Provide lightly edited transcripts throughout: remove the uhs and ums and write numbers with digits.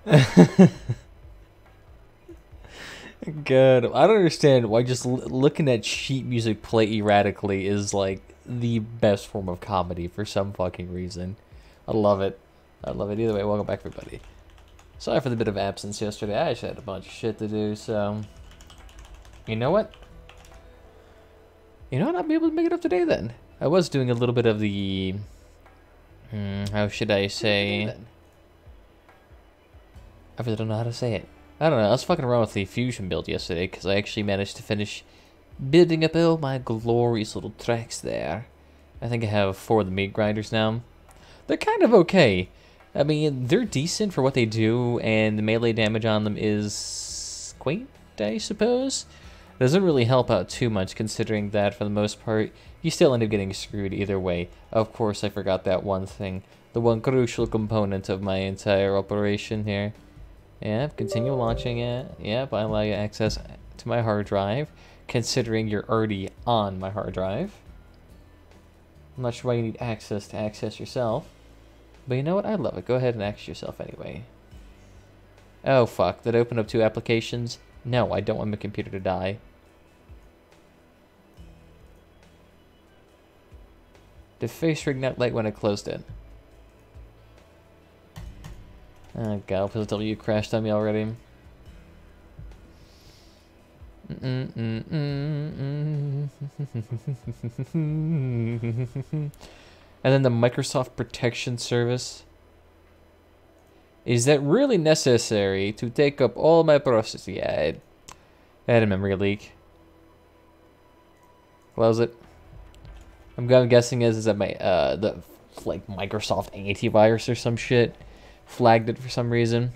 Good. I don't understand why just looking at sheet music play erratically is like the best form of comedy for some fucking reason. I love it. I love it. Either way, welcome back, everybody. Sorry for the bit of absence yesterday. I just had a bunch of shit to do, so... You know what? You know what? I'll be able to make it up today, then. I was doing a little bit of the... how should I say... I really don't know how to say it. I don't know. I was fucking around with the fusion build yesterday because I actually managed to finish building up all my glorious little tracks there. I think I have 4 of the meat grinders now. They're kind of okay. I mean, they're decent for what they do, and the melee damage on them is quaint, I suppose. It doesn't really help out too much considering that for the most part, you still end up getting screwed either way. Of course, I forgot that one thing. The one crucial component of my entire operation here. Yep, continue launching it. Yep, I allow you access to my hard drive, considering you're already on my hard drive. I'm not sure why you need access to access yourself. But you know what? I love it. Go ahead and access yourself anyway. Oh, fuck. Did I open up 2 applications? No, I don't want my computer to die. Did face rig not light when I closed it? Oh god, please tell me you crashed on me already. And then the Microsoft Protection Service. Is that really necessary to take up all my processes? Yeah, I had a memory leak. Close it. I'm guessing is that my the like Microsoft antivirus or some shit flagged it for some reason.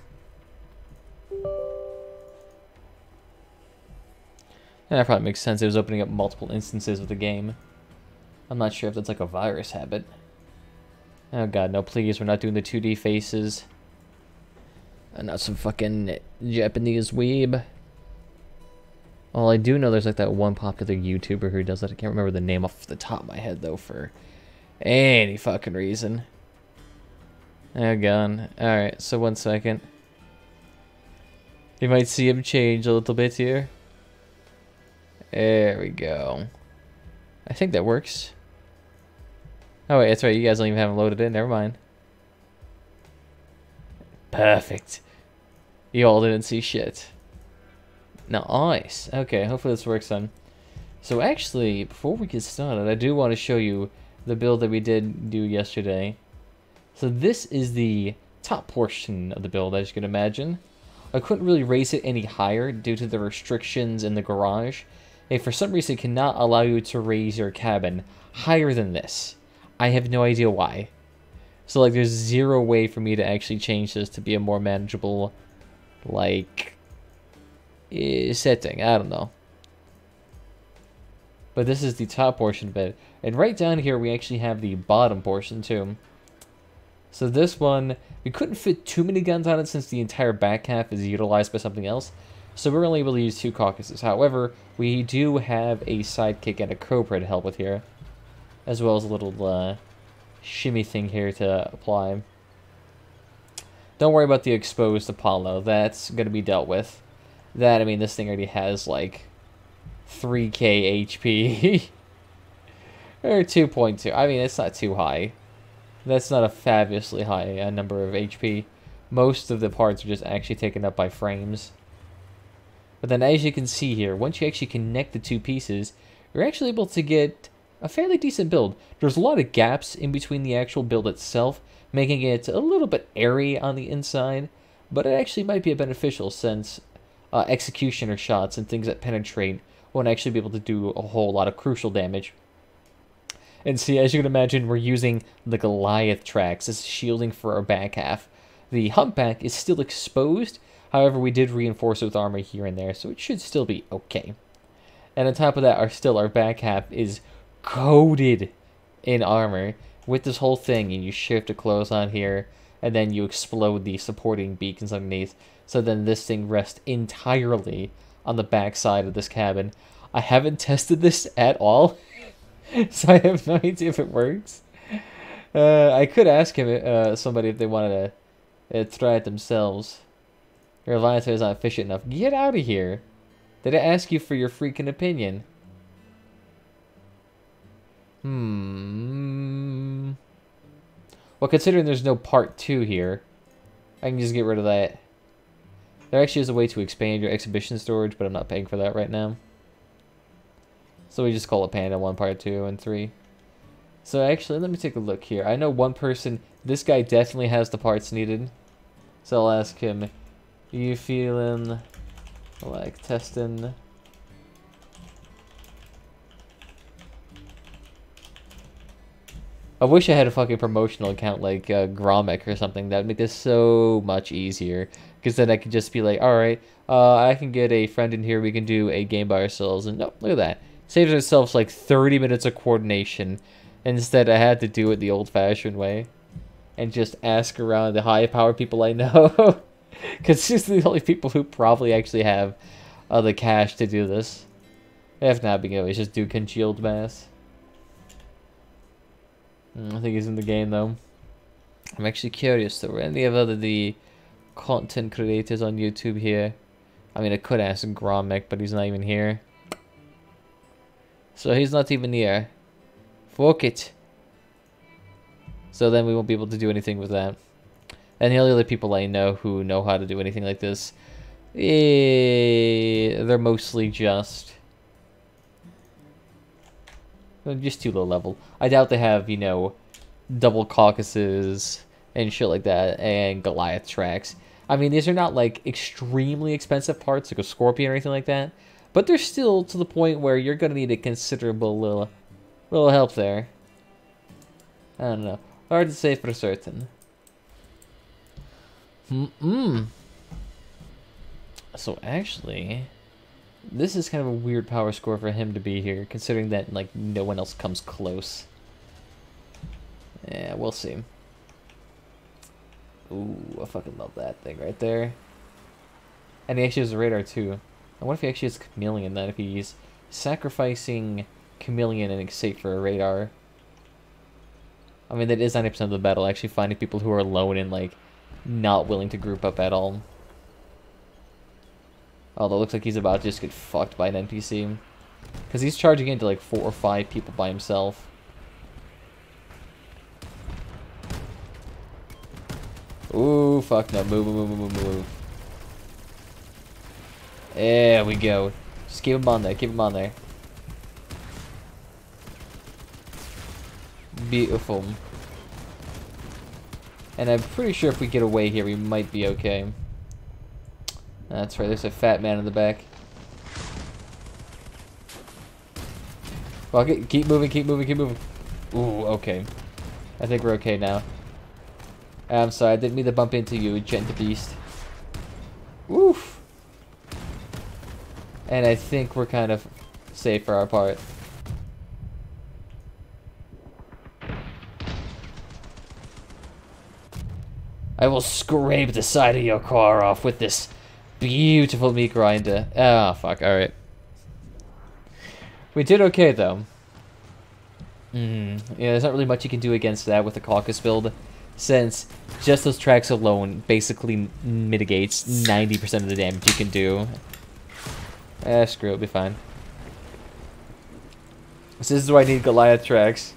Yeah, that probably makes sense. It was opening up multiple instances of the game. I'm not sure if that's like a virus habit. Oh god, no, please, we're not doing the 2D faces. I'm not some fucking Japanese weeb. Well, I do know there's like that one popular YouTuber who does that. I can't remember the name off the top of my head though for any fucking reason. Oh god. Alright, so 1 second. You might see him change a little bit here. There we go. I think that works. Oh wait, that's right, you guys don't even have him loaded in, never mind. Perfect. You all didn't see shit. Nice. Okay, hopefully this works then. So actually, before we get started, I do want to show you the build that we did do yesterday. So this is the top portion of the build, as you can imagine. I couldn't really raise it any higher due to the restrictions in the garage. If for some reason it cannot allow you to raise your cabin higher than this. I have no idea why. So like there's zero way for me to actually change this to be a more manageable like setting. I don't know. But this is the top portion of it. And right down here we actually have the bottom portion too. So this one, we couldn't fit too many guns on it since the entire back half is utilized by something else. So we're only able to use 2 caucuses. However, we do have a sidekick and a cobra to help with here. As well as a little shimmy thing here to apply. Don't worry about the exposed Apollo. That's going to be dealt with. That, I mean, this thing already has like 3k HP. Or 2.2. I mean, it's not too high. That's not a fabulously high number of HP. Most of the parts are just actually taken up by frames. But then as you can see here, once you actually connect the 2 pieces, you're actually able to get a fairly decent build. There's a lot of gaps in between the actual build itself, making it a little bit airy on the inside, but it actually might be beneficial since executioner shots and things that penetrate won't actually be able to do a whole lot of crucial damage. And see, as you can imagine, we're using the Goliath tracks as shielding for our back half. The humpback is still exposed, however, we did reinforce it with armor here and there, so it should still be okay. And on top of that, our back half is coated in armor with this whole thing, and you shift to close on here, and then you explode the supporting beacons underneath, so then this thing rests entirely on the back side of this cabin. I haven't tested this at all. So I have no idea if it works. I could ask him, somebody if they wanted to try it themselves. Your alliance is not efficient enough. Get out of here. Did I ask you for your freaking opinion? Well, considering there's no part 2 here, I can just get rid of that. There actually is a way to expand your exhibition storage, but I'm not paying for that right now. So we just call it Panda 1, Part 2, and 3. So actually, let me take a look here. I know one person, this guy definitely has the parts needed. So I'll ask him, you feeling like testing? I wish I had a fucking promotional account like Gromek or something. That would make this so much easier. Because then I could just be like, alright, I can get a friend in here. We can do a game by ourselves. And nope, look at that. Saves ourselves like 30 minutes of coordination. Instead, I had to do it the old-fashioned way. And just ask around the high-powered people I know. Because these are the only people who probably actually have the cash to do this. If not, we can always just do congealed mass. I think he's in the game, though. I'm actually curious, though. Are any of the content creators on YouTube here? I mean, I could ask Gromek, but he's not even here. So he's not even here. Fuck it. So then we won't be able to do anything with that. And the only other people I know who know how to do anything like this, they're mostly just too low level. I doubt they have, you know, double caucuses and shit like that, and Goliath tracks. I mean, these are not, like, extremely expensive parts, like a Scorpion or anything like that, but they're still to the point where you're going to need a considerable little help there. I don't know. Hard to say for certain. So, actually, this is kind of a weird power score for him to be here, considering that, like, no one else comes close. Yeah, we'll see. Ooh, I fucking love that thing right there. And he actually has a radar, too. I wonder if he actually has Chameleon, then, if he's sacrificing Chameleon and it's safe for a radar. I mean, that is 90% of the battle, actually finding people who are alone and, like, not willing to group up at all. Although it looks like he's about to just get fucked by an NPC. Because he's charging into like 4 or 5 people by himself. Ooh, fuck no. Move. There we go. Just keep him on there. Keep him on there. Beautiful. And I'm pretty sure if we get away here, we might be okay. That's right, there's a fat man in the back. Well, keep moving. Ooh, okay. I think we're okay now. I'm sorry, I didn't mean to bump into you, Gent Beast. Oof. And I think we're kind of safe for our part. I will scrape the side of your car off with this beautiful meat grinder. Ah, fuck, alright. We did okay, though. Yeah, there's not really much you can do against that with the caucus build, since just those tracks alone basically mitigates 90% of the damage you can do. Screw it, it'll be fine. So this is why I need Goliath tracks.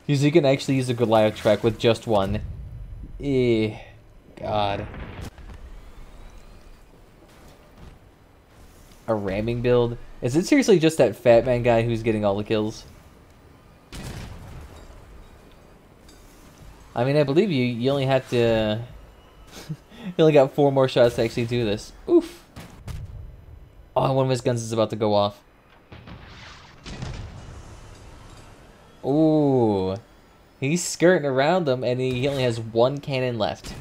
Because you can actually use a Goliath track with just one. God. A ramming build? Is it seriously just that fat man guy who's getting all the kills? I mean, I believe you. You only have to... you only got 4 more shots to actually do this. Oof. Oh, one of his guns is about to go off. Ooh. He's skirting around them, and he only has 1 cannon left.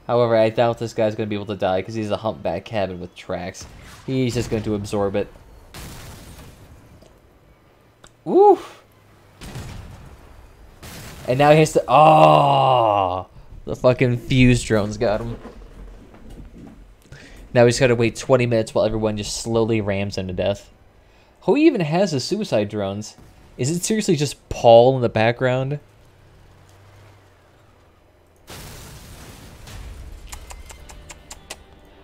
However, I doubt this guy's going to be able to die, because he's a humpback cabin with tracks. He's just going to absorb it. Ooh. And now he has to... Oh! The fucking fuse drones got him. Now he's got to wait 20 minutes while everyone just slowly rams him to death. Who even has the suicide drones? Is it seriously just Paul in the background?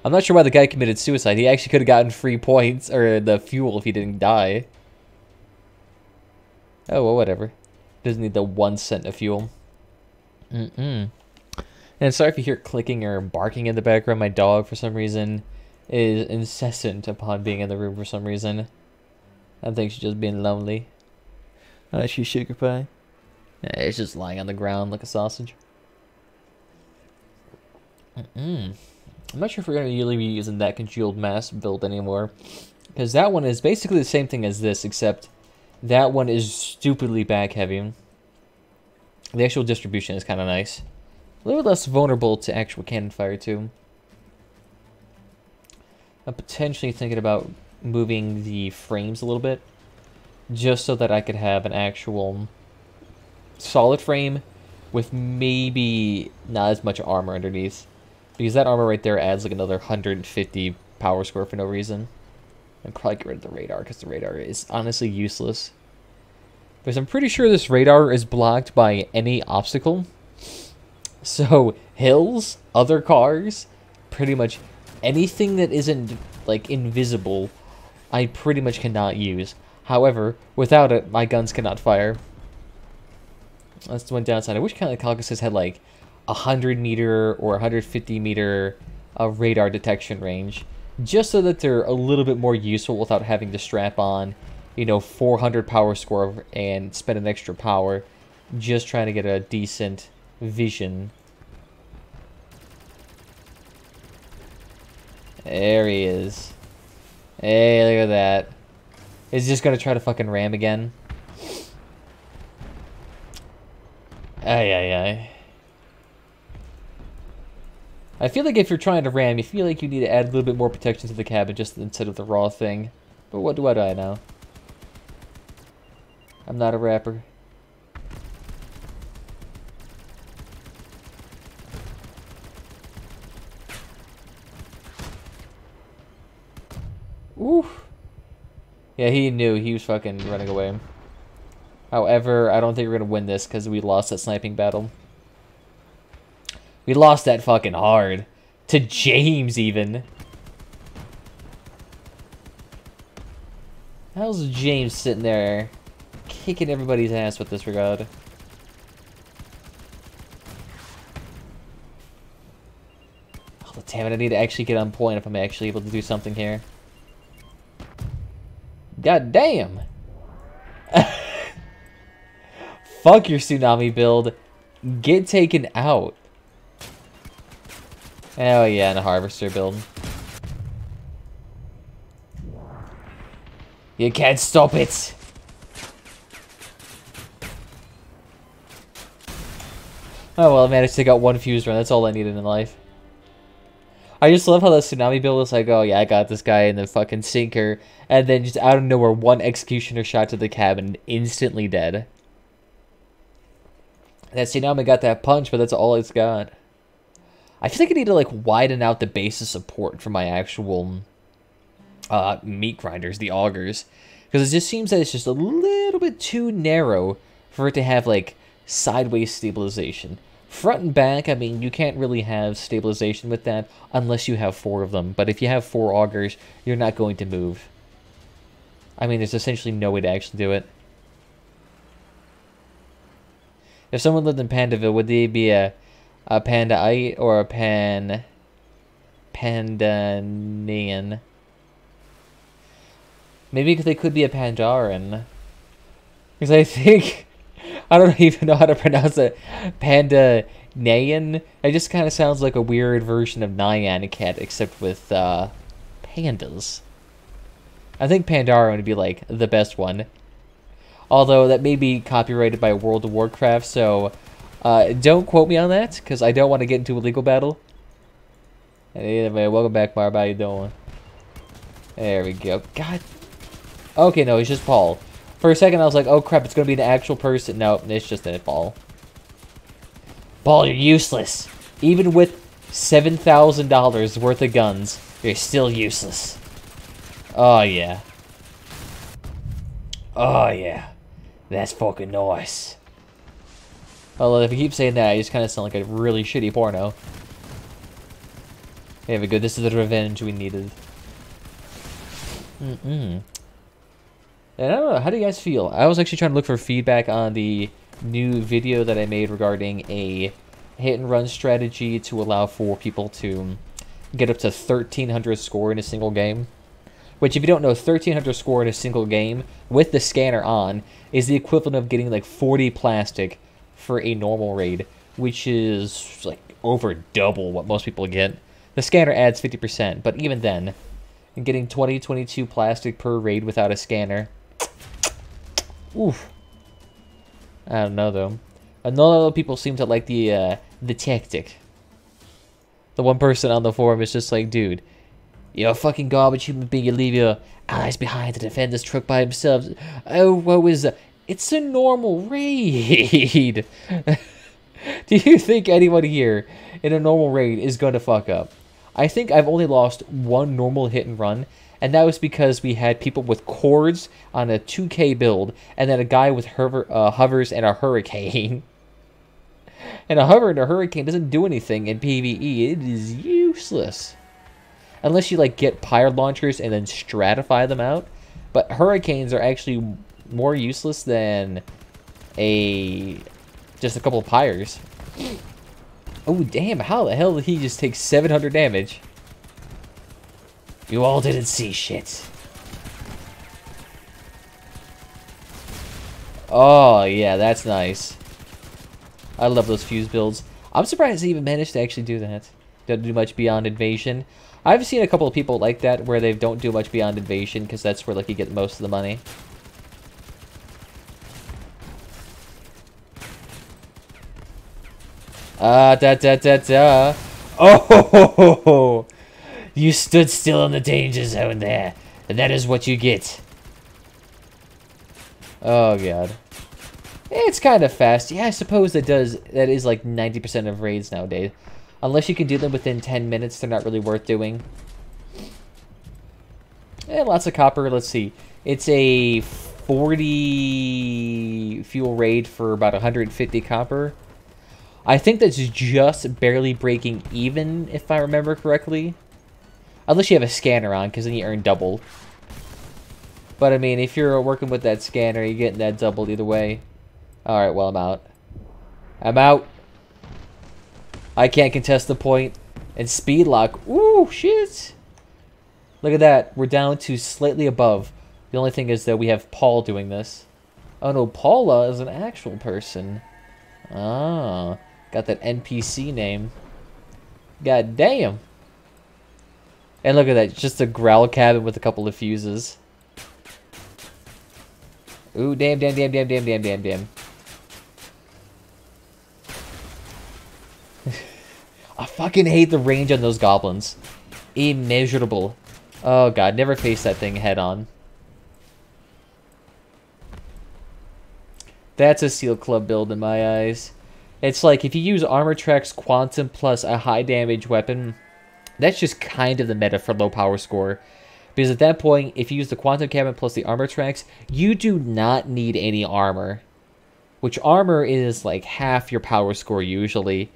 I'm not sure why the guy committed suicide. He actually could have gotten free points, or the fuel, if he didn't die. Oh, well, whatever. Doesn't need the 1 cent of fuel. And sorry if you hear clicking or barking in the background. My dog, for some reason, is incessant upon being in the room for some reason. I think she's just being lonely. She's sugar pie. Yeah, it's just lying on the ground like a sausage. I'm not sure if we're going to really be using that congealed mass build anymore. Because that one is basically the same thing as this, except that one is stupidly back heavy. The actual distribution is kind of nice. A little less vulnerable to actual cannon fire, too. I'm potentially thinking about moving the frames a little bit, just so that I could have an actual solid frame with maybe not as much armor underneath. Because that armor right there adds like another 150 power score for no reason. I'd probably get rid of the radar, because the radar is honestly useless. Because I'm pretty sure this radar is blocked by any obstacle. So, hills, other cars, pretty much anything that isn't, like, invisible, I pretty much cannot use. However, without it, my guns cannot fire. That's the one downside. I wish kind of the Caucasus had, like, 100 meter or 150 meter radar detection range. Just so that they're a little bit more useful without having to strap on, you know, 400 power score and spend an extra power just trying to get a decent vision. There he is. Hey, look at that. Is he just gonna try to fucking ram again? Ay, ay, ay. I feel like if you're trying to ram, you feel like you need to add a little bit more protection to the cabin just instead of the raw thing. But what do I know? I'm not a rapper. Oof. Yeah, he knew. He was fucking running away. However, I don't think we're going to win this because we lost that sniping battle. We lost that fucking hard. To James, even. How's James sitting there kicking everybody's ass with this regard? Oh, damn it. I need to actually get on point if I'm actually able to do something here. God damn. Fuck your tsunami build. Get taken out. Oh yeah, and a harvester build. You can't stop it. Oh well, I managed to take out one fuse run. That's all I needed in life. I just love how the tsunami build is like, oh yeah, I got this guy in the fucking sinker, and then just out of nowhere, one executioner shot to the cabin, instantly dead. That tsunami got that punch, but that's all it's got. I feel like I need to like widen out the base of support for my actual meat grinders, the augers, because it just seems that it's just a little bit too narrow for it to have like sideways stabilization. Front and back, I mean, you can't really have stabilization with that unless you have 4 of them. But if you have 4 augers, you're not going to move. I mean, there's essentially no way to actually do it. If someone lived in Pandaville, would they be a Pandaite or a Pandanian? Maybe they could be a Pandaran. Because I think... I don't even know how to pronounce it. Pandanayan? It just kind of sounds like a weird version of Nyan-Cat, except with pandas. I think Pandaren would be like the best one. Although that may be copyrighted by World of Warcraft, so don't quote me on that, because I don't want to get into a legal battle. Anyway, welcome back, Marb. How you doing? There we go. God. Okay, no, it's just Paul. For a second, I was like, oh crap, it's going to be an actual person. No, it's just a Paul. Paul, you're useless. Even with $7,000 worth of guns, you're still useless. Oh, yeah. Oh, yeah. That's fucking nice. Although, if you keep saying that, you just kind of sound like a really shitty porno. There we go. This is the revenge we needed. And I don't know, how do you guys feel? I was actually trying to look for feedback on the new video that I made regarding a hit and run strategy to allow for people to get up to 1300 score in a single game. Which, if you don't know, 1300 score in a single game with the scanner on is the equivalent of getting like 40 plastic for a normal raid, which is like over double what most people get. The scanner adds 50%, but even then, getting 22 plastic per raid without a scanner. Oof. I don't know though. Not a lot of people seem to like the tactic. The one person on the forum is just like, dude, you're a fucking garbage human being. You leave your allies behind to defend this truck by themselves. Oh, what is that? It's a normal raid. Do you think anyone here in a normal raid is going to fuck up? I think I've only lost one normal hit and run, and that was because we had people with cords on a 2K build, and then a guy with hovers and a hurricane. And a hover and a hurricane doesn't do anything in PvE. It is useless. Unless you like get pyre launchers and then stratify them out. But hurricanes are actually more useless than just a couple of pyres. Oh damn, how the hell did he just take 700 damage? You all didn't see shit. Oh yeah, that's nice. I love those fuse builds. I'm surprised they even managed to actually do that. Don't do much beyond invasion. I've seen a couple of people like that where they don't do much beyond invasion because that's where like you get most of the money. Oh, you stood still in the danger zone there, and that is what you get. Oh god. It's kind of fast. Yeah, I suppose that is like 90% of raids nowadays. Unless you can do them within 10 minutes, they're not really worth doing. And lots of copper. Let's see. It's a 40 fuel raid for about 150 copper. I think that's just barely breaking even, if I remember correctly. Unless you have a scanner on, because then you earn double. But I mean, if you're working with that scanner, you're getting that double either way. Alright, well, I'm out. I'm out. I can't contest the point. And speed lock. Ooh, shit. Look at that. We're down to slightly above. The only thing is that we have Paul doing this. Oh no, Paula is an actual person. Ah, got that NPC name. God damn. And look at that. Just a growl cabin with a couple of fuses. Ooh, damn. I fucking hate the range on those goblins. Immeasurable. Oh god, never face that thing head on. That's a Seal Club build in my eyes. It's like if you use Armor Trax Quantum plus a high damage weapon, that's just kind of the meta for low power score. Because at that point, if you use the Quantum Cabin plus the Armor Trax, you do not need any armor. Which armor is like half your power score usually.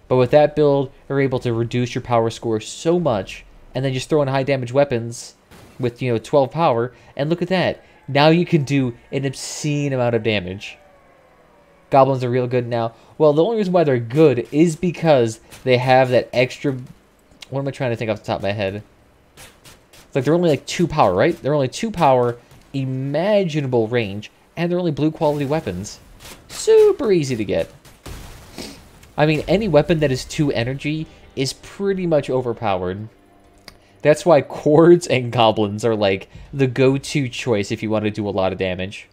But with that build, you're able to reduce your power score so much, and then just throw in high damage weapons with, 12 power, and look at that. Now you can do an obscene amount of damage. Goblins are real good now. Well, the only reason why they're good is because they have that extra... What am I trying to think off the top of my head? It's like they're only like 2 power, right? They're only 2 power, imaginable range, and they're only blue quality weapons. Super easy to get. I mean, any weapon that is 2 energy is pretty much overpowered. That's why cords and goblins are like the go-to choice if you want to do a lot of damage.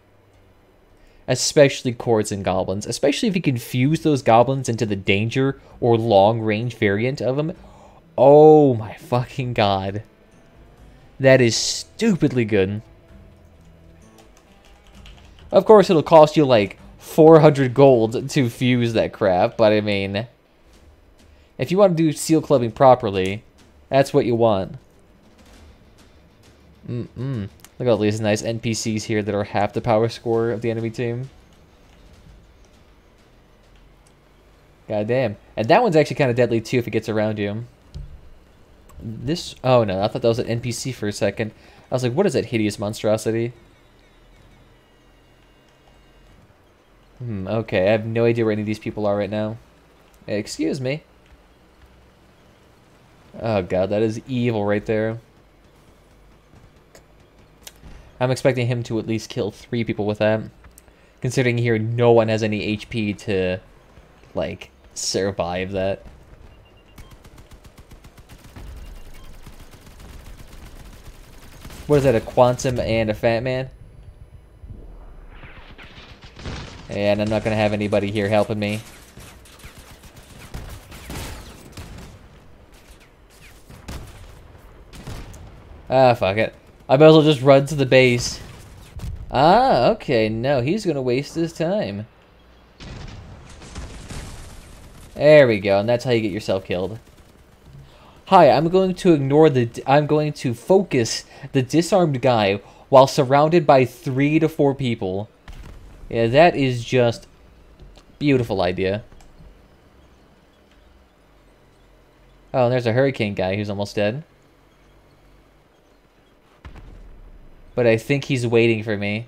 Especially cords and goblins. Especially if you can fuse those goblins into the danger or long-range variant of them. Oh my fucking god. That is stupidly good. Of course, it'll cost you like 400 gold to fuse that crap, but I mean, if you want to do seal clubbing properly, that's what you want. Look at all these nice NPCs here that are half the power score of the enemy team. God damn. And that one's actually kind of deadly too if it gets around you. This... Oh, no. I thought that was an NPC for a second. I was like, what is that hideous monstrosity? Okay. I have no idea where any of these people are right now. Excuse me. Oh, God. That is evil right there. I'm expecting him to at least kill 3 people with that. Considering here no one has any HP to, like, survive that. What is that, a Quantum and a Fat Man? And I'm not going to have anybody here helping me. Ah, fuck it. I might as well just run to the base. Ah, okay. No, he's going to waste his time. There we go. And that's how you get yourself killed. Hi, I'm going to ignore the... I'm going to focus the disarmed guy while surrounded by 3 to 4 people. Yeah, that is just... beautiful idea. Oh, and there's a hurricane guy who's almost dead. But I think he's waiting for me.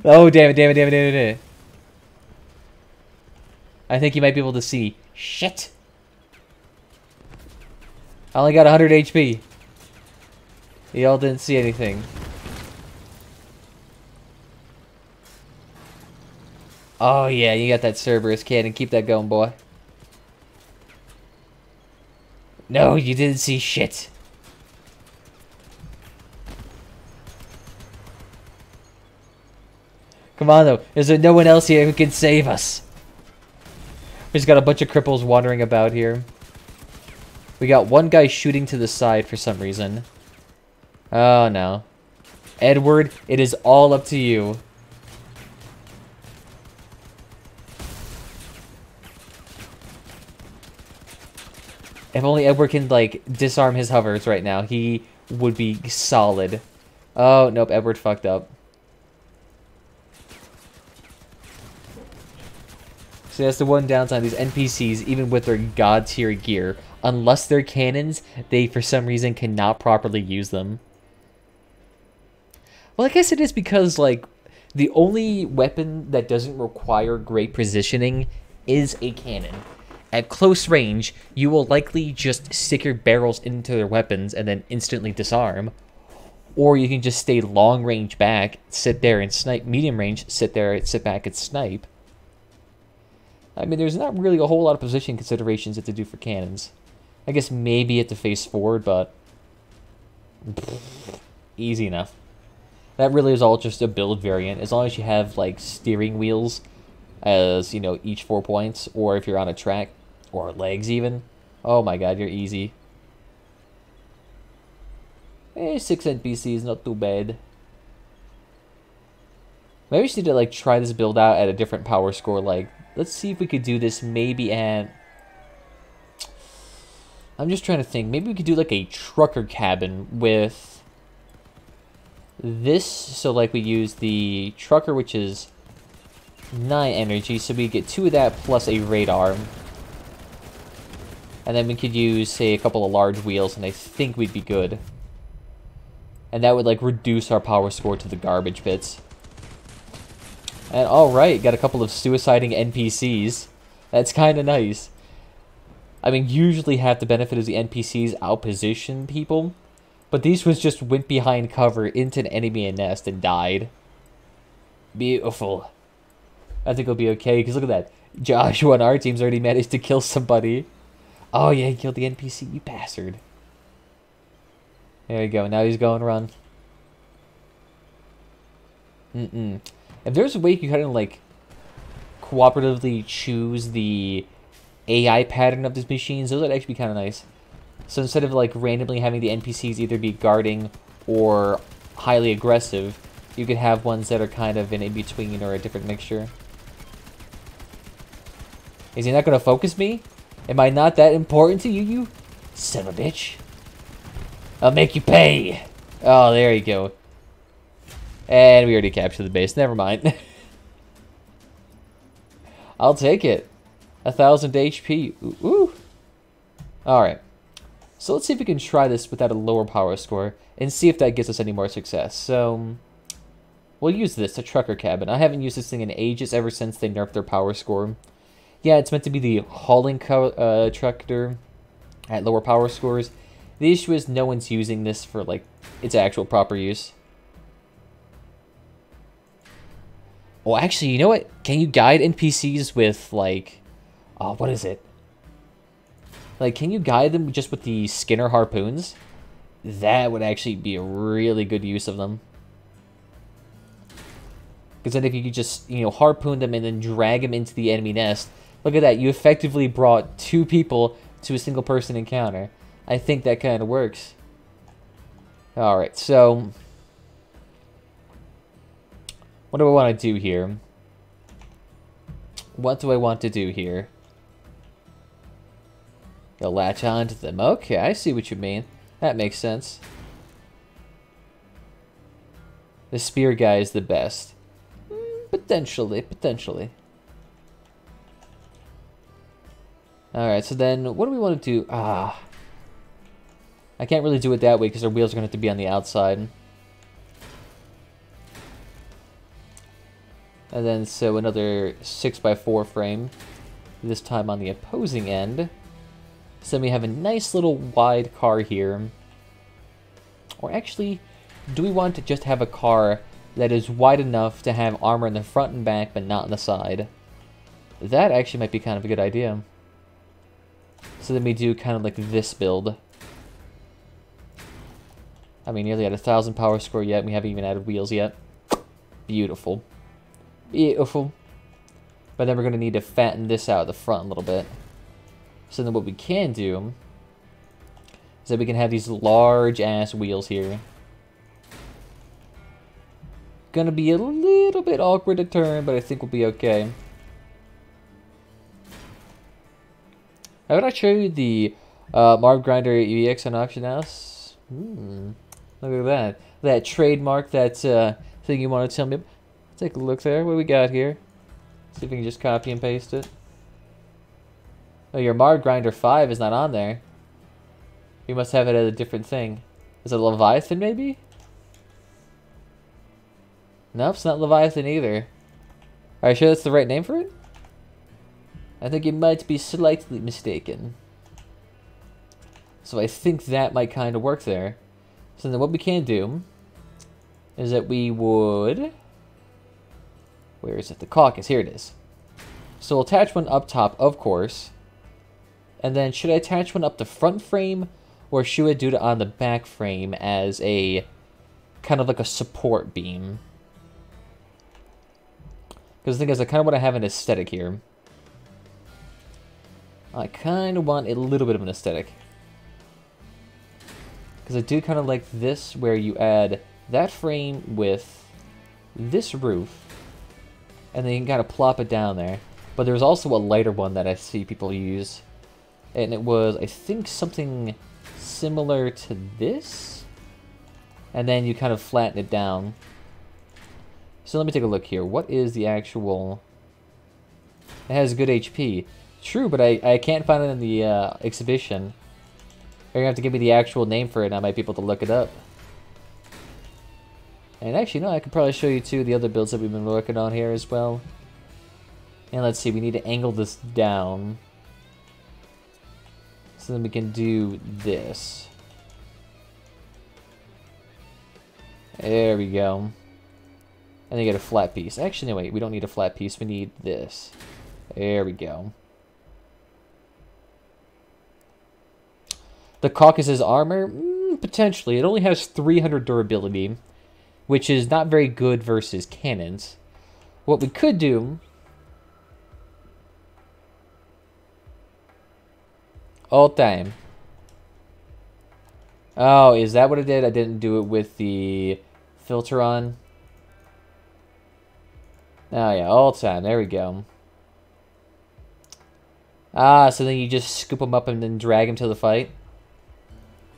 Oh, damn it, damn it, damn it, damn it, damn it. I think you might be able to see. Shit. I only got 100 HP. Y'all didn't see anything. Oh, yeah, you got that Cerberus cannon. Keep that going, boy. No, you didn't see shit. Come on, though. Is there no one else here who can save us? We just got a bunch of cripples wandering about here. We got one guy shooting to the side for some reason. Oh, no. Edward, it is all up to you. If only Edward can, like, disarm his hovers right now, he would be solid. Oh, nope, Edward fucked up. So that's the one downside. These NPCs, even with their god tier gear, unless they're cannons, they for some reason cannot properly use them. Well, I guess it is because, like, the only weapon that doesn't require great positioning is a cannon. At close range, you will likely just stick your barrels into their weapons and then instantly disarm. Or you can just stay long range back, sit there and snipe. Medium range, sit there, sit back and snipe. I mean, there's not really a whole lot of position considerations to do for cannons. I guess maybe at the face forward, but... easy enough. That really is all just a build variant. As long as you have, like, steering wheels as, you know, each 4 points, or if you're on a track, or legs even. Oh my god, you're easy. 6 NPCs, not too bad. Maybe we just need to, like, try this build out at a different power score. Like, let's see if we could do this maybe at... I'm just trying to think. Maybe we could do, like, a trucker cabin with this. So, like, we use the trucker, which is 9 energy. So we get 2 of that plus a radar. And then we could use, say, a couple of large wheels, and I think we'd be good. And that would, like, reduce our power score to the garbage pits. And, alright, got a couple of suiciding NPCs. That's kind of nice. I mean, usually half the benefit is the NPCs outposition people. But these ones just went behind cover into an enemy nest and died. Beautiful. I think it'll be okay, because look at that. Joshua on our team's already managed to kill somebody. Oh, yeah, he killed the NPC, you bastard. There you go, now he's going run. If there's a way you can kind of, like, cooperatively choose the AI pattern of these machines, those would actually be kind of nice. So instead of, like, randomly having the NPCs either be guarding or highly aggressive, you could have ones that are kind of in between or a different mixture. Is he not going to focus me? Am I not that important to you, you son of a bitch? I'll make you pay! Oh, there you go. And we already captured the base. Never mind. I'll take it. 1,000 HP. Ooh. Alright. So let's see if we can try this without a lower power score and see if that gives us any more success. So we'll use this, the trucker cabin. I haven't used this thing in ages, ever since they nerfed their power score. Yeah, it's meant to be the hauling tractor at lower power scores. The issue is no one's using this for, like, its actual proper use. Well, actually, you know what? Can you guide NPCs with, like... Oh, what is it? Like, can you guide them just with the Skinner harpoons? That would actually be a really good use of them. Because then if you could just, you know, harpoon them and then drag them into the enemy nest... Look at that, you effectively brought 2 people to a single person encounter. I think that kind of works. Alright, so... What do I want to do here? What do I want to do here? You'll latch onto them. Okay, I see what you mean. That makes sense. The spear guy is the best. Potentially. Alright, so then what do we want to do? I can't really do it that way because our wheels are going to have to be on the outside. And then, so another 6x4 frame, this time on the opposing end. So then we have a nice little wide car here. Or actually, do we want to just have a car that is wide enough to have armor in the front and back, but not on the side? That actually might be kind of a good idea. So then we do kind of like this build. I mean, nearly at 1,000 power score yet. We haven't even added wheels yet. Beautiful. Beautiful. But then we're going to need to fatten this out of the front a little bit. So then what we can do is that we can have these large-ass wheels here. Gonna be a little bit awkward to turn, but I think we'll be okay. I would I show you the Marv Grinder EX on Auction House? Look at that. That trademark, that thing you want to tell me about. Take a look there. What do we got here? See if we can just copy and paste it. Oh, your Marv Grinder 5 is not on there. You must have it as a different thing. Is it Leviathan, maybe? Nope, it's not Leviathan either. Are you sure that's the right name for it? I think you might be slightly mistaken. So I think that might kind of work there. So then what we can do is that we would... Where is it? The caucus. Here it is. So we'll attach one up top, of course. And then should I attach one up the front frame, or should I do it on the back frame as a kind of like a support beam? Because the thing is, I kind of want to have an aesthetic here. I kind of want a little bit of an aesthetic. Because I do kind of like this, where you add that frame with this roof. And then you can kind of plop it down there. But there's also a lighter one that I see people use. And it was, I think, something similar to this. And then you kind of flatten it down. So let me take a look here. What is the actual... It has good HP. True, but I can't find it in the exhibition. You're going to have to give me the actual name for it, and I might be able to look it up. And actually, no, I could probably show you, too, the other builds that we've been working on here as well. And let's see, we need to angle this down. So then we can do this. There we go. And then get a flat piece. Actually, no, wait, we don't need a flat piece. We need this. There we go. The Caucasus armor? Potentially. It only has 300 durability, which is not very good versus cannons. What we could do... All time. Oh, is that what it did? I didn't do it with the filter on. Oh yeah, all time. There we go. Ah, so then you just scoop them up and then drag them to the fight.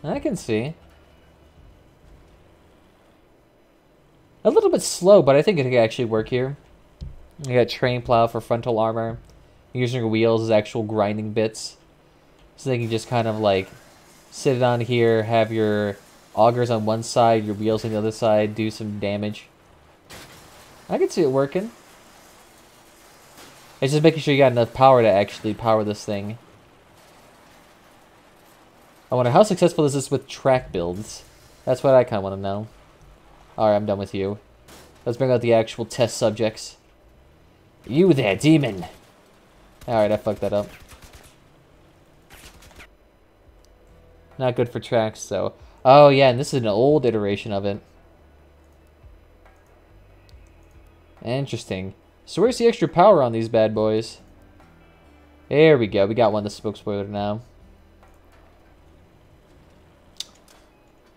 I can see. A little bit slow, but I think it could actually work here. You got train plow for frontal armor. using your wheels as actual grinding bits. So they can just kind of like sit it on here, have your augers on one side, your wheels on the other side, do some damage. I can see it working. It's just making sure you got enough power to actually power this thing. I wonder how successful is this with track builds? That's what I kind of want to know. Alright, I'm done with you. Let's bring out the actual test subjects. You there, demon! Alright, I fucked that up. Not good for tracks, so... Oh, yeah, and this is an old iteration of it. Interesting. So where's the extra power on these bad boys? There we go. We got one of the smoke spoiler now.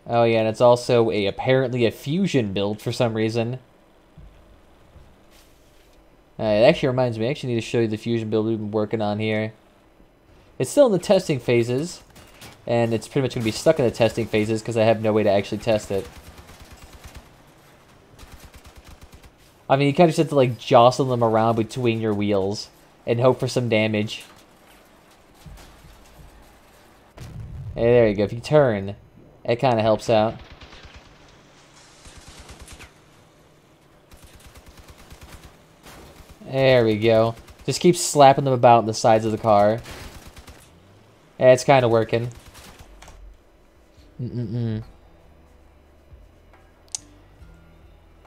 Oh, yeah, and it's also apparently a fusion build for some reason. It actually reminds me, I actually need to show you the fusion build we've been working on here. It's still in the testing phases, and it's pretty much going to be stuck in the testing phases because I have no way to actually test it. I mean, you kind of just have to, like, jostle them around between your wheels and hope for some damage. Hey, there you go. If you turn, it kind of helps out. There we go. Just keep slapping them about on the sides of the car. Yeah, it's kind of working.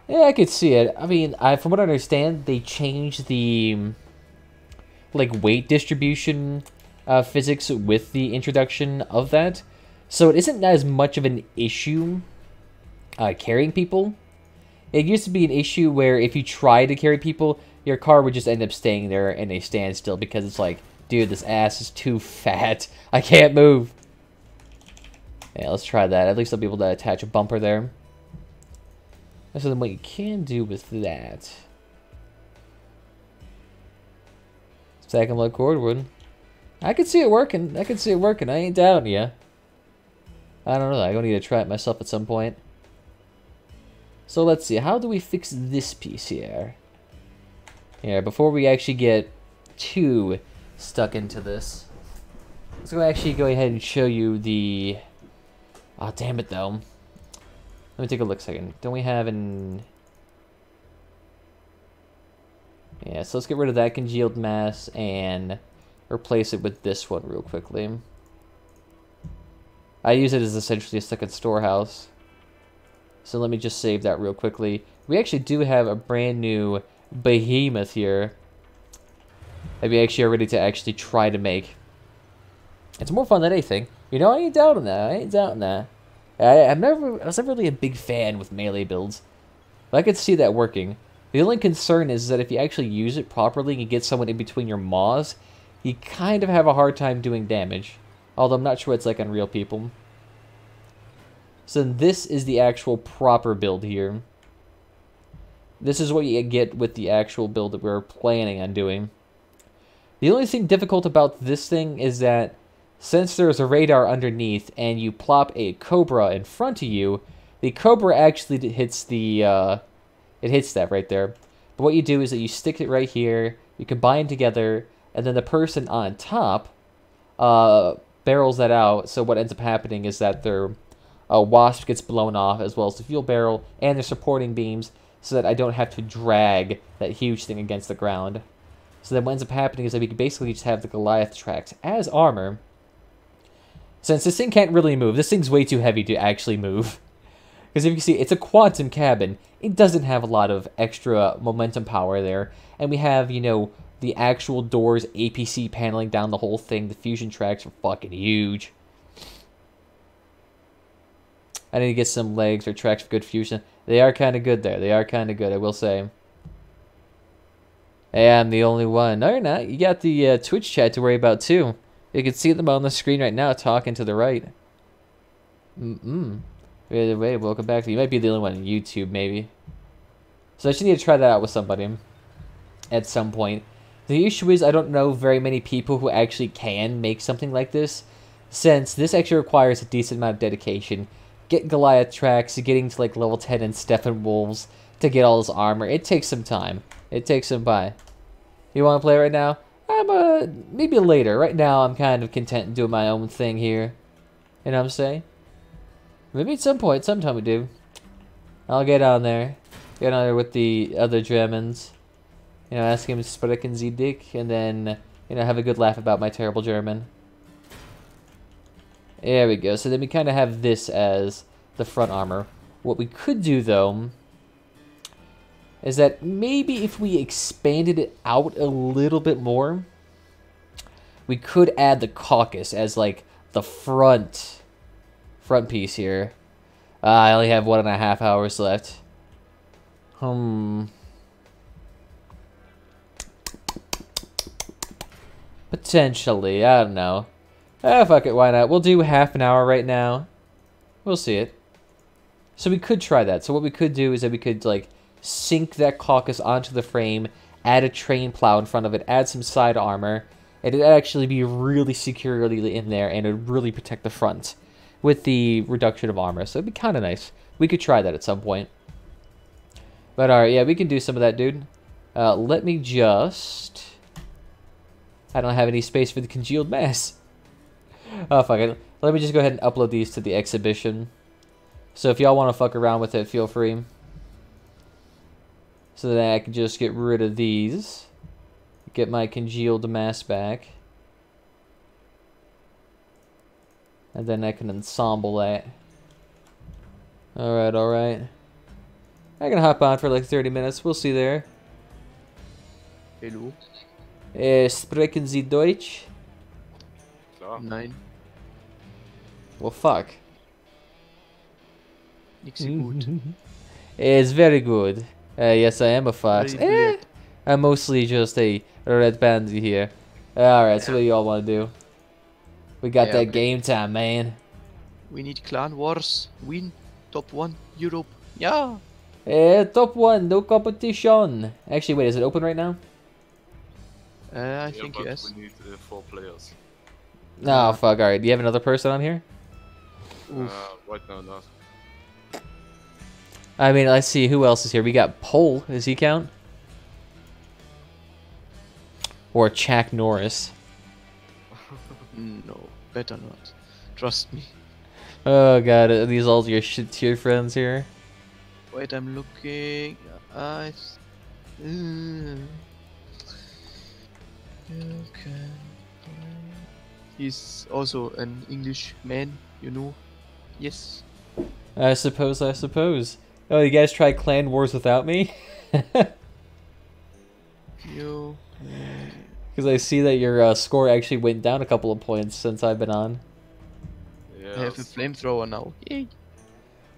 Yeah, I could see it. I mean, from what I understand, they changed the like weight distribution physics with the introduction of that, so it isn't as much of an issue carrying people. It used to be an issue where if you tried to carry people, your car would just end up staying there in a standstill because it's like, dude, this ass is too fat. I can't move. Yeah, let's try that. At least I'll be able to attach a bumper there. So then what you can do with that... Stack them like cordwood. I can see it working. I can see it working. I ain't doubting ya. I don't know. I'm going to need to try it myself at some point. So let's see. How do we fix this piece here? Yeah, before we actually get too stuck into this. Let's go actually go ahead and show you the... Oh, damn it, though. Let me take a look a second. Don't we have an... Yeah, so let's get rid of that congealed mass and replace it with this one real quickly. I use it as essentially a second storehouse. So let me just save that real quickly. We actually do have a brand new behemoth here that we actually are ready to actually try to make. It's more fun than anything. You know, I ain't doubting that. I ain't doubting that. I was never really a big fan with melee builds, but I could see that working. The only concern is that if you actually use it properly and you get someone in between your maws, you kind of have a hard time doing damage. Although I'm not sure it's like on real people. So this is the actual proper build here. This is what you get with the actual build that we're planning on doing. The only thing difficult about this thing is that since there's a radar underneath and you plop a Cobra in front of you, the Cobra actually hits the, it hits that right there. But what you do is that you stick it right here, you combine together, and then the person on top barrels that out. So what ends up happening is that their wasp gets blown off, as well as the fuel barrel and their supporting beams, so that I don't have to drag that huge thing against the ground. So then what ends up happening is that we can basically just have the Goliath tracks as armor. Since this thing can't really move, this thing's way too heavy to actually move. Because if you see, it's a quantum cabin. It doesn't have a lot of extra momentum power there. And we have, you know, the actual doors, APC paneling down the whole thing. The fusion tracks are fucking huge. I need to get some legs or tracks for good fusion. They are kind of good there. They are kind of good, I will say. Hey, I'm the only one. No, you're not. You got the Twitch chat to worry about, too. You can see them on the screen right now talking to the right. By the way, welcome back. You might be the only one on YouTube, maybe. So I should need to try that out with somebody at some point. The issue is I don't know very many people who actually can make something like this, since this actually requires a decent amount of dedication. Get Goliath tracks, getting to like level 10 and Steppenwolves to get all this armor. It takes some time. It takes some time. You want to play right now? maybe later. Right now, I'm kind of content doing my own thing here. You know what I'm saying? Maybe at some point, sometime we do. I'll get on there. Get on there with the other Germans. You know, ask him sprechen Sie Dick, and then, you know, have a good laugh about my terrible German. There we go. So then we kind of have this as the front armor. What we could do, though, is that maybe if we expanded it out a little bit more, we could add the caucus as, like, the front piece here. I only have 1.5 hours left. Potentially, I don't know. Fuck it, why not? We'll do half an hour right now. We'll see it. So we could try that. So what we could do is that we could, like, sink that caucus onto the frame, add a train plow in front of it, add some side armor, and it'd actually be really securely in there, and it'd really protect the front with the reduction of armor. So it'd be kind of nice. We could try that at some point. But alright, yeah, we can do some of that, dude. Let me just... I don't have any space for the congealed mass. Oh, fuck it. Let me just go ahead and upload these to the exhibition. So if y'all want to fuck around with it, feel free. So that I can just get rid of these. Get my congealed mass back. And then I can ensemble that. Alright, alright. I can hop on for like 30 minutes. We'll see there. Hello. Sprechen Sie Deutsch? Klar. Nein. Well, fuck. Nicht so gut. It's very good. Yes, I am a fox. I'm mostly just a red bandy here. Alright, so what do y'all want to do? We got that game time, man. We need clan wars. Win. Top 1. Europe. Yeah. Top 1. No competition. Actually, wait. Is it open right now? I think yes. We need 4 players. No, fuck. Alright. Do you have another person on here? Right now, not. I mean, let's see. Who else is here? We got Pole. Does he count? Or Chuck Norris? No, better not. Trust me. Oh god, are these all your shit tier friends here? Wait, I'm looking. You can play. He's also an English man, you know. Yes. I suppose. Oh, you guys try Clan Wars without me? You. Because I see that your score actually went down a couple of points since I've been on. Yes. I have a flamethrower now. Yay.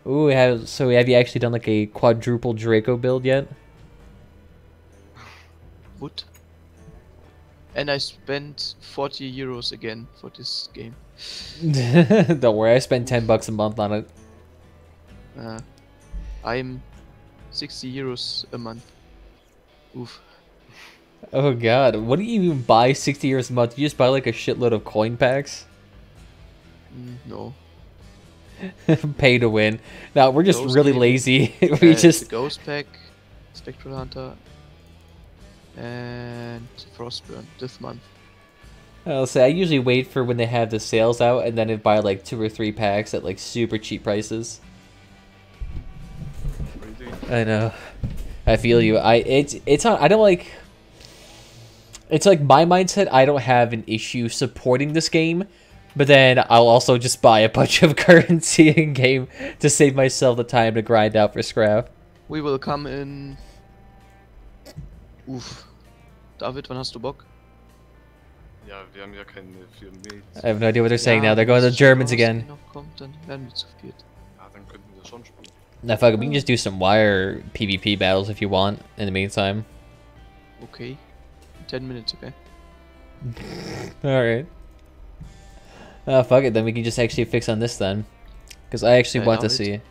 Ooh, so have you actually done like a quadruple Draco build yet? Wood. And I spent 40 euros again for this game. Don't worry, I spend $10 a month on it. I'm 60 euros a month. Oof. Oh god, what do you even buy 60 euros a month? You just buy like a shitload of coin packs? No. Pay to win. No, we're just Ghost really game. lazy. We just... The Ghost Pack, Spectral Hunter, and Frostburn this month. I'll say I usually wait for when they have the sales out and then I'd buy like 2 or 3 packs at like super cheap prices. I know. I feel you. It's I don't like... It's like my mindset, I don't have an issue supporting this game, but then I'll also just buy a bunch of currency in game to save myself the time to grind out for scrap. We will come in... Uff. David, wann hast du Bock? Ja, wir haben ja keine 4 Mates. I have no idea what they're saying now. They're going to the Germans again. Noch kommt, dann werden wir zu viert. Ja, dann könnten wir schon spielen. Now, fuck it, we can just do some wire PvP battles if you want in the meantime. Okay. 10 minutes, okay? Alright. Fuck it, then we can just actually fix on this then. Because I actually want to see.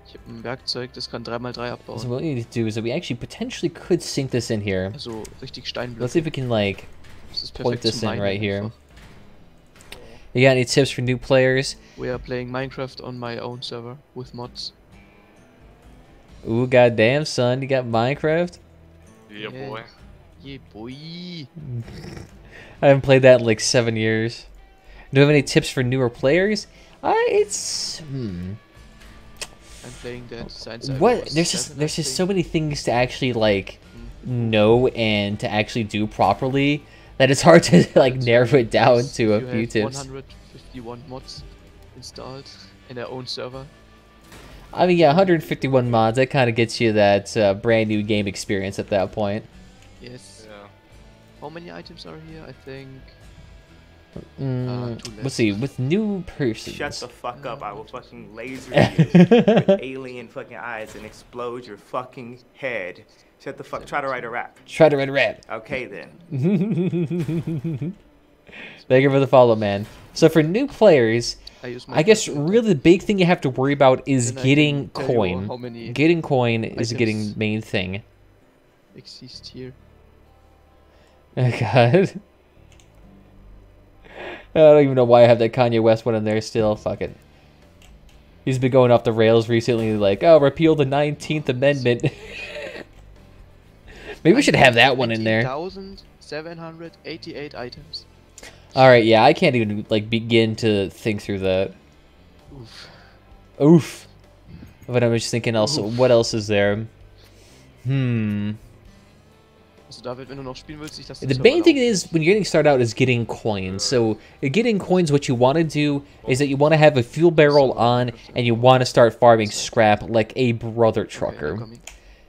Ich hab ein Werkzeug, das kann 3x3 abbauen. So what we need to do is that we actually potentially could sink this in here. Also richtig Steinblöcke. Let's see if we can like Das ist point perfekt this zum in Minen right here. einfach. You got any tips for new players? We are playing Minecraft on my own server with mods. Ooh, goddamn, son, you got Minecraft? Yeah, boy. Yeah, boy. I haven't played that in like 7 years. Do you have any tips for newer players? I'm playing that since I What? was There's 7, just I so think. many things to actually like know and to actually do properly that it's hard to like That's narrow very it down nice. to a You few have tips. 151 mods installed in their own server. I mean, yeah, 151 mods. That kind of gets you that brand new game experience at that point. Yes. Yeah. How many items are here? I think. Mm, Two let's left. see. With new persons. Shut the fuck up. I will fucking laser you with alien fucking eyes and explode your fucking head. Shut the fuck. Try to write a rap. Try to write a rap. Okay then. Thank you for the follow, man. So for new players, I guess really the big thing you have to worry about is Then I getting can tell you coin. how many Getting coin is the items getting main thing. exist here. Oh god. I don't even know why I have that Kanye West one in there still. Fuck it. He's been going off the rails recently, like, oh, repeal the 19th Amendment. Maybe we should have that one in there. 19,788 items. Alright, yeah, I can't even, like, begin to think through that. Oof. Oof. But I'm just thinking also, what else is there? Also David, wenn du noch spielen willst, ich das The main thing is, when you're getting started out, is getting coins. So, getting coins, what you want to do is that you want to have a fuel barrel on, and you want to start farming scrap like a brother trucker.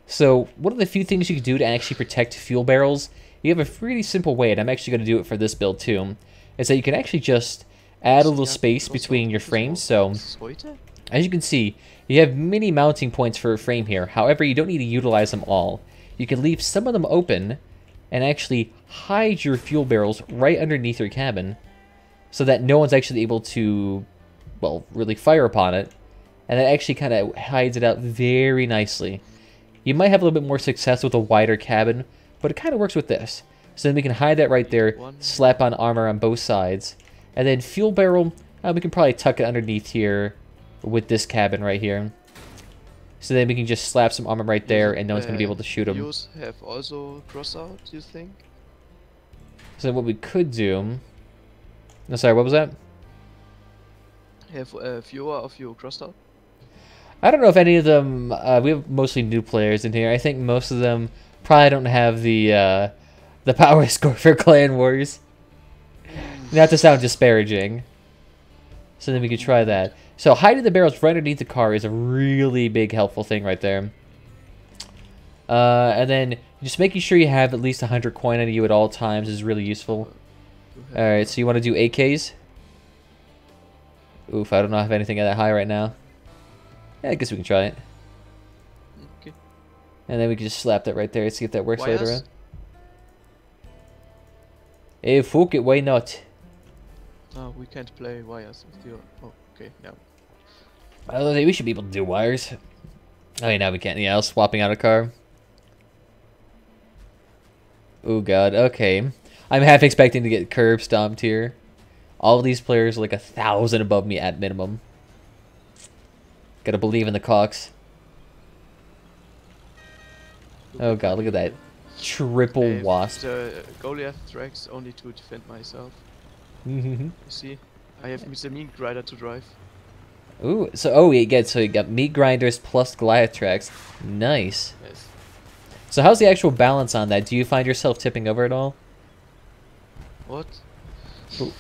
So, one of the few things you can do to actually protect fuel barrels, you have a pretty simple way, and I'm actually going to do it for this build too, is that you can actually just add a little space between your frames. So, as you can see, you have many mounting points for a frame here. However, you don't need to utilize them all. You can leave some of them open and actually hide your fuel barrels right underneath your cabin so that no one's actually able to, well, really fire upon it. And that actually kind of hides it out very nicely. You might have a little bit more success with a wider cabin, but it kind of works with this. So then we can hide that right there, slap on armor on both sides. And then fuel barrel, we can probably tuck it underneath here with this cabin right here. So then we can just slap some armor right there, and no one's going to be able to shoot them. Videos have also crossout, you think? So what we could do... No, sorry, what was that? Have fewer of you crossout? I don't know if any of them... we have mostly new players in here. I think most of them probably don't have the power score for Clan Wars. Not to sound disparaging. So then we could try that. So hiding the barrels right underneath the car is a really big helpful thing right there. And then just making sure you have at least 100 coin on you at all times is really useful. Alright, so you want to do AKs? Oof, I don't know if I have anything that high right now. Yeah, I guess we can try it. Okay. And then we can just slap that right there and see if that works later Wires? on. Hey, fuck it, why not? No, we can't play wires with you. Oh, okay, yeah. We should be able to do wires. Oh, yeah, now we can't. Yeah, I was swapping out a car. Oh, God. Okay. I'm half expecting to get curb stomped here. All of these players are like 1,000 above me at minimum. Gotta believe in the cocks. Oh, God. Look at that. Triple wasp. The Goliath tracks only to defend myself. You see? I have Mr. Mean Grinder to drive. Ooh, so you got meat grinders plus Goliath tracks. Nice. Yes. So how's the actual balance on that? Do you find yourself tipping over at all? What?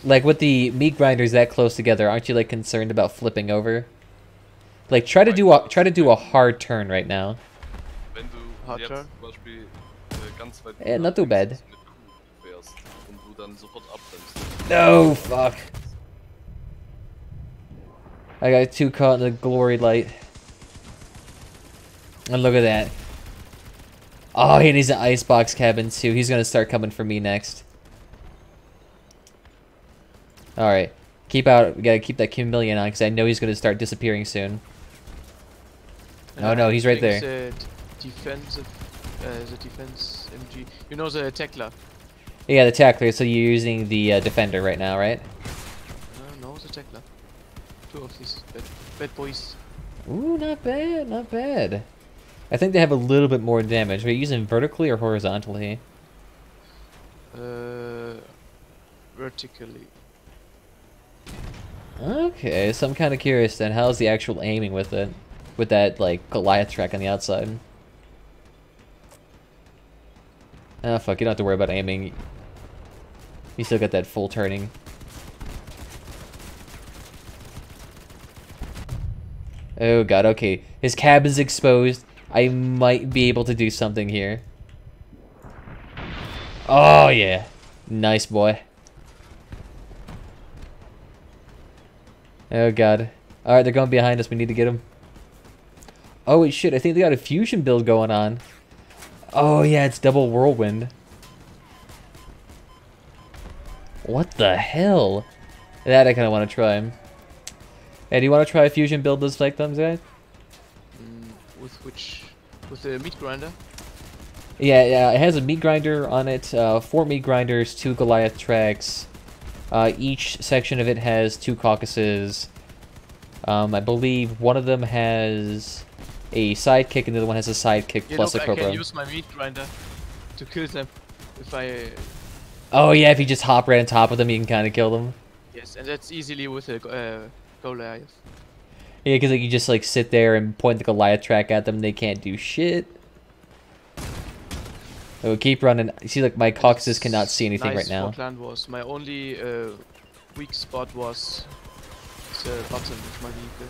Like with the meat grinders that close together, aren't you like concerned about flipping over? Like try to do a hard turn right now. Wenn du Hard jetzt turn? zum Beispiel ganz weit Yeah, not too bad. mit Kuh fährst und du dann sofort abbremst. No, fuck. I got too caught in the glory light. And look at that. Oh, he needs an icebox cabin too. He's gonna start coming for me next. Alright. We gotta keep that chameleon on because I know he's gonna start disappearing soon. Oh no, he's right there. The defense MG. You know the tackler? Yeah, the tackler, so you're using the defender right now, right? No, the tackler. Two of these bad boys. Ooh, not bad, not bad. I think they have a little bit more damage. Are you using vertically or horizontally? Vertically. Okay, so I'm kind of curious then. How's the actual aiming with it? With that, like, Goliath track on the outside? Ah, fuck, you don't have to worry about aiming. You still got that full turning. Oh god, okay. His cabin's exposed. I might be able to do something here. Oh, yeah. Nice, boy. Oh god. Alright, they're going behind us. We need to get them. Oh, wait, shit. I think they got a fusion build going on. Oh, yeah, it's double whirlwind. What the hell? That I kind of want to try. Hey, do you want to try a fusion build this like thumbs, guys? With which? With the meat grinder? Yeah, yeah, it has a meat grinder on it. 4 meat grinders, 2 Goliath tracks. Each section of it has 2 caucuses. I believe one of them has a sidekick and the other one has a sidekick Yeah, plus look, a cobra. I can use my meat grinder to kill them if I... Oh yeah, if you just hop right on top of them, you can kind of kill them. Yes, and that's easily with a Goliath. Yeah, because like, you just like sit there and point the Goliath track at them, they can't do shit. Oh, keep running. You see, like my caucuses cannot see anything right now. For Clan Wars. My only weak spot was the button with my vehicle.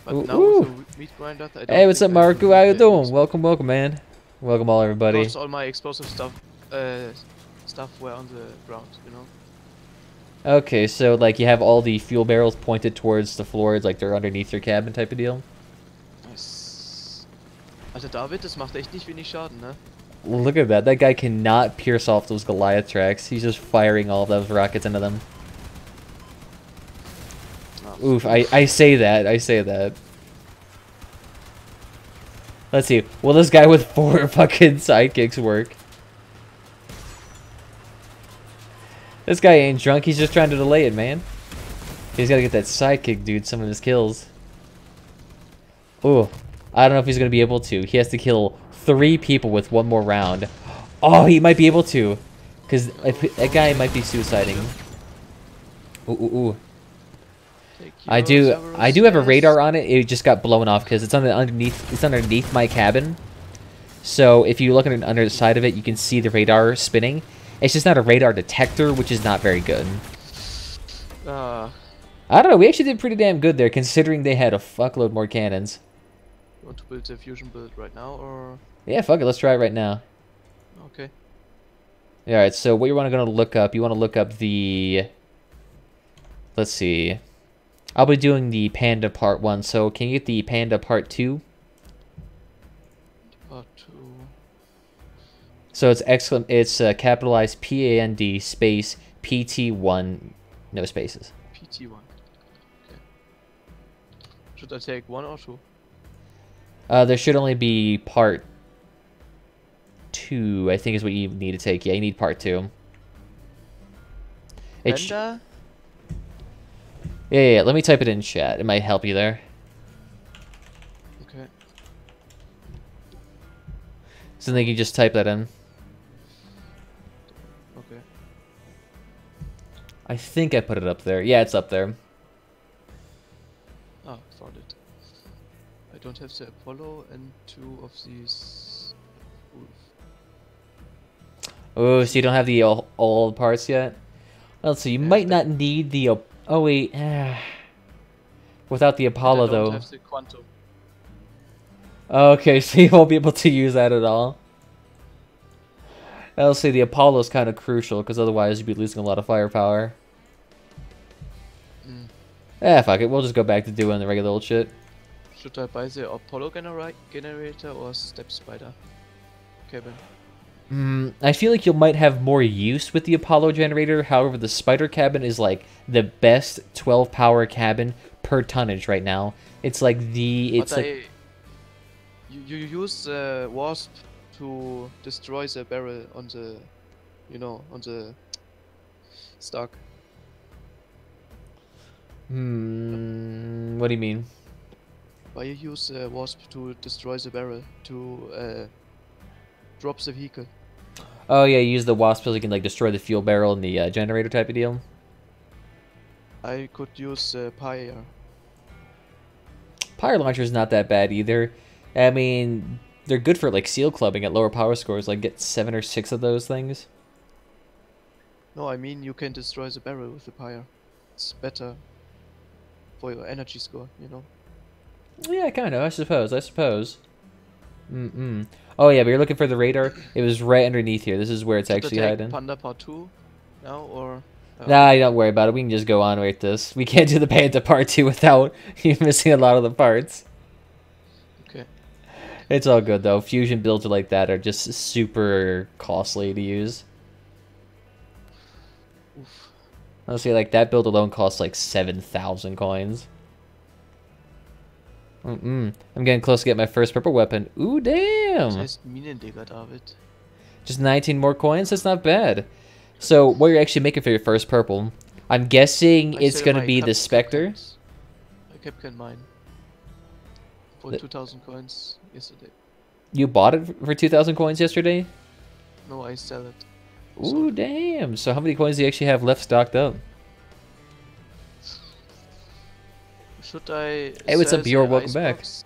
But Ooh, now ooh. with the meat grinder, I don't Hey, what's up, think I Marco? will How you need doing? the Welcome, welcome, man. Welcome, all everybody. because all my explosive stuff were on the ground, you know. Okay, so like you have all the fuel barrels pointed towards the floors, like they're underneath your cabin type of deal. Nice. Also David, das macht echt nicht wenig Schaden, ne? Look at that. That guy cannot pierce off those Goliath tracks. He's just firing all of those rockets into them. Oh, Oof, I say that. I say that. Let's see. Will this guy with 4 fucking sidekicks work? This guy ain't drunk. He's just trying to delay it, man. He's got to get that sidekick dude some of his kills. Ooh. I don't know if he's going to be able to. He has to kill 3 people with 1 more round. Oh, he might be able to. Because that guy might be suiciding. Ooh, ooh, ooh. I do have a radar on it. It just got blown off because it's underneath. It's underneath my cabin. So if you look under the side of it, you can see the radar spinning. It's just not a radar detector, which is not very good. I don't know. We actually did pretty damn good there, considering they had a fuckload more cannons. You want to build a fusion build right now, or? Yeah, fuck it. Let's try it right now. Okay. All right. So what you want to look up? You want to look up the. Let's see. I'll be doing the Panda Part 1. So can you get the Panda Part 2? Part 2. So it's capitalized PAND space PT1, no spaces. PT1. Okay. Should I take 1 or 2? There should only be Part 2, I think is what you need to take. Yeah, you need Part 2. Panda? Yeah, let me type it in chat. It might help you there. Okay. So then you just type that in. Okay. I think I put it up there. Yeah, it's up there. Ah, found it. I don't have the Apollo and 2 of these. Oh, so you don't have the all parts yet? Well, so you might not need the... Oh, wait. Without the Apollo, though. I don't have the Quantum. Okay, so you won't be able to use that at all. I'll say the Apollo is kind of crucial, because otherwise you'd be losing a lot of firepower. Fuck it. We'll just go back to doing the regular old shit. Should I buy the Apollo generator or Step Spider cabin? I feel like you might have more use with the Apollo generator. However, the Spider cabin is like the best 12 power cabin per tonnage right now. It's like the... It's like... You use the Wasp to destroy the barrel on the... You know, on the... stock. What do you mean? Why you use Wasp to destroy the barrel, to drop the vehicle? Oh yeah, you use the wasp so you can like destroy the fuel barrel and the generator type of deal. I could use Pyre. Pyre launcher's not that bad either. I mean, they're good for like seal clubbing at lower power scores. Like get 7 or 6 of those things. No, I mean you can destroy the barrel with the Pyre. It's better for your energy score, you know. Yeah, kind of. I suppose. Oh yeah, but you're looking for the radar. It was right underneath here. This is where it's Should I actually take hiding. Panda Part 2 now, or... Nah, don't worry about it. We can just go on with this. We can't do the Panda Part 2 without you missing a lot of the parts. Okay. It's all good, though. Fusion builds like that are just super costly to use. Oof. I'll say, like, that build alone costs, like, 7,000 coins. I'm getting close to get my first purple weapon. Ooh, Das damn! heißt Minendigger, David. Just 19 more coins? That's not bad. So, what are you actually making for your first purple? I'm guessing it's sell going to my be the Spectre. I kept mine. For 2,000 coins yesterday. You bought it for 2,000 coins yesterday? No, I sell it. Ooh, damn. So how many coins do you actually have left stocked up? Should I... Hey, what's sell up, Bjorn? the Welcome back. icebox?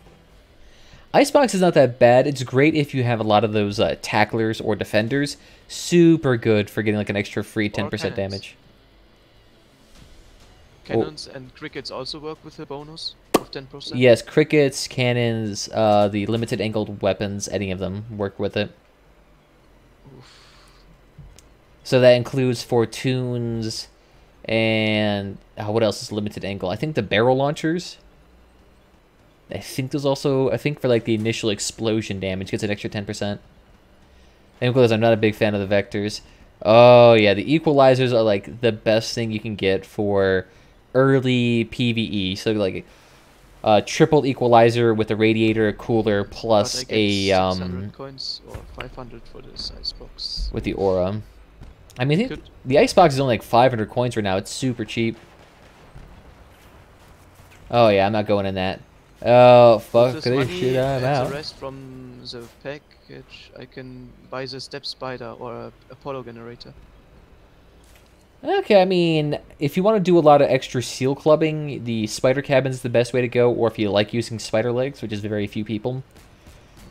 Icebox is not that bad. It's great if you have a lot of those tacklers or defenders. Super good for getting like an extra free 10% cannons. damage. Cannons and crickets also work with a bonus of 10%? Yes, crickets, cannons, the limited angled weapons, any of them work with it. Oof. So that includes Fortunes and what else is limited angle? I think the barrel launchers. I think there's also, I think for like the initial explosion damage gets an extra 10%. And because I'm not a big fan of the vectors. Oh yeah, the equalizers are like the best thing you can get for early PvE. So like triple equalizer with a radiator, a cooler, plus But I a get 600 coins or 500 for this icebox. with the aura. I mean, I think Good. the icebox is only like 500 coins right now. It's super cheap. Oh yeah, I'm not going in that. Oh fuck With this money shit! I'm and out. the rest from the package, I can buy the step spider or a Apollo generator. Okay, I mean, if you want to do a lot of extra seal clubbing, the spider cabin is the best way to go, or if you like using spider legs, which is very few people.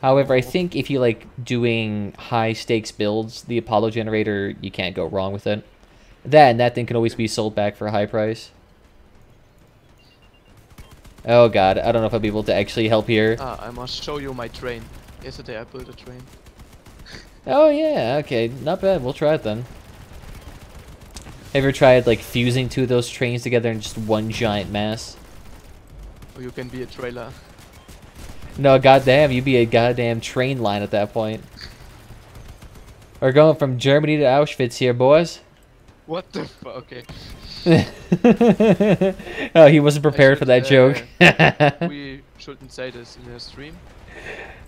However, I think if you like doing high stakes builds, the Apollo generator, you can't go wrong with it. That thing can always be sold back for a high price. Oh god, I don't know if I'll be able to actually help here. Ah, I must show you my train. Yesterday I built a train. Oh yeah, okay, not bad. We'll try it then. Have you ever tried like fusing two of those trains together in just one giant mass? Or you can be a trailer. No, goddamn, you'd be a goddamn train line at that point. We're going from Germany to Auschwitz here, boys. What the fuck? Okay. Oh, he wasn't prepared for that joke. We shouldn't say this in a stream.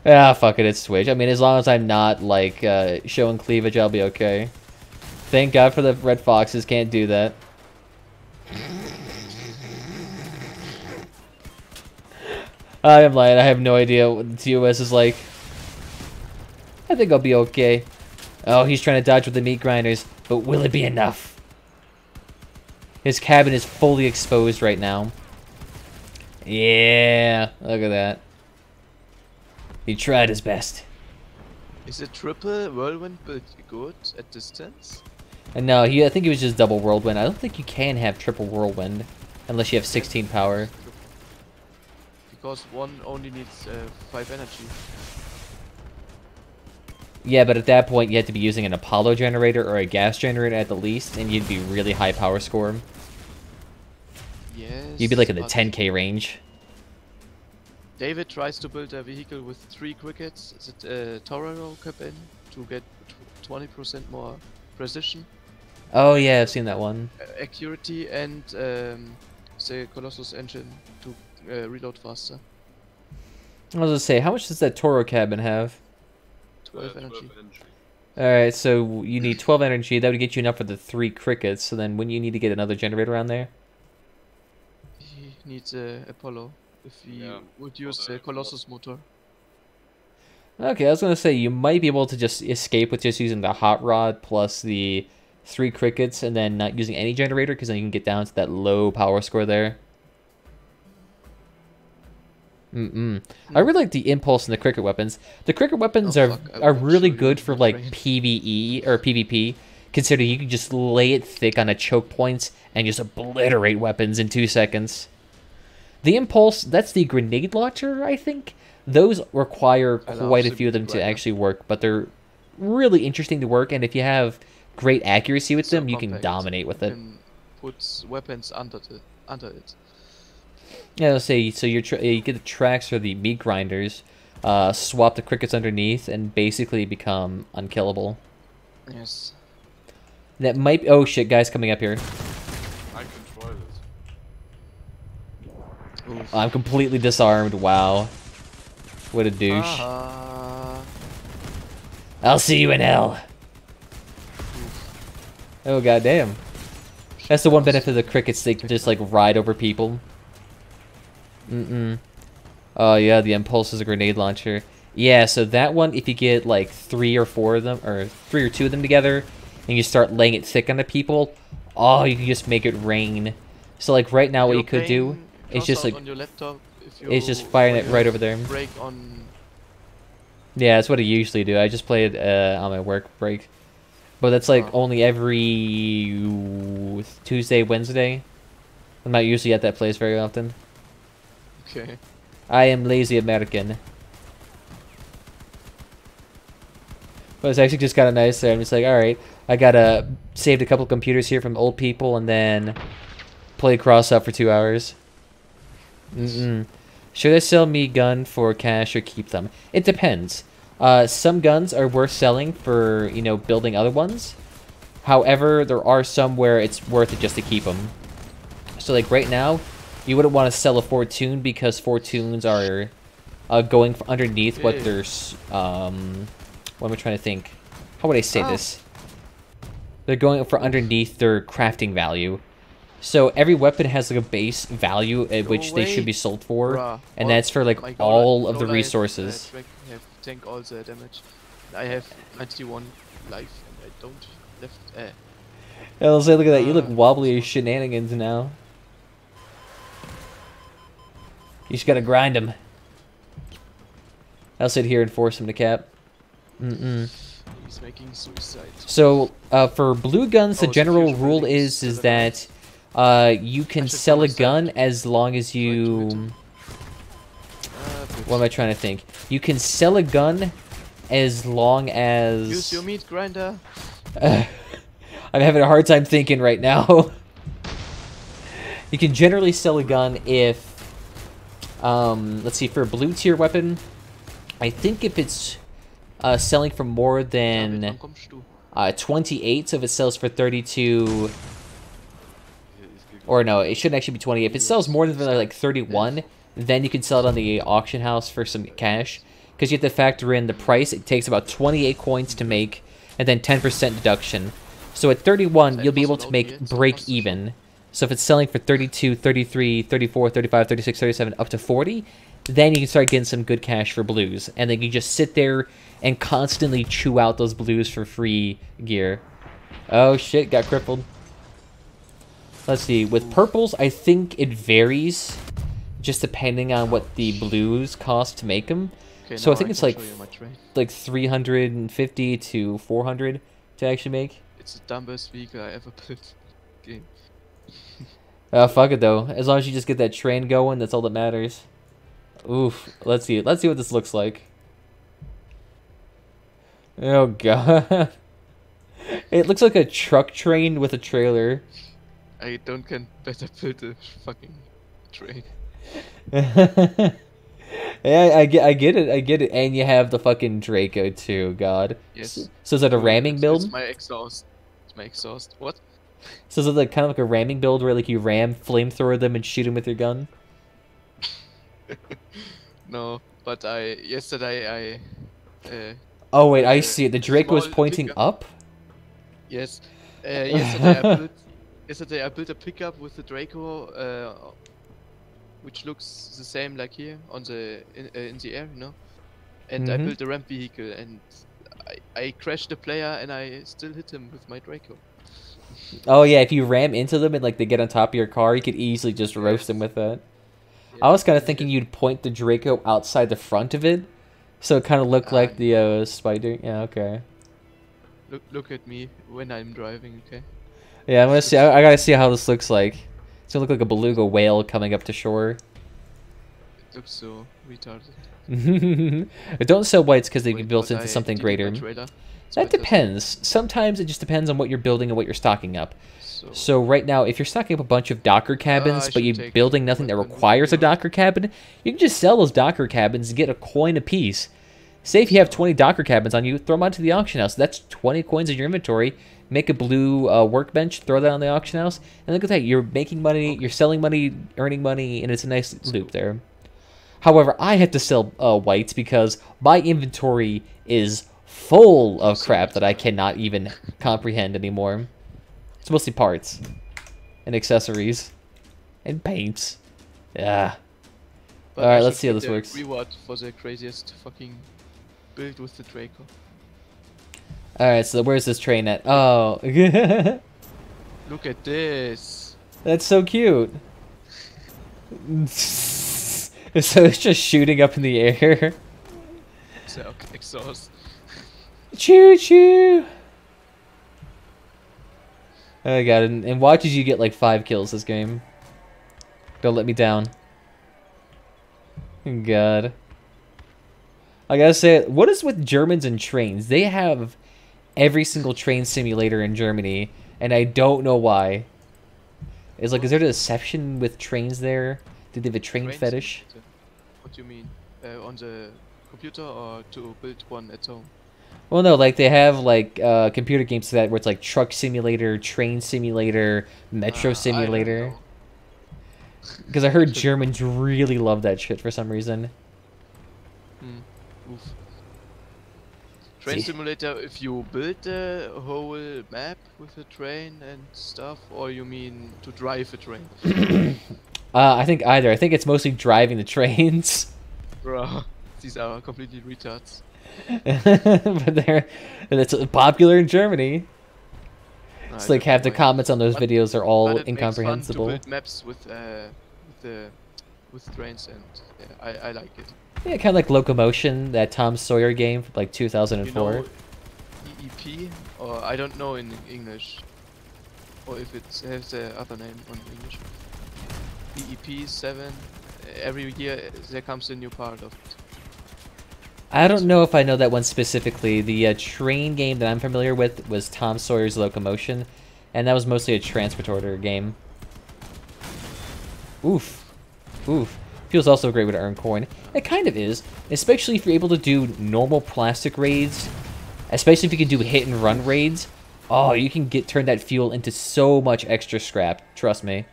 Ah, fuck it, it's Twitch. I mean, as long as I'm not, like, showing cleavage, I'll be okay. Thank God for the red foxes, can't do that. I am lying, I have no idea what the TOS is like. I think I'll be okay. Oh, he's trying to dodge with the meat grinders, but will it be enough? His cabin is fully exposed right now. Yeah, look at that. He tried his best. Is a triple whirlwind build good at distance? And no, I think he was just double whirlwind. I don't think you can have triple whirlwind unless you have 16 power. Because one only needs 5 energy. Yeah, but at that point you had to be using an Apollo generator or a gas generator at the least, and you'd be really high power score. Yes. You'd be like in the but 10k range. David tries to build a vehicle with 3 crickets. Is it Torero cabin to get 20% more precision, Oh yeah, I've seen that one. accuracy, and the Colossus engine to reload faster. I was gonna say, how much does that Toro cabin have? 12 energy. Alright, so you need 12 energy. That would get you enough for the 3 crickets. So then when you need to get another generator around there? He needs a Apollo if he Yeah, would use for the the Colossus motor. Okay, I was gonna say you might be able to just escape with just using the hot rod plus the 3 crickets, and then not using any generator, because then you can get down to that low power score there. I really like the impulse and the cricket weapons. The cricket weapons are really good for like PvE or PvP, considering you can just lay it thick on a choke points and just obliterate weapons in 2 seconds. The impulse, that's the grenade launcher, I think. Those require quite a few of them to actually work, but they're really interesting to work, and if you have great accuracy with them, you can dominate with it. Puts weapons under it. Yeah, let's say, so you get the tracks or the meat grinders, swap the crickets underneath, and basically become unkillable. Yes. That might be, oh shit, guys coming up here. I can try this. Oof. I'm completely disarmed, wow. What a douche. I'll see you in hell. Oh goddamn. That's the one benefit of the crickets, they can just like ride over people. Oh yeah, the impulse is a grenade launcher. Yeah, so that one, if you get like 3 or 4 of them, or 3 or 2 of them together, and you start laying it thick on the people, oh, you can just make it rain. So like right now, what you could do is just like, on your laptop, it's just firing it right over there. Break on. Yeah, that's what I usually do. I just play it on my work break. But that's like only every Tuesday, Wednesday. I'm not usually at that place very often. Okay. I am lazy American. But it's actually just kind of nice there. I'm just like, alright, I gotta saved a couple computers here from old people and then play Crossout for 2 hours. Should I sell me gun for cash or keep them? It depends. Some guns are worth selling for, you know, building other ones. However, there are some where it's worth it just to keep them. So like right now, you wouldn't want to sell a Fortune because Fortunes are going for underneath what they're... what am I trying to think? How would I say this? They're going for underneath their crafting value. So every weapon has like a base value at which they should be sold for, and that's for like all of the resources. I have tank all the damage. I have 91 life and I don't left. I'll say, look at that. You look wobbly as shenanigans now. You just gotta grind them. I'll sit here and force him to cap. He's making suicide. So for blue guns, the general rule is that you can sell a gun as long as you... What am I trying to think? You can sell a gun as long as... Use your meat grinder. I'm having a hard time thinking right now. You can generally sell a gun if... let's see, for a blue tier weapon, I think if it's selling for more than 28, so if it sells for 32... Or no, it shouldn't actually be 28. If it sells more than like 31, then you can sell it on the auction house for some cash. Because you have to factor in the price. It takes about 28 coins to make, and then 10% deduction. So at 31, you'll be able to make break even. So if it's selling for 32, 33, 34, 35, 36, 37, up to 40, then you can start getting some good cash for blues. And then you just sit there and constantly chew out those blues for free gear. Oh shit, got crippled. Let's see, with purples, I think it varies, just depending on what the blues cost to make them. Okay, so I think it's like 350 to 400 to actually make. It's the dumbest vehicle I ever built. Game. Fuck it though. As long as you just get that train going, that's all that matters. Oof. Let's see. Let's see what this looks like. Oh god. It looks like a truck train with a trailer. I can better build a fucking train. Yeah, I get it, and you have the fucking Draco too. God. Yes. So is that a ramming build? It's my exhaust. It's my exhaust. What? So is it like kind of like a ramming build where like you ram flamethrower them and shoot them with your gun? No, but yesterday I. Oh wait, I see it. The Draco was pointing up. Yes. Yesterday I built a pickup with the Draco, which looks the same like here on the in the air, you know. and I built a ramp vehicle, and I crashed the player, and I still hit him with my Draco. Oh yeah, if you ram into them and like they get on top of your car, you could easily just roast them with that. I was kind of thinking you'd point the Draco outside the front of it, so it kind of looked like the spider. Yeah, okay. Look at me when I'm driving, okay? Yeah, I'm gonna see. I gotta see how this looks like. It's gonna look like a beluga whale coming up to shore. It looks so retarded. Don't sell whites because they get built into something greater. That better. depends. Sometimes it just depends on what you're building and what you're stocking up. So right now, if you're stocking up a bunch of Docker cabins, but you're building nothing that requires a Docker cabin, you can just sell those Docker cabins and get a coin a piece. Say if you have 20 Docker cabins on you, throw them onto the auction house. That's 20 coins in your inventory. Make a blue workbench, throw that on the auction house, and look at that. You're making money, you're selling money, earning money, and it's a nice loop there. However, I had to sell whites because my inventory is full of crap that I cannot even comprehend anymore. It's mostly parts and accessories and paints. Yeah. Alright, let's see how this works. Reward for the craziest fucking build with the Draco. Alright, so where's this train at? Oh. Look at this. That's so cute. So it's just shooting up in the air. The exhaust. Choo choo. Oh god, and watch as you get like 5 kills this game. Don't let me down. God. I gotta say, what is with Germans and trains? They have every single train simulator in Germany, and I don't know why. Is there a deception with trains there? Do they have a train fetish? What do you mean? On the computer or to build one at home? Well, no, like they have like computer games like that where it's like truck simulator, train simulator, metro simulator. Because I heard Germans really love that shit for some reason. Oof. Train simulator, if you build a whole map with a train and stuff, or you mean to drive a train? I think either. I think it's mostly driving the trains. Bro, these are completely retards. But it's popular in Germany. It's like half the comments on those videos are all incomprehensible. But it makes fun to build maps with trains, and yeah, I like it. Yeah, kind of like Locomotion, that Tom Sawyer game from like 2004. You know, EEP, or I don't know in English, or if it has the other name on English. EEP 7. Every year there comes a new part of it. I don't know if I know that one specifically. The train game that I'm familiar with was Tom Sawyer's Locomotion, and that was mostly a transporter game. Oof. Oof. Feels also great way to earn coin. It kind of is, especially if you're able to do normal plastic raids, especially if you can do hit and run raids. Oh, you can turn that fuel into so much extra scrap, trust me.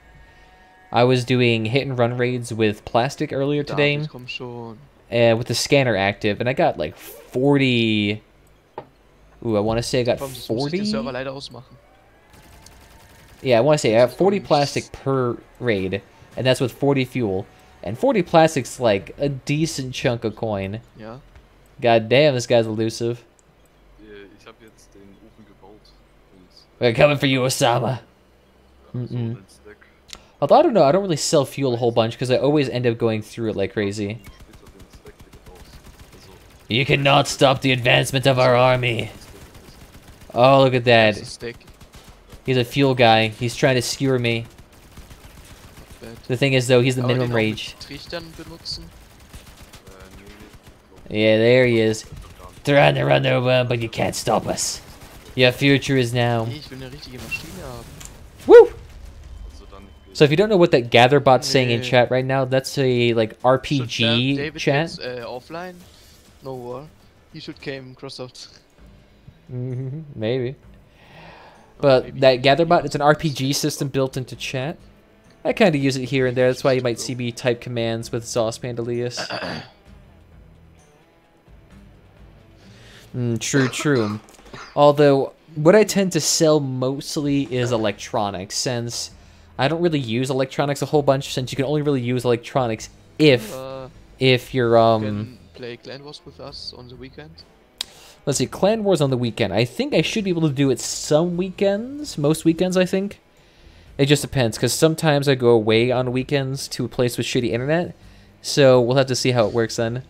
I was doing hit and run raids with plastic earlier today. With the scanner active, and I got like 40. Ooh, I want to say I got 40. Yeah, I want to say I have 40 plastic per raid, and that's with 40 fuel. And 40 plastic's like a decent chunk of coin. Yeah. God damn, this guy's elusive. Ich hab jetzt den Ofen gebaut. We're coming for you, Osama. Although I don't know, I don't really sell fuel a whole bunch because I always end up going through it like crazy. You cannot stop the advancement of our army. Oh, look at that. He's a fuel guy. He's trying to skewer me. The thing is, though, he's the minimum rage. Yeah, there he is. Trying to run over, but you can't stop us. Your future is now. Woo! So if you don't know what that GatherBot's saying in chat right now, that's a like RPG chat. Offline? No war. He should came Crossout. Maybe. But that GatherBot, it's an RPG system built into chat. I kind of use it here and there. That's why you might see me type commands with Sauce Pandalius. True, true. Although, what I tend to sell mostly is electronics, since I don't really use electronics a whole bunch, since you can only really use electronics if you're play Clan Wars with us on the weekend? Let's see, Clan Wars on the weekend. I think I should be able to do it some weekends. Most weekends, I think. It just depends, because sometimes I go away on weekends to a place with shitty internet. So we'll have to see how it works then.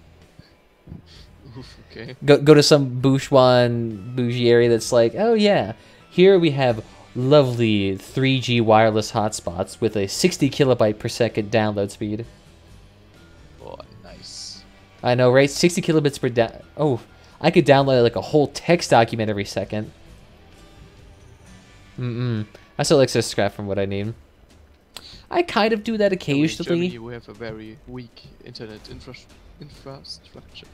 Okay. Go to some bourgeois bougie area that's like, oh yeah, here we have lovely 3G wireless hotspots with a 60 kilobyte per second download speed. Oh, nice. I know, right? 60 kilobits per Oh, I could download like a whole text document every second. I still excess scrap from what I need. I kind of do that occasionally. In Germany, we have a very weak internet infrastructure.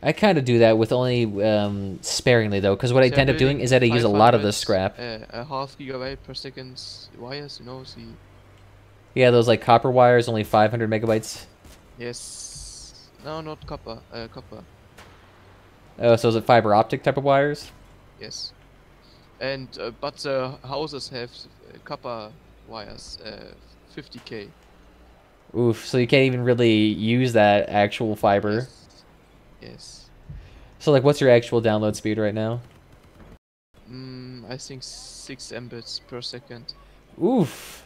I kind of do that with only sparingly though, because what I end up doing is that I use a lot of the scrap. A half gigabyte per second wires, you know, Yeah, those like copper wires, only 500 megabytes. Yes. No, not copper. Copper. Oh, so is it fiber optic type of wires? Yes. And but the houses have copper wires, 50k. Oof, so you can't even really use that actual fiber. Yes. So like, what's your actual download speed right now? I think 6 Mbits per second. Oof.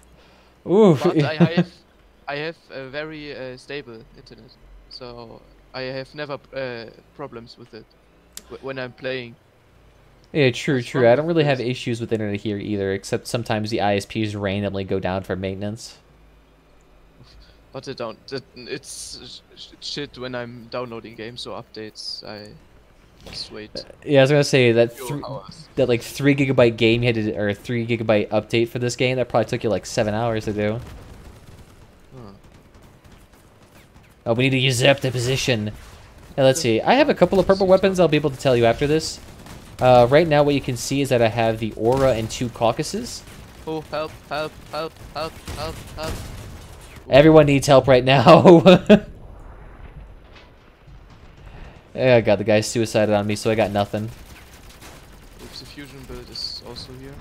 Oof. But I have a very stable internet, so I have never problems with it when I'm playing. Yeah, true, What's true. wrong I don't with really have this? issues with internet here either, except sometimes the ISPs randomly go down for maintenance. But they don't. It's shit when I'm downloading games or updates. I must wait. Yeah, I was gonna say that few hours. that like 3 gigabyte game you had to, or 3 gigabyte update for this game, that probably took you like 7 hours to do. Huh. Oh, we need to usurp the position. Yeah, let's see. I have a couple of purple weapons I'll be able to tell you after this. Right now what you can see is that I have the Aura and 2 Caucasus. Oh, help, help, help, help, help, help. Everyone needs help right now. Oh god, the guy suicided on me, so I got nothing. Oops, the fusion build is also here.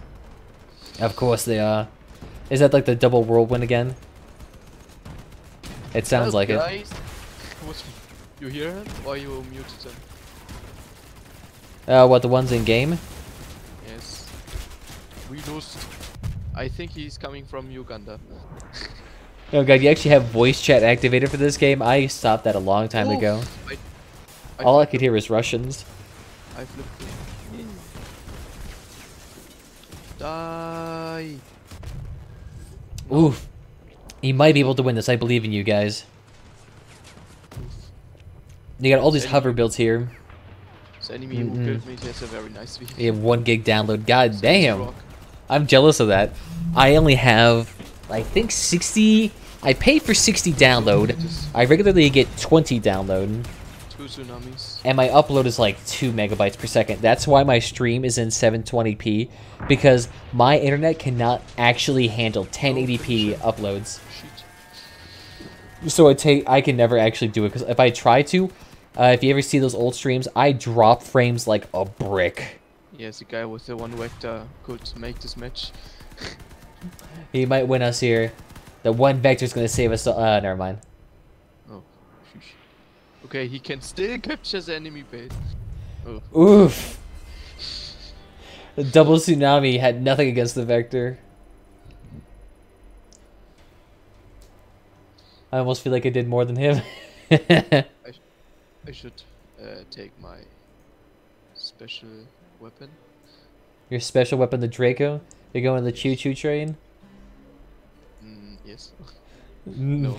Of course they are. Is that like the double whirlwind again? It sounds Help, like it. guys. What? You hear him? Or you muted him? What, the ones in game? Yes. We lost. I think he's coming from Uganda. Oh god, you actually have voice chat activated for this game? I stopped that a long time ago. All I could hear was Russians. I flipped him. Die! Oof. You might be able to win this. I believe in you guys. You got all these hover builds here. This enemy who killed me has a very nice view. You have 1 gig download. God damn. I'm jealous of that. I only have, I think, 60. I pay for 60 download. I regularly get 20 download. 2 tsunamis. And my upload is like 2 megabytes per second. That's why my stream is in 720p. Because my internet cannot actually handle 1080p uploads. Shit. So I can never actually do it. Because if I try to, if you ever see those old streams, I drop frames like a brick. Yes, the guy with the 1 vector could make this match. He might win us here. The 1 vector's gonna save us. Never mind. Oh, sheesh. Okay, he can still capture the enemy base. Oh. Oof. The double tsunami had nothing against the vector. I almost feel like I did more than him. I should take my special weapon. Your special weapon, the Draco? You're going to the choo-choo train? Yes. No,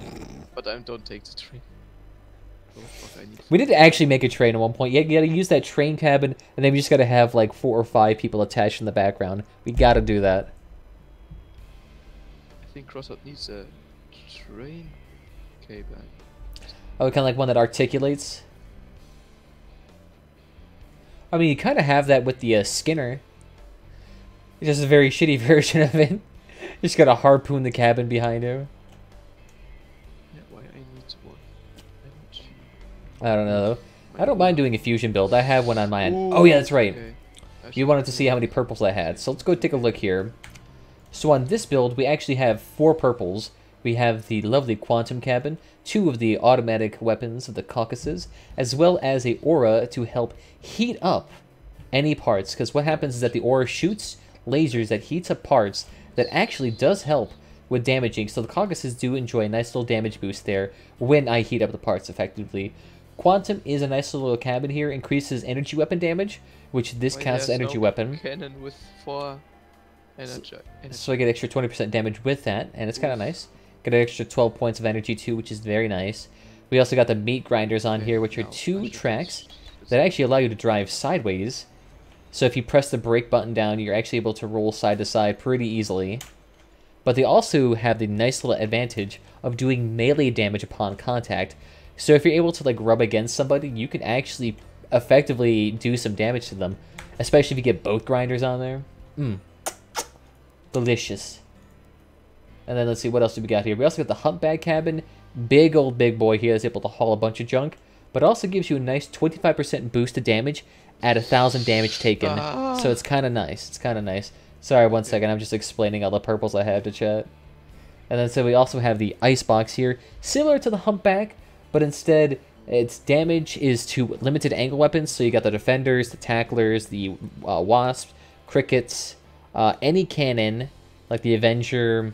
but I don't take the train. Oh, fuck, I need We did actually make a train at one point. You gotta use that train cabin, and then we just gotta have like 4 or 5 people attached in the background. We gotta do that. I think Crossout needs a train cable. Oh, kind of like one that articulates? I mean, you kind of have that with the Skinner. It's just a very shitty version of it. Just gotta harpoon the cabin behind him. Yeah, why I need one? I don't know. I don't mind doing a fusion build. I have one on my end. Oh yeah, that's right. Okay. You wanted to see how many purples I had. So let's go take a look here. So on this build, we actually have 4 purples. we have the lovely Quantum Cabin, 2 of the automatic weapons of the Caucasus, as well as a aura to help heat up any parts. Because what happens is that the aura shoots lasers that heats up parts that actually does help with damaging. So the Caucasus do enjoy a nice little damage boost there when I heat up the parts effectively. Quantum is a nice little cabin here, increases energy weapon damage, which this counts as energy weapon. Cannon with 4 energy. So I get extra 20% damage with that, and it's kind of nice. Get an extra 12 points of energy too, which is very nice. We also got the meat grinders on here, which are 2 tracks that actually allow you to drive sideways. So if you press the brake button down, you're actually able to roll side to side pretty easily. But they also have the nice little advantage of doing melee damage upon contact. So if you're able to like rub against somebody, you can actually effectively do some damage to them. Especially if you get both grinders on there. Delicious. And then let's see, what else do we got here? We also got the Humpback Cabin. Big old big boy here is able to haul a bunch of junk. But also gives you a nice 25% boost to damage at 1,000 damage taken. So it's kind of nice. It's kind of nice. Sorry, one second. I'm just explaining all the purples I have to chat. And then so we also have the Icebox here. Similar to the Humpback, but instead its damage is to limited angle weapons. So you got the Defenders, the Tacklers, the Wasps, Crickets, any cannon, like the Avenger,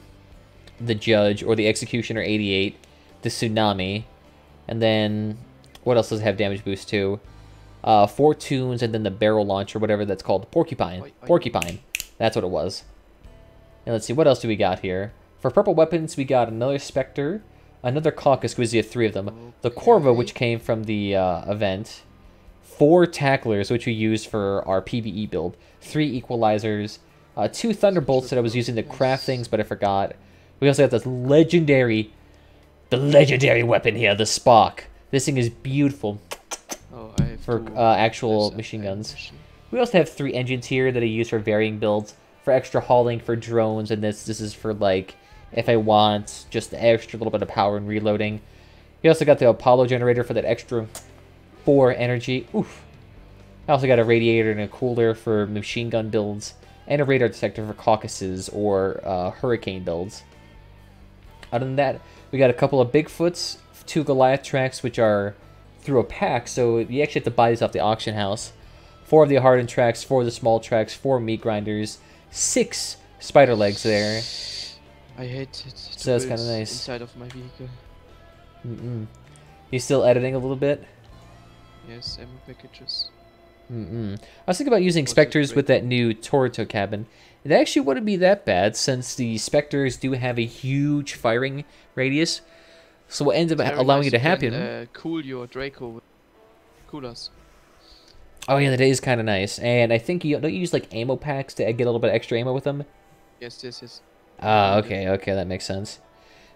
the Judge, or the Executioner 88, the Tsunami. And then, what else does it have damage boost to? 4 tunes, and then the barrel launcher, whatever that's called. Porcupine. Porcupine. That's what it was. And let's see, what else do we got here? For purple weapons, we got another Spectre, another Caucus, because we have 3 of them. The Corvo, which came from the event. 4 Tacklers, which we used for our PvE build. 3 Equalizers. 2 Thunderbolts that I was using to craft things, but I forgot. We also have this legendary weapon here, the Spock. This thing is beautiful. For actual machine guns. We also have 3 engines here that I use for varying builds, for extra hauling for drones, and this is for like if I want just the extra little bit of power and reloading. You also got the Apollo generator for that extra 4 energy. Oof. I also got a radiator and a cooler for machine gun builds, and a radar detector for Caucasus or Hurricane builds. Other than that, we got a couple of Bigfoots, 2 Goliath tracks, which are through a pack, so you actually have to buy these off the auction house. 4 of the hardened tracks, 4 of the small tracks, 4 meat grinders, 6 spider legs there. I hate it. So that's kind of nice. Inside of my vehicle. You still editing a little bit? Yes, ammo packages. I was thinking about using Spectres with that new Toronto cabin. It actually wouldn't be that bad, since the Spectres do have a huge firing radius. So what ends up allowing you to happen... cool your Draco with coolers. Oh yeah, that is kind of nice. And I think you don't use like ammo packs to get a little bit of extra ammo with them? Yes. Okay, that makes sense.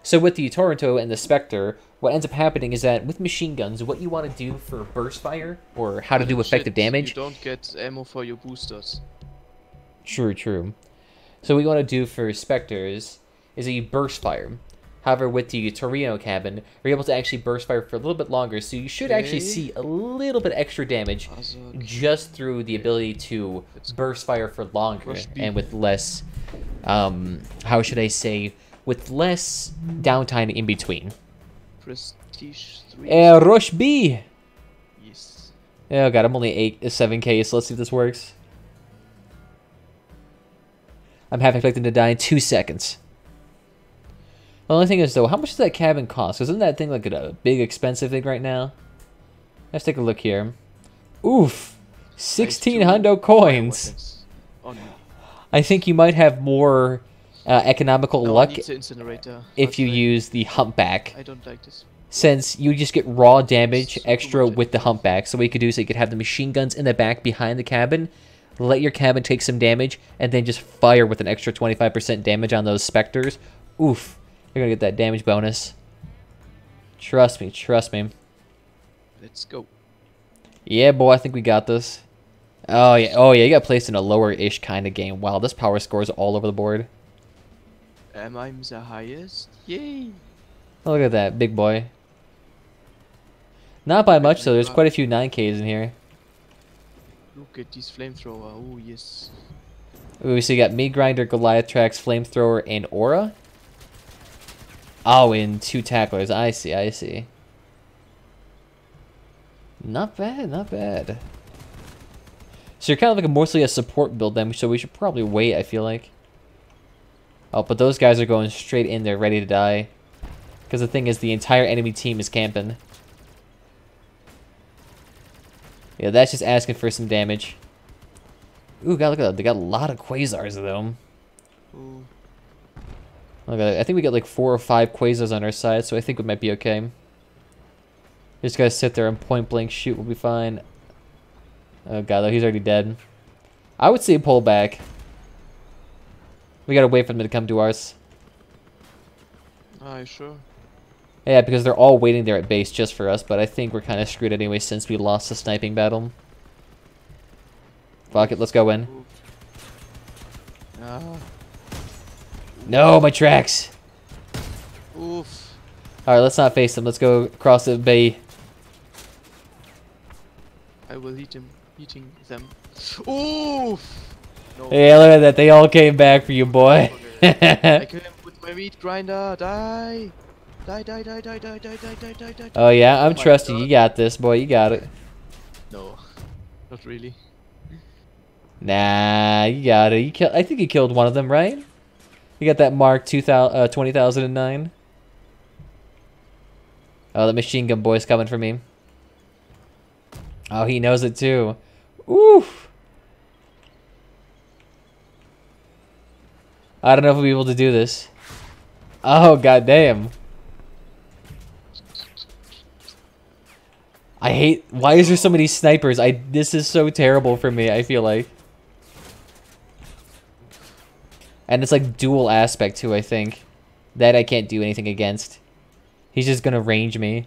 So with the Toronto and the Spectre, what ends up happening is that with machine guns, what you want to do for burst fire, or how to do effective damage... You don't get ammo for your boosters. True. So what you want to do for Spectres is that you burst fire. However, with the Torino cabin, you're able to actually burst fire for a little bit longer, so you should actually see a little bit extra damage just through the ability to burst fire for longer and with less, how should I say, with less downtime in between. Prestige 3. Rush B! Yes. Oh god, I'm only 7k, so let's see if this works. I'm half expecting to die in 2 seconds. The only thing is, though, how much does that cabin cost? Isn't that thing like a big expensive thing right now? Let's take a look here. Oof! 16 hundo coins! I think you might have more economical luck if you use the Humpback. I don't like this. Since you just get raw damage extra with the Humpback. So what you could do is you could have the machine guns in the back behind the cabin, let your cabin take some damage, and then just fire with an extra 25% damage on those Spectres. Oof. You're gonna get that damage bonus. Trust me. Let's go. Yeah, boy, I think we got this. Oh yeah, you got placed in a lower-ish kind of game. Wow, this power score is all over the board. I'm the highest. Yay! Oh, look at that, big boy. Not by much, though. There's quite a few 9Ks in here. Look at this flamethrower. Oh, yes. Ooh, so you got Meat Grinder, Goliath Tracks, Flamethrower, and Aura. Oh, and 2 tacklers. I see, I see. Not bad, not bad. So you're kind of like mostly a support build then, so we should probably wait, I feel like. Oh, but those guys are going straight in there, ready to die. Because the thing is, the entire enemy team is camping. Yeah, that's just asking for some damage. Ooh, God, look at that. They got a lot of quasars, though. Ooh. Look at that. I think we got like 4 or 5 quasars on our side, so I think we might be okay. Just gotta sit there and point blank shoot, we'll be fine. Oh God, he's already dead. I would say pull back. We gotta wait for them to come to ours. Are you sure? Yeah, because they're all waiting there at base just for us, but I think we're kind of screwed anyway since we lost the sniping battle. Fuck it, let's go in. Ooh. Ah. No, my tracks! Oof. Alright, let's not face them. Let's go across the bay. I will eating them. Oof. No. Yeah, look at that. They all came back for you, boy. I kill him with my meat grinder. Die. Die, die, die, die, die, die, die, die, die, die. Oh yeah, I'm my trusting God. you. Got this, boy. You got it. No. Not really. Nah, you got it. I think you killed one of them, right? You got that mark 2009. Oh, the machine gun boy's coming for me. Oh, he knows it too. Oof. I don't know if we'll be able to do this. Oh, goddamn. I hate... Why is there so many snipers? This is so terrible for me, I feel like. And it's like dual aspect too, I think. That I can't do anything against. He's just gonna range me.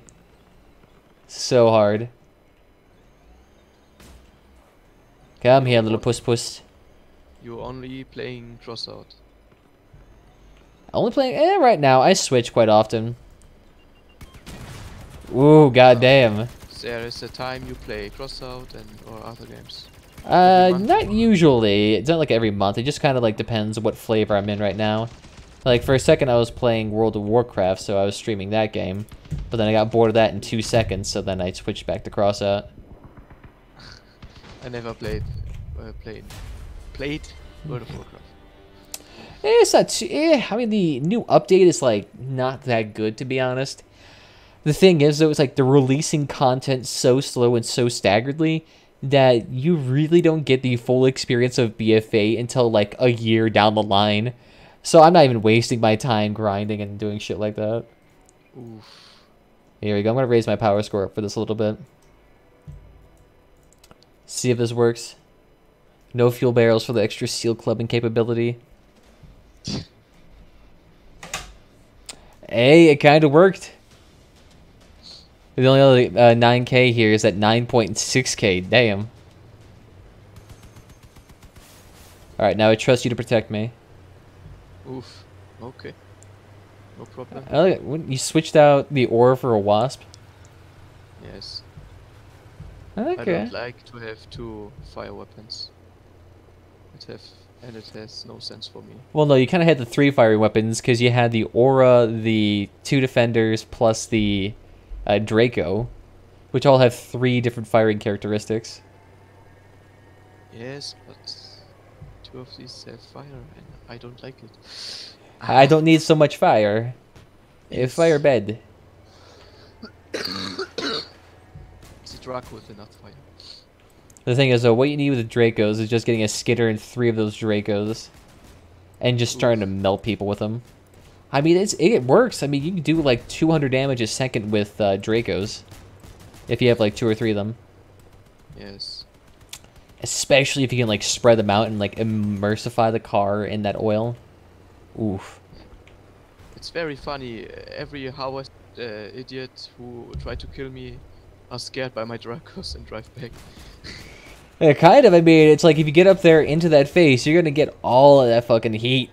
So hard. Come here, little puss. You're only playing Crossout. Only playing right now. I switch quite often. Ooh, goddamn. There is a time you play Crossout or other games. Not usually. It's not like every month. It just kind of like depends what flavor I'm in right now. Like for a second I was playing World of Warcraft, so I was streaming that game. But then I got bored of that in 2 seconds, so then I switched back to Crossout. I never played World of Warcraft. It's not too, I mean, the new update is like not that good, to be honest. The thing is, though, it's like they're releasing content so slow and so staggeredly that you really don't get the full experience of BFA until like a year down the line. So I'm not even wasting my time grinding and doing shit like that. Oof. Here we go. I'm going to raise my power score up for this a little bit. See if this works. No fuel barrels for the extra seal clubbing capability. Hey, it kind of worked. The only other 9K here is at 9.6K. Damn. Alright, now I trust you to protect me. Oof. Okay. No problem. When you switched out the ore for a wasp. Yes. Okay. I don't like to have 2 fire weapons. And it has no sense for me. Well, no, you kind of had the 3 fiery weapons because you had the aura, the 2 defenders, plus the Draco, which all have 3 different firing characteristics. Yes, but 2 of these have fire, and I don't like it. I don't need so much fire. Yes. Fire bed. It's a Draco with enough fire. The thing is, though, what you need with the Dracos is just getting a skitter and 3 of those Dracos, and just starting to melt people with them. I mean, it works. I mean, you can do like 200 damage a second with Dracos, if you have like 2 or 3 of them. Yes. Especially if you can like spread them out and like immersify the car in that oil. Oof. It's very funny. Every Howard idiot who tried to kill me are scared by my Dracos and drive back. Yeah, kind of. I mean, it's like if you get up there into that face, you're gonna get all of that fucking heat.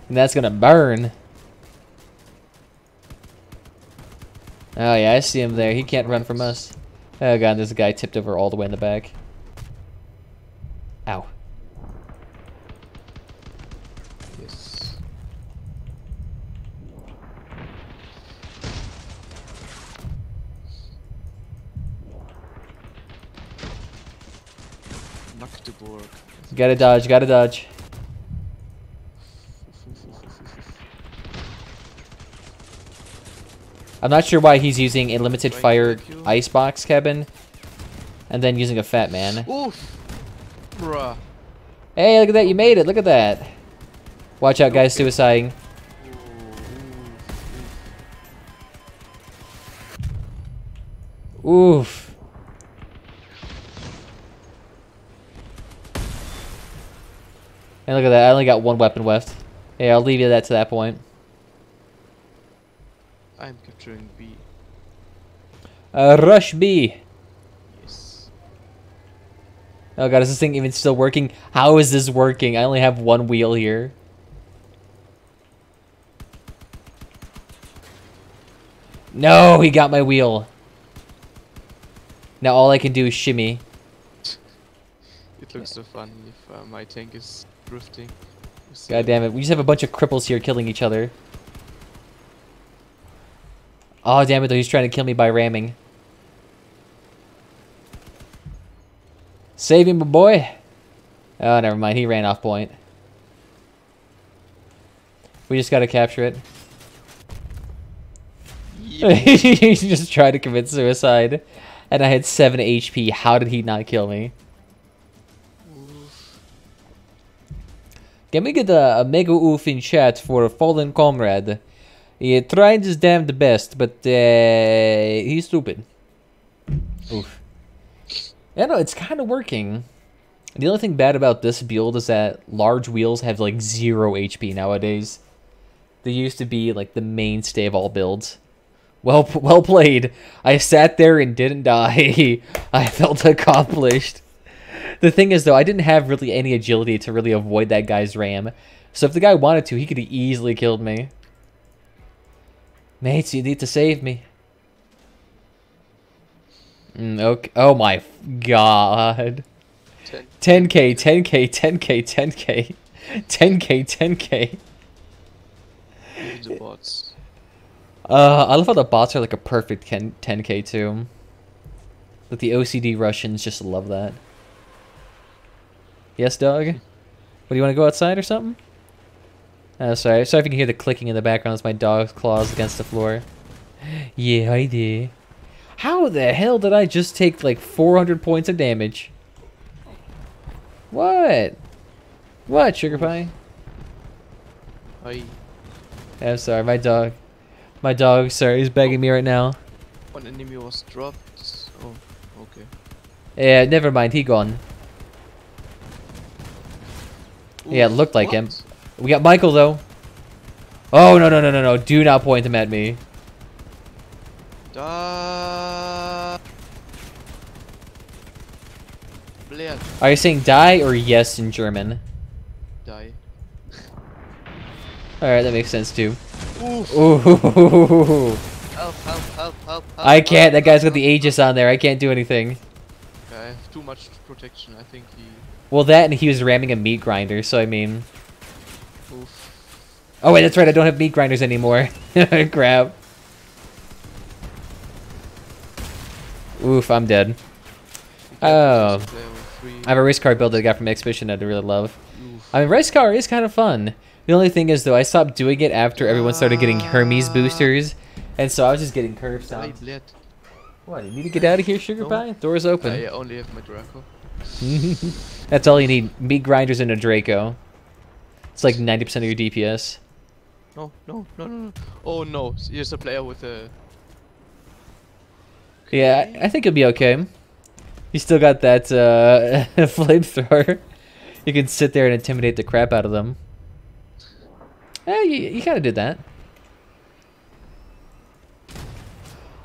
And that's gonna burn. Oh yeah, I see him there. He can't run from us. Oh god, there's a guy tipped over all the way in the back. Ow. Yes. Magdeburg. Gotta dodge, gotta dodge. I'm not sure why he's using a limited fire icebox cabin and then using a fat man. Oof! Bruh. Hey, look at that, you made it, look at that. Watch out, guys, suiciding. Oof. And look at that, I only got one weapon left. Yeah, I'll leave you that to that point. I'm capturing B. Rush B. Yes. Oh god, is this thing even still working? How is this working? I only have one wheel here. No, he got my wheel. Now all I can do is shimmy. It looks so funny if my tank is drifting. God damn it, we just have a bunch of cripples here killing each other. Oh damn it though, he's trying to kill me by ramming. Save him, boy. Oh, never mind, he ran off point. We just gotta capture it. Yep. He just tried to commit suicide. And I had 7 HP. How did he not kill me? Oof. Can we get a mega oof in chat for a fallen comrade? He tried his damn best, but he's stupid. Oof. Yeah, no, it's kind of working. The only thing bad about this build is that large wheels have like 0 HP nowadays. They used to be like the mainstay of all builds. Well played. I sat there and didn't die. I felt accomplished. The thing is, though, I didn't have really any agility to really avoid that guy's ram. So if the guy wanted to, he could have easily killed me. Mates, you need to save me. Okay. Oh my god. 10k, 10k, 10k, 10k. 10k, 10k. Even the bots. I love how the bots are like a perfect 10k too. But the OCD Russians just love that. Yes, dog? What, do you want to go outside or something? Sorry if you can hear the clicking in the background. It's my dog's claws against the floor. Yeah, I did. How the hell did I just take like 400 points of damage? What? What, Sugar Pie? Hi. I'm sorry, my dog, sorry, he's begging me right now. One enemy was dropped. Oh, okay. Yeah, never mind, he gone. Yeah, it looked like him. We got Michael, though. Oh, no. Do not point him at me. Blair. Are you saying die or yes in German? Die. Alright, that makes sense, too. Oof. Ooh. Help. I can't. That guy's got the Aegis on there. I can't do anything. I have too much protection. I think he... Well, that and he was ramming a meat grinder, so I mean... Oof. Oh, wait, that's right. I don't have meat grinders anymore. Crap. Oof, I'm dead. Oh. I have a race car build that I got from Exhibition that I really love. Oof. I mean, race car is kind of fun. The only thing is, though, I stopped doing it after everyone started getting Hermes boosters. And so I was just getting curve stops. What, you need to get out of here, Sugar Pie? Door's open. I only have my Draco. That's all you need. Meat grinders and a Draco. It's like 90% of your DPS. No. Oh no, here's a player with a... Okay. Yeah, I think it'll be okay. You still got that flamethrower. You can sit there and intimidate the crap out of them. Eh, you kind of did that.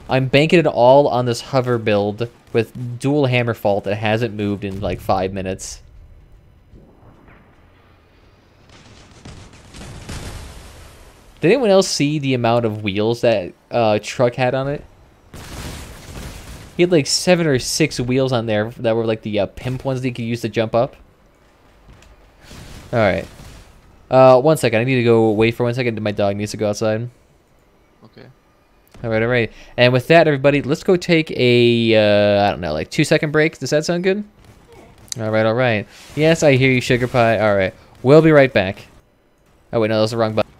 I'm banking it all on this hover build with dual hammer fault that hasn't moved in like 5 minutes. Did anyone else see the amount of wheels that truck had on it? He had like 7 or 6 wheels on there that were like the pimp ones that you could use to jump up. Alright. 1 second. I need to go away for 1 second. My dog needs to go outside. Okay. Alright. And with that, everybody, let's go take a, I don't know, like 2-second break. Does that sound good? All right. Yes, I hear you, Sugar Pie. All right. We'll be right back. Oh, wait, no, that was the wrong button.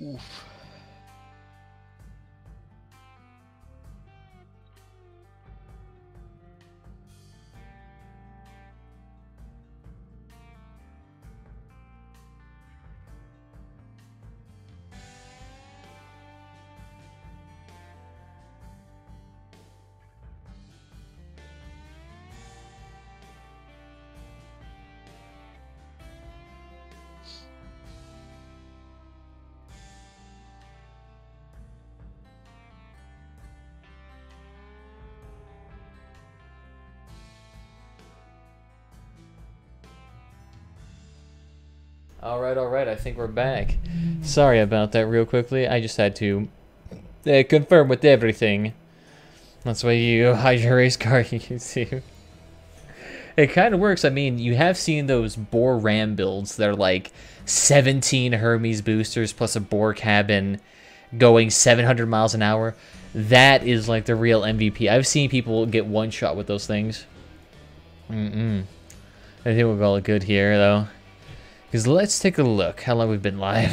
Oof. Alright, I think we're back. Sorry about that real quickly. I just had to confirm with everything. That's why you hide your race car, you can see. It kind of works. I mean, you have seen those Boar Ram builds that are like 17 Hermes boosters plus a Boar cabin going 700 miles an hour. That is like the real MVP. I've seen people get one shot with those things. I think we'll call it good here, though. Because let's take a look how long we've been live.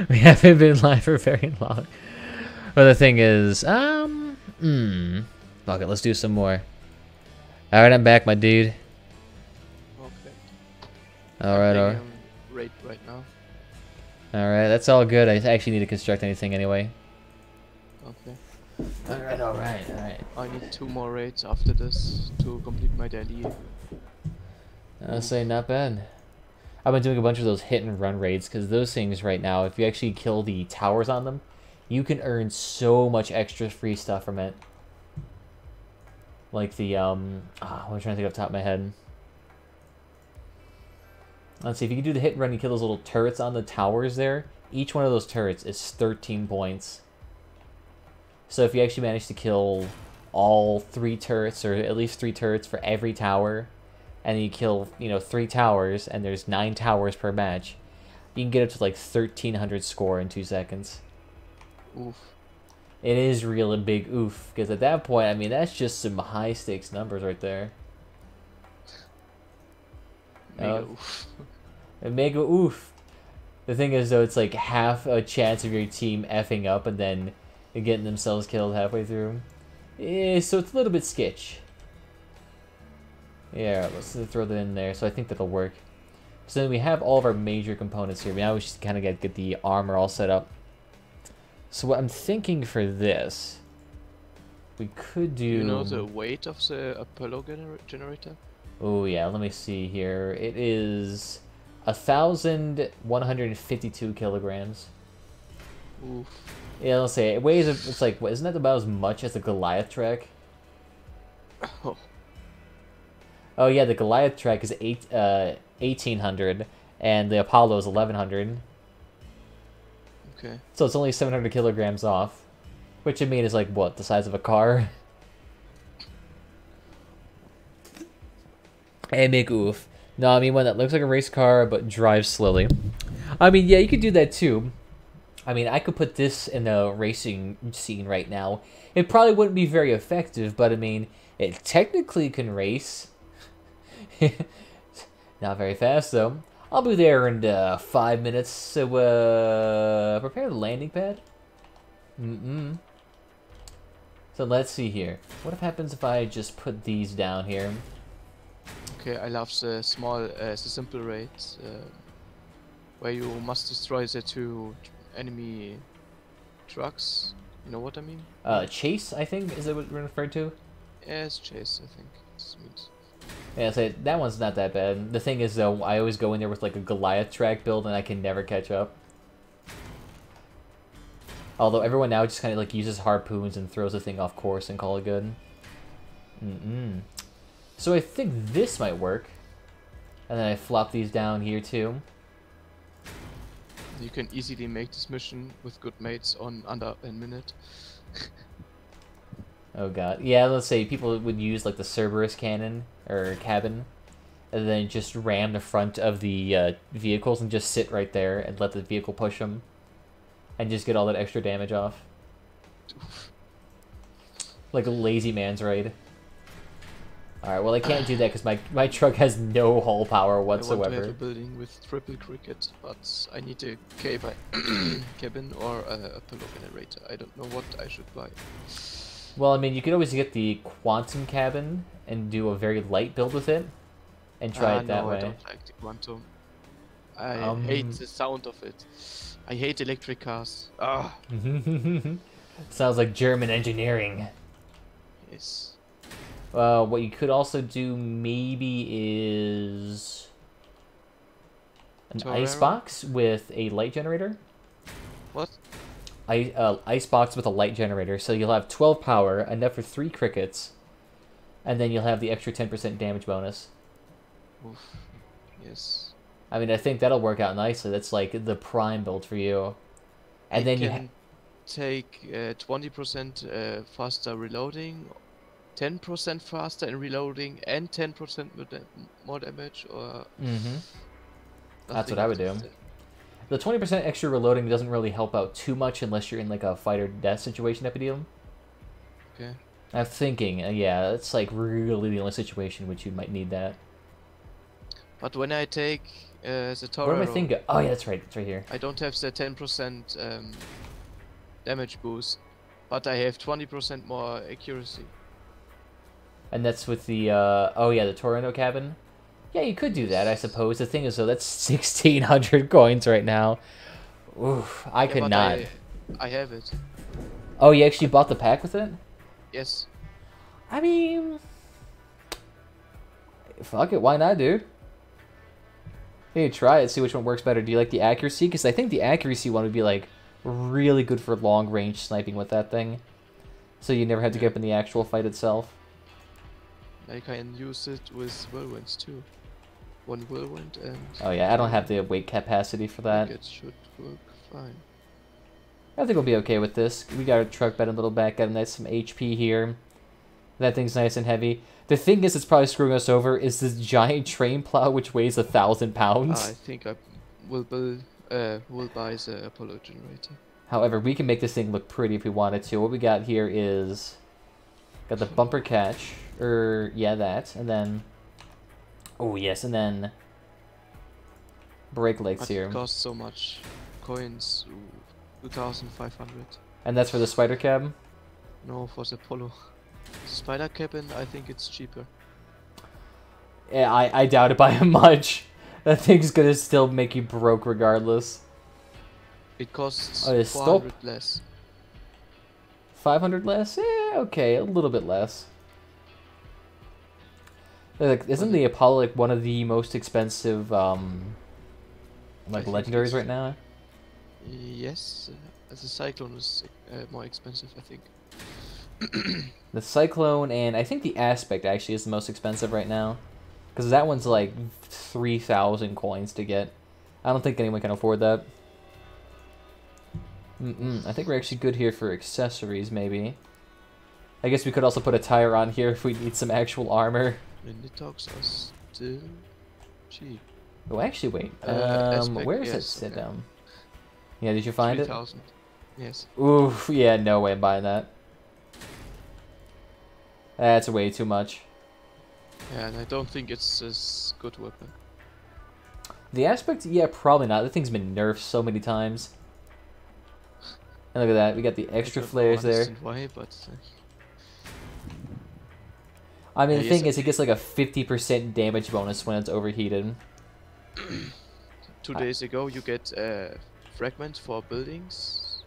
We haven't been live for very long. But the thing is, fuck it, let's do some more. Alright, I'm back, my dude. Okay. Alright. Raid right now. Alright, that's all good. I actually need to construct anything anyway. Okay. Alright. I need 2 more raids after this to complete my daily. I'll say not bad. I've been doing a bunch of those hit and run raids because those things right now, if you actually kill the towers on them, you can earn so much extra free stuff from it. Like the, I'm trying to think off the top of my head. Let's see, if you can do the hit and run and kill those little turrets on the towers there, each one of those turrets is 13 points. So if you actually manage to kill all 3 turrets, or at least 3 turrets for every tower, and you kill, 3 towers, and there's 9 towers per match, you can get up to like 1,300 score in 2 seconds. Oof. It is real a big oof, because at that point, I mean, that's just some high stakes numbers right there. Mega oof. A mega oof. The thing is, though, it's like half a chance of your team effing up and then getting themselves killed halfway through. So it's a little bit sketch. Yeah, let's throw that in there. So I think that'll work. So then we have all of our major components here. Now we just kind of get the armor all set up. So what I'm thinking for this, we could do... You know the weight of the Apollo generator? Oh yeah, let me see here. It is 1,152 kilograms. Oof. Yeah, let's say it weighs. It's like, isn't that about as much as the Goliath track? Oh. Oh yeah, the Goliath track is 1,800, and the Apollo is 1,100. Okay. So it's only 700 kilograms off, which I mean is like what, the size of a car? And make oof. No, I mean one that looks like a race car but drives slowly. I mean, yeah, you could do that too. I mean, I could put this in a racing scene right now. It probably wouldn't be very effective, but I mean, it technically can race. Not very fast, though. I'll be there in 5 minutes, so prepare the landing pad. So let's see here. What happens if I just put these down here? Okay, I love the small, the simple raids, where you must destroy the 2 enemy trucks. You know what I mean? Chase, I think, is that what we're referred to? Yes, chase, I think this means. Yeah, so that one's not that bad. The thing is, though, I always go in there with like a Goliath track build, and I can never catch up. Although everyone now just kind of like uses harpoons and throws the thing off course and call it good. So I think this might work. And then I flop these down here too. You can easily make this mission with good mates on under a minute. Oh god. Yeah, let's say people would use like the Cerberus cannon or cabin, and then just ram the front of the vehicles and just sit right there and let the vehicle push them, and just get all that extra damage off. Like a lazy man's raid. Alright, well I can't do that because my truck has no hull power whatsoever. I want to have a building with triple cricket, but I need a cabin or a pillow generator. I don't know what I should buy. Well, I mean, you could always get the quantum cabin and do a very light build with it, and try it that no, way. I don't like the quantum. I hate the sound of it. I hate electric cars. Ah. Sounds like German engineering. Yes. What you could also do maybe is an icebox with a light generator. What? Icebox with a light generator. So you'll have 12 power, enough for 3 crickets, and then you'll have the extra 10% damage bonus. Oof. Yes. I mean, I think that'll work out nicely. That's like the prime build for you. And then you can take 20% faster reloading, 10% faster in reloading, and 10% more damage, or... That's what I would do. The 20% extra reloading doesn't really help out too much unless you're in like a fight or death situation type of deal. Okay. I'm thinking, yeah, it's like really the only situation which you might need that. But when I take the Torero... Where am I thinking? Oh yeah, that's right. It's right here. I don't have the 10% damage boost, but I have 20% more accuracy. And that's with the, oh yeah, the Torino cabin? Yeah, you could do that, I suppose. The thing is, though, that's 1,600 coins right now. Oof, I could not. I have it. Oh, you actually bought the pack with it? Yes. I mean... Fuck it, why not, dude? Hey, try it, see which one works better. Do you like the accuracy? Because I think the accuracy one would be, like, really good for long-range sniping with that thing. So you never have to get up in the actual fight itself. I can use it with whirlwinds, too. One whirlwind and... Oh yeah, I don't have the weight capacity for that. It should work fine. I think we'll be okay with this. We got our truck bed in a little back, got a nice some HP here. That thing's nice and heavy. The thing is, it's probably screwing us over, is this giant train plow which weighs 1,000 pounds. I think I will buy the Apollo generator. However, we can make this thing look pretty if we wanted to. What we got here is... Got the bumper catch. Yeah, that. And then... Oh, yes, and then... Brake lights here. It costs so much coins. 2,500. And that's for the spider cab? No, for the Polo. Spider cabin, I think it's cheaper. Yeah, I doubt it by much. That thing's gonna still make you broke regardless. It costs 400 less. 500 less? Yeah, okay, a little bit less. Like, isn't the Apollo like one of the most expensive like legendaries right now? Yes, the Cyclone is more expensive, I think. The Cyclone and I think the Aspect actually is the most expensive right now, because that one's like 3,000 coins to get. I don't think anyone can afford that. I think we're actually good here for accessories, maybe. I guess we could also put a tire on here if we need some actual armor. And the talks are still cheap. Oh, actually, wait. Where is it sit down? Yeah, did you find 3,000. Yes. Oof, yeah, no way I'm buying that. That's way too much. Yeah, and I don't think it's a good weapon. The Aspect, yeah, probably not. The thing's been nerfed so many times. And look at that, we got the extra flares there. Why, but, I mean, the thing is, it gets like a 50% damage bonus when it's overheated. 2 days ago, you get a fragment for buildings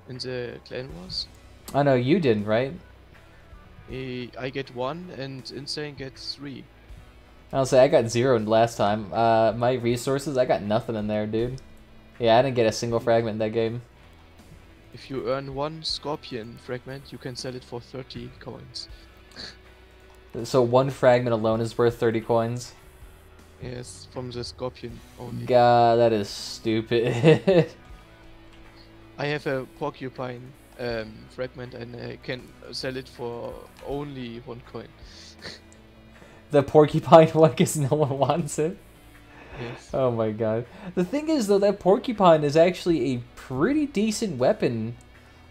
in the Clan Wars. I know, you didn't, right? I get 1 and Insane gets 3. I'll say I got 0 last time. My resources, I got nothing in there, dude. Yeah, I didn't get a single fragment in that game. If you earn 1 Scorpion fragment, you can sell it for 30 coins. So 1 fragment alone is worth 30 coins? Yes, from the Scorpion only. God, that is stupid. I have a Porcupine fragment and I can sell it for only 1 coin. The Porcupine one because no one wants it? Yes. Oh my god. The thing is, though, that Porcupine is actually a pretty decent weapon.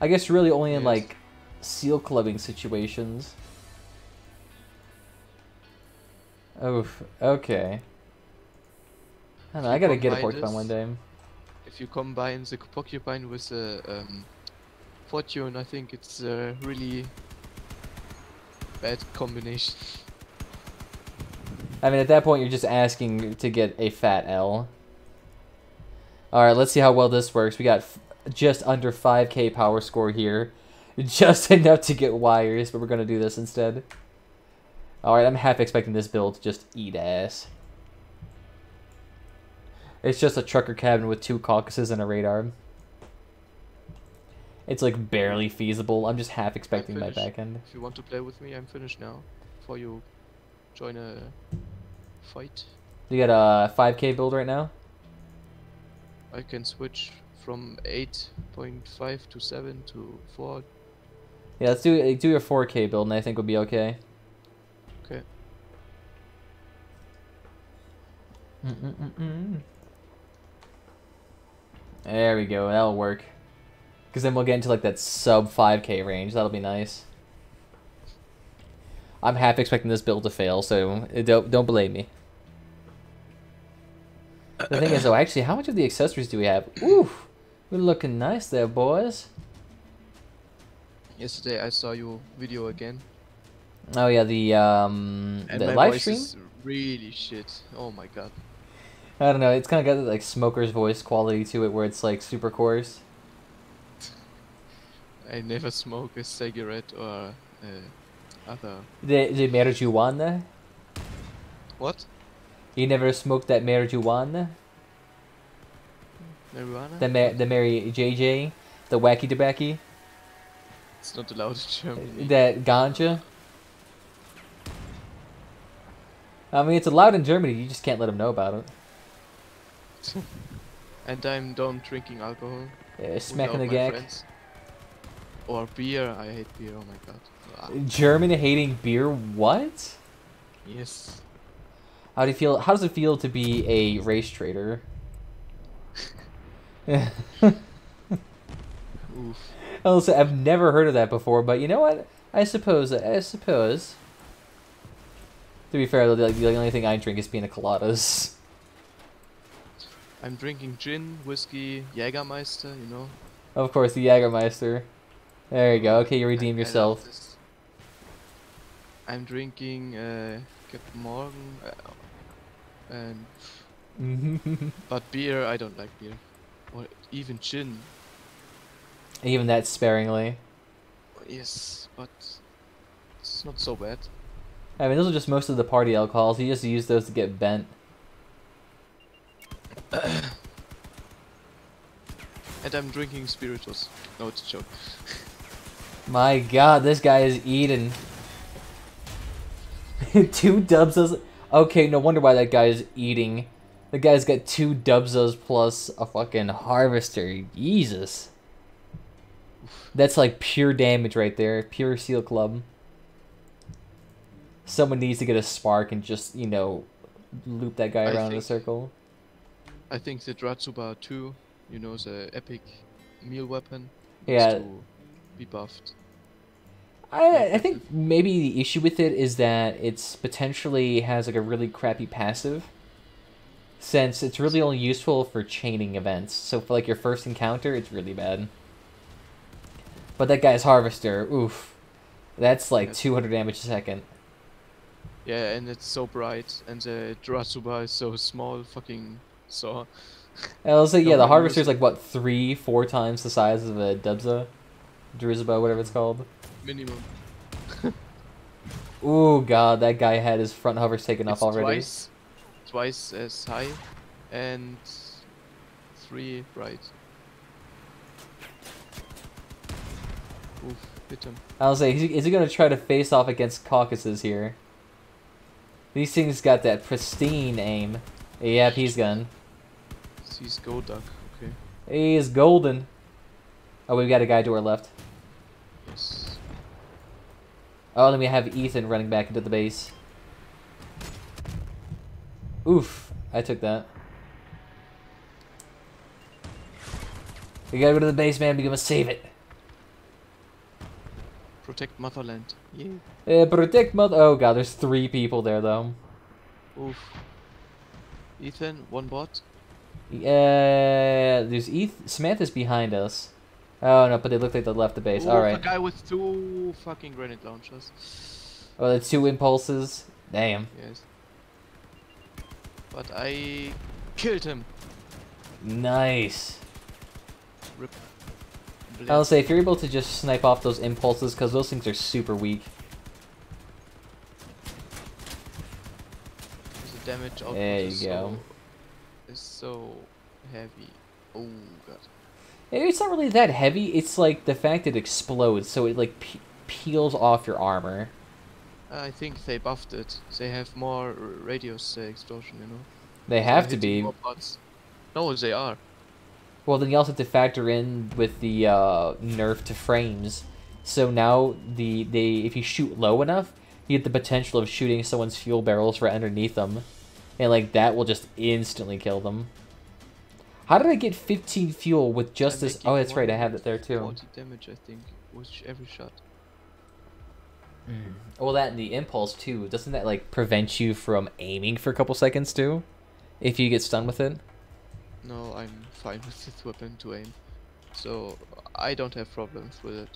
I guess really only in, like, seal clubbing situations. Oof, okay. I don't know, I gotta get a Porcupine one day. If you combine the Porcupine with the Fortune, I think it's a really bad combination. I mean, at that point, you're just asking to get a fat L. Alright, let's see how well this works. We got just under 5k power score here. Just enough to get wires, but we're gonna do this instead. Alright, I'm half expecting this build to just eat ass. It's just a trucker cabin with 2 caucuses and a radar. It's like barely feasible. I'm just half expecting my back end. If you want to play with me, I'm finished now. Before you join a fight. You got a 5k build right now? I can switch from 8.5 to 7 to 4. Yeah, let's do your 4K build, and I think we'll be okay. Okay. There we go. That'll work. Because then we'll get into like that sub 5K range. That'll be nice. I'm half expecting this build to fail, so don't blame me. The thing is, though, actually, how much of the accessories do we have? Ooh, we're looking nice there, boys. Yesterday I saw your video again. Oh yeah, the And my live voice stream. is really shit. Oh my god. I don't know. It's kind of got like smoker's voice quality to it, where it's like super coarse. I never smoke a cigarette or other. The marijuana. What? You never smoked that marijuana? Marijuana? The Mary JJ, the wacky tobacco, It's not allowed in Germany. that ganja. I mean, it's allowed in Germany. You just can't let them know about it. And I'm done drinking alcohol. Smacking the without my gag. friends. Or beer. I hate beer. Oh my god. Ah, German hating beer. What? yes. How do you feel? How does it feel to be a race trader? Oof. Also, I've never heard of that before, but you know what? I suppose. To be fair, though, the only thing I drink is pina coladas. I'm drinking gin, whiskey, Jägermeister, you know. Of course, the Jägermeister. There you go. Okay, you redeem I love yourself. this. I'm drinking Captain Morgan and but beer I don't like beer. Or even gin. Even that sparingly. Yes, but it's not so bad. I mean, those are just most of the party alcohols. You just use those to get bent. And I'm drinking spiritus. No, it's a joke. My god, this guy is eating. 2 Dubsas. Okay, no wonder why that guy is eating. The guy's got 2 Dubsas plus a fucking harvester. Jesus. That's like pure damage right there. Pure Seal Club. Someone needs to get a spark and just, you know, loop that guy around in a circle. I think the Dratsuba 2, you know, the epic meal weapon, Yeah. needs to be buffed. I think maybe the issue with it is that it's potentially has like a really crappy passive, since it's really only useful for chaining events. So for like your first encounter, it's really bad. But that guy's harvester, oof, that's like Yes. 200 damage a second. Yeah, and it's so bright, and the Dratsuba is so small, fucking saw. I'll say, yeah, No the one harvester's knows like what 3-4 times the size of a Dubza, Drizba, whatever it's called. Minimum. Ooh, god, that guy had his front hovers taken off It's already. twice as high, and 3 bright. Oof, hit him. I'll say, is he gonna try to face off against Caucasus here? These things got that pristine aim. Yep, he's gone. He's Golduck, okay. He's golden. Oh, we've got a guy to our left. Yes. Oh, then we have Ethan running back into the base. Oof, I took that. We gotta go to the base, man. We gotta save it. Protect Motherland. Yeah. Protect mother. Oh god, there's 3 people there though. Oof. Ethan, 1 bot. There's Samantha's behind us. Oh no, but they look like they left the base. Oof, All a right. guy with 2 fucking grenade launchers. Oh, that's 2 impulses. Damn. Yes. But I killed him. Nice. Rip. I'll say if you're able to just snipe off those impulses, because those things are super weak. The damage output There you is go. so heavy. Oh god. It's not really that heavy. It's like the fact it explodes, so it like peels off your armor. I think they buffed it. They have more radius explosion, you know. They So have to hitting be. more bots. No, they are. Well, then you also have to factor in with the nerf to frames. So now if you shoot low enough, you get the potential of shooting someone's fuel barrels right underneath them, and like that will just instantly kill them. How did I get 15 fuel with just this? Oh, that's right, I have it there too. 40 damage, I think, with every shot. Well, that and the impulse too. Doesn't that like prevent you from aiming for a couple seconds too, if you get stunned with it? No, I'm fine with this weapon to aim, so I don't have problems with it.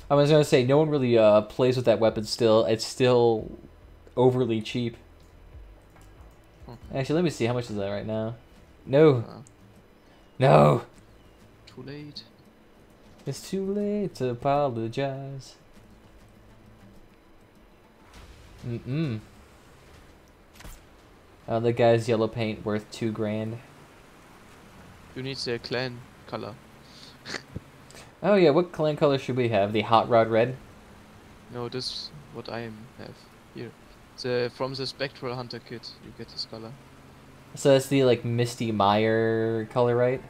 I was gonna say no one really plays with that weapon still. It's still overly cheap. Actually, let me see how much is that right now. No, no. Too late. It's too late to apologize. The guy's yellow paint worth $2 grand. You need the clan color. Oh yeah, what clan color should we have? The hot rod red? No, this is what I have here. From the Spectral Hunter kit, you get this color. So that's the like Misty Meyer color, right?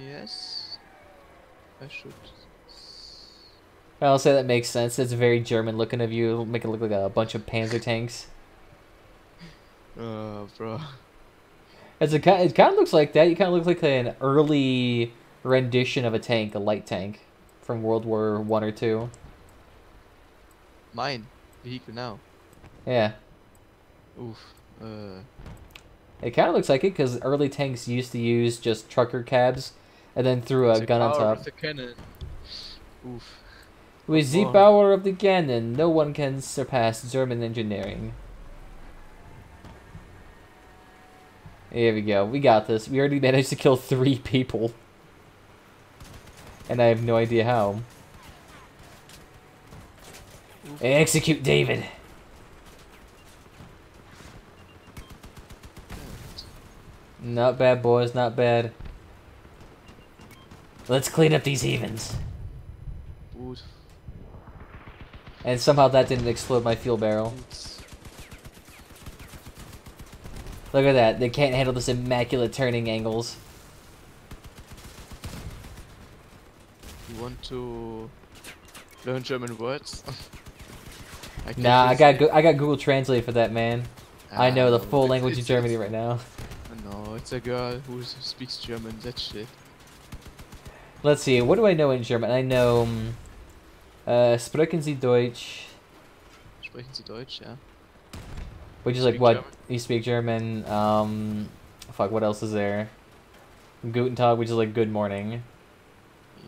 Yes. I should. I'll say that makes sense. It's very German looking of you. Make it look like a bunch of Panzer tanks. Bro. It kind of looks like that. You kind of look like an early rendition of a tank, a light tank, from World War I or II. Mine vehicle now. Yeah. Oof. It kind of looks like it because early tanks used to use just trucker cabs and then threw a gun on top. With the cannon. Oof. With the power of the cannon, no one can surpass German engineering. Here we go. We got this. We already managed to kill 3 people. And I have no idea how. Oof. Execute David. Not bad, boys. Not bad. Let's clean up these heathens. Good. And somehow that didn't explode my fuel barrel. Look at that. They can't handle this immaculate turning angles. You want to learn German words? Nah, I got Google Translate for that, man. I know the full language of Germany right now. No, it's a girl who speaks German. That shit. Let's see. What do I know in German? I know. Sprechen Sie Deutsch? Sprechen Sie Deutsch? Yeah. Which is like what? You speak German. Fuck. What else is there? Guten Tag, which is like good morning.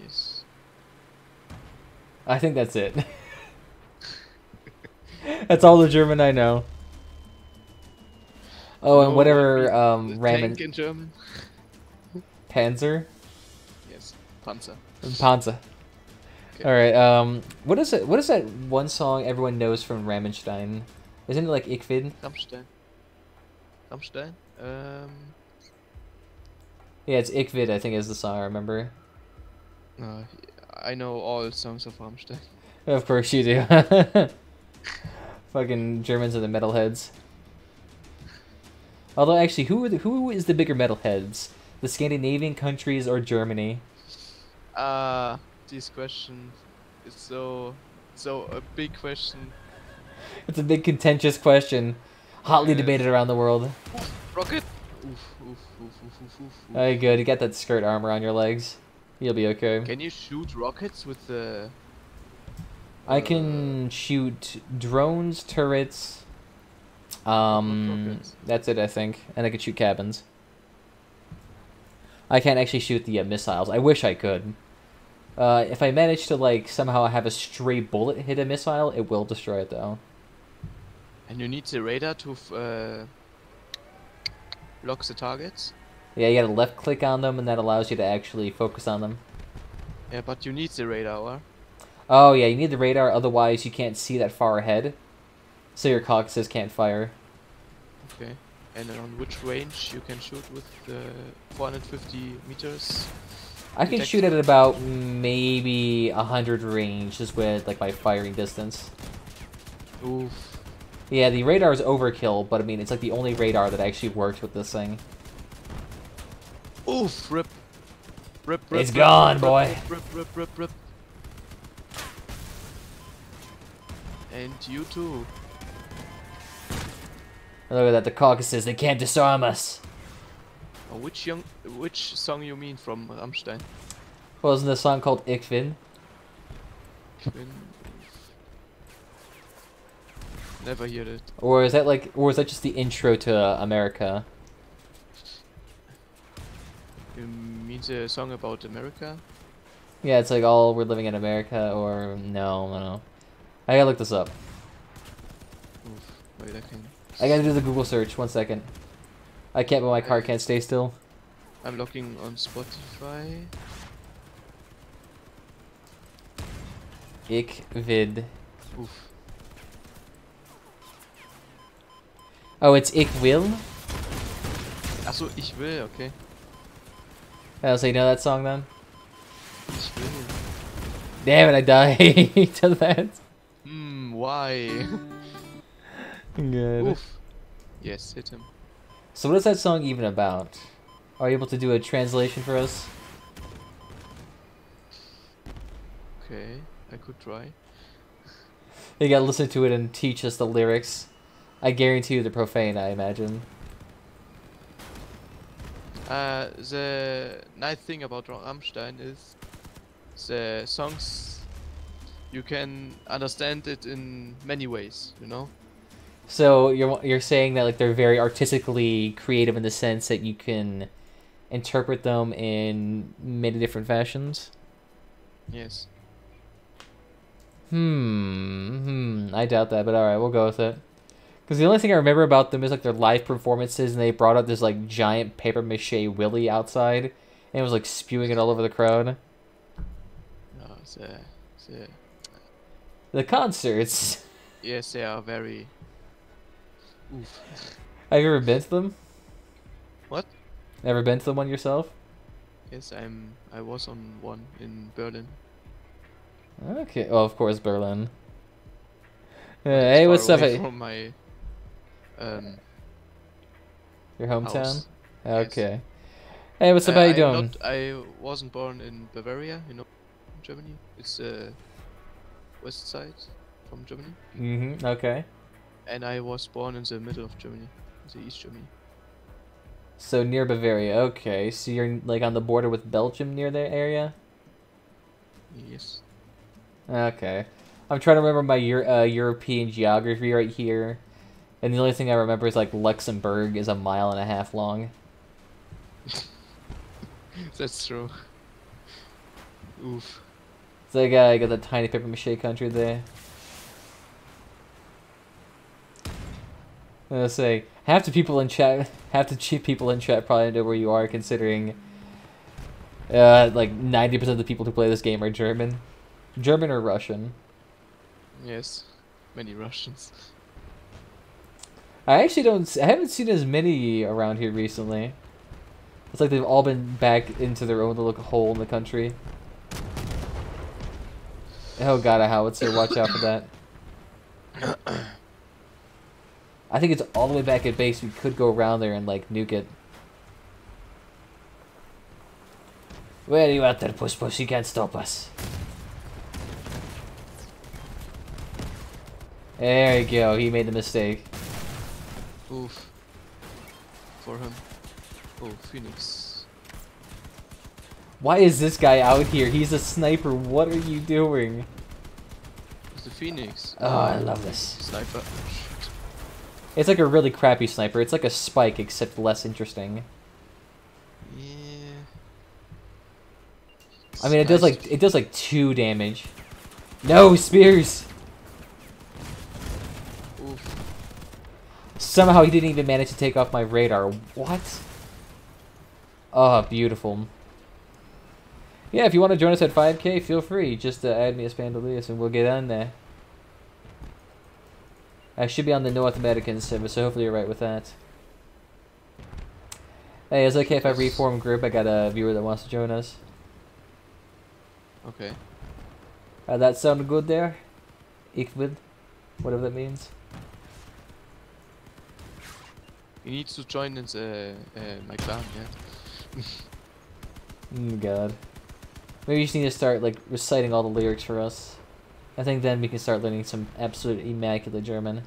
Yes. I think that's it. That's all the German I know. Oh, and whatever ramen. Tank in German. Panzer. Yes, Panzer. Panzer. Okay. All right. What is it? What is that one song everyone knows from Rammstein? Isn't it like Ich Bin? Rammstein. Rammstein. Yeah, it's Ich Bin, I think is the song I remember. I know all songs of Rammstein. Of course you do. Fucking Germans are the metalheads. Although actually, who is the bigger metalheads? The Scandinavian countries or Germany? This question is so a big question. It's a big contentious question, hotly debated around the world. Rocket. Alright, good. You got that skirt armor on your legs. You'll be okay. Can you shoot rockets with the? I can shoot drones, turrets. That's it, I think, and I can shoot cabins. I can't actually shoot the missiles. I wish I could. If I manage to like somehow have a stray bullet hit a missile, it will destroy it though. And you need the radar to lock the targets. Yeah, you gotta left click on them, and that allows you to actually focus on them. Yeah, but you need the radar, or? Oh yeah, you need the radar, otherwise you can't see that far ahead. So your coccyx can't fire. Okay. And then on which range you can shoot with the 450 meters? I can shoot at about maybe 100 range, just with like my firing distance. Oof. Yeah, the radar is overkill, but I mean it's like the only radar that actually works with this thing. Oof, rip. Rip, It's gone, boy. Rip. And you too. Look at that, the Caucasus, they can't disarm us. Oh, which song you mean from Rammstein? Wasn't the song called Ich bin? Never heard it. Or is that just the intro to America? You mean the song about America? Yeah, it's like all we're living in America, or no. I gotta look this up. Oof, wait, I gotta do the Google search, 1 second. I can't, but my car can't stay still. I'm looking on Spotify. Ich vid. Oof. Oh, it's Ich will? Achso, ich will, okay. So you know that song then? Ich will. Damn it, I died to that. Why? Good. Oof. Yes, hit him. So what is that song even about? Are you able to do a translation for us? Okay, I could try. You gotta listen to it and teach us the lyrics. I guarantee you they're profane, I imagine. The nice thing about Rammstein is the songs, you can understand it in many ways, you know? So you're saying that like they're very artistically creative in the sense that you can interpret them in many different fashions? Yes. I doubt that, but alright, we'll go with it. Because the only thing I remember about them is like their live performances, and they brought out this like giant paper mache Willy outside, and it was like spewing it all over the crowd. No, The concerts. yes, they are very. Oof. Have you ever been to them? What? Ever been to the one yourself? Yes, I was on one in Berlin. Okay. Well, of course, Berlin. But Hey, it's what's far up? away from my Your hometown? house. Yes. Okay. Hey, what's up? How you doing? I wasn't born in Bavaria, you know, Germany. It's west side from Germany. Okay. And I was born in the middle of Germany, the East Germany. So near Bavaria. Okay. So you're like on the border with Belgium near that area? Yes. Okay. I'm trying to remember my European geography right here. And the only thing I remember is like Luxembourg is 1.5 miles long. That's true. Oof. So I got the tiny paper mache country there. I'm gonna say half the people in chat probably know where you are, considering like 90% of the people who play this game are German or Russian. Yes. Many Russians. I haven't seen as many around here recently. It's like they've all been back into their own little hole in the country. Oh god, a howitzer, watch out for that. I think it's all the way back at base. We could go around there and like nuke it. Where are you out there, puss puss? You can't stop us. There you go, he made the mistake. Oof. For him. Oh, Phoenix. Why is this guy out here? He's a sniper. What are you doing? It's the Phoenix. Oh, I love this. Sniper. Shit. It's like a really crappy sniper. It's like a spike, except less interesting. Yeah. I mean, it does like 2 damage. No, spears! Oof. Somehow he didn't even manage to take off my radar. What? Oh, beautiful. Yeah, if you want to join us at 5K, feel free. Just add me as Pandelius and we'll get on there. I should be on the North American server, so hopefully you're right with that. Hey, is it okay if I reform group? I got a viewer that wants to join us. Okay. That sounded good there? Ikvid? Whatever that means. You need to join in the my clan, yeah. Oh god. Maybe you just need to start like reciting all the lyrics for us. I think then we can start learning some absolute immaculate German.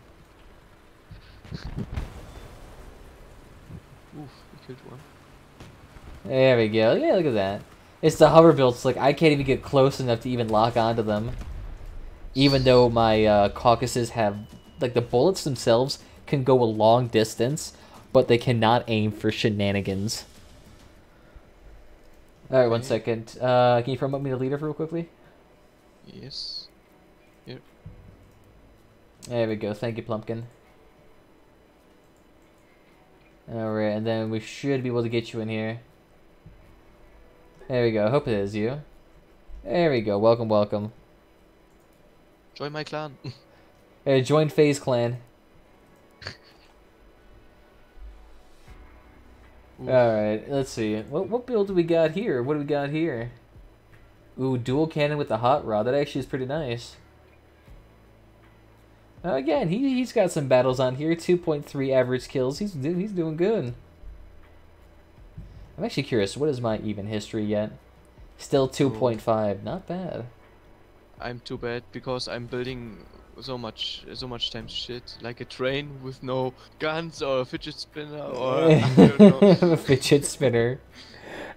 Oof, we killed one. There we go. Yeah, look at that. It's the hover builds. Like I can't even get close enough to even lock onto them. Even though my Caucasus have like the bullets themselves can go a long distance, but they cannot aim for shenanigans. All right, 1 second. Can you promote me to leader real quickly? Yes. Here. There we go. Thank you, Plumpkin. Alright, and then we should be able to get you in here. There we go. Hope it is you. There we go. Welcome, welcome. Join my clan. Join FaZe Clan. Alright, let's see. What build do we got here? What do we got here? Ooh, dual cannon with the hot rod. That actually is pretty nice. Again, he's got some battles on here. 2.3 average kills. He's doing good. I'm actually curious. What is my even history yet? Still 2.5. Not bad. I'm too bad because I'm building so much times shit, like a train with no guns or a fidget spinner or I don't know. A fidget spinner.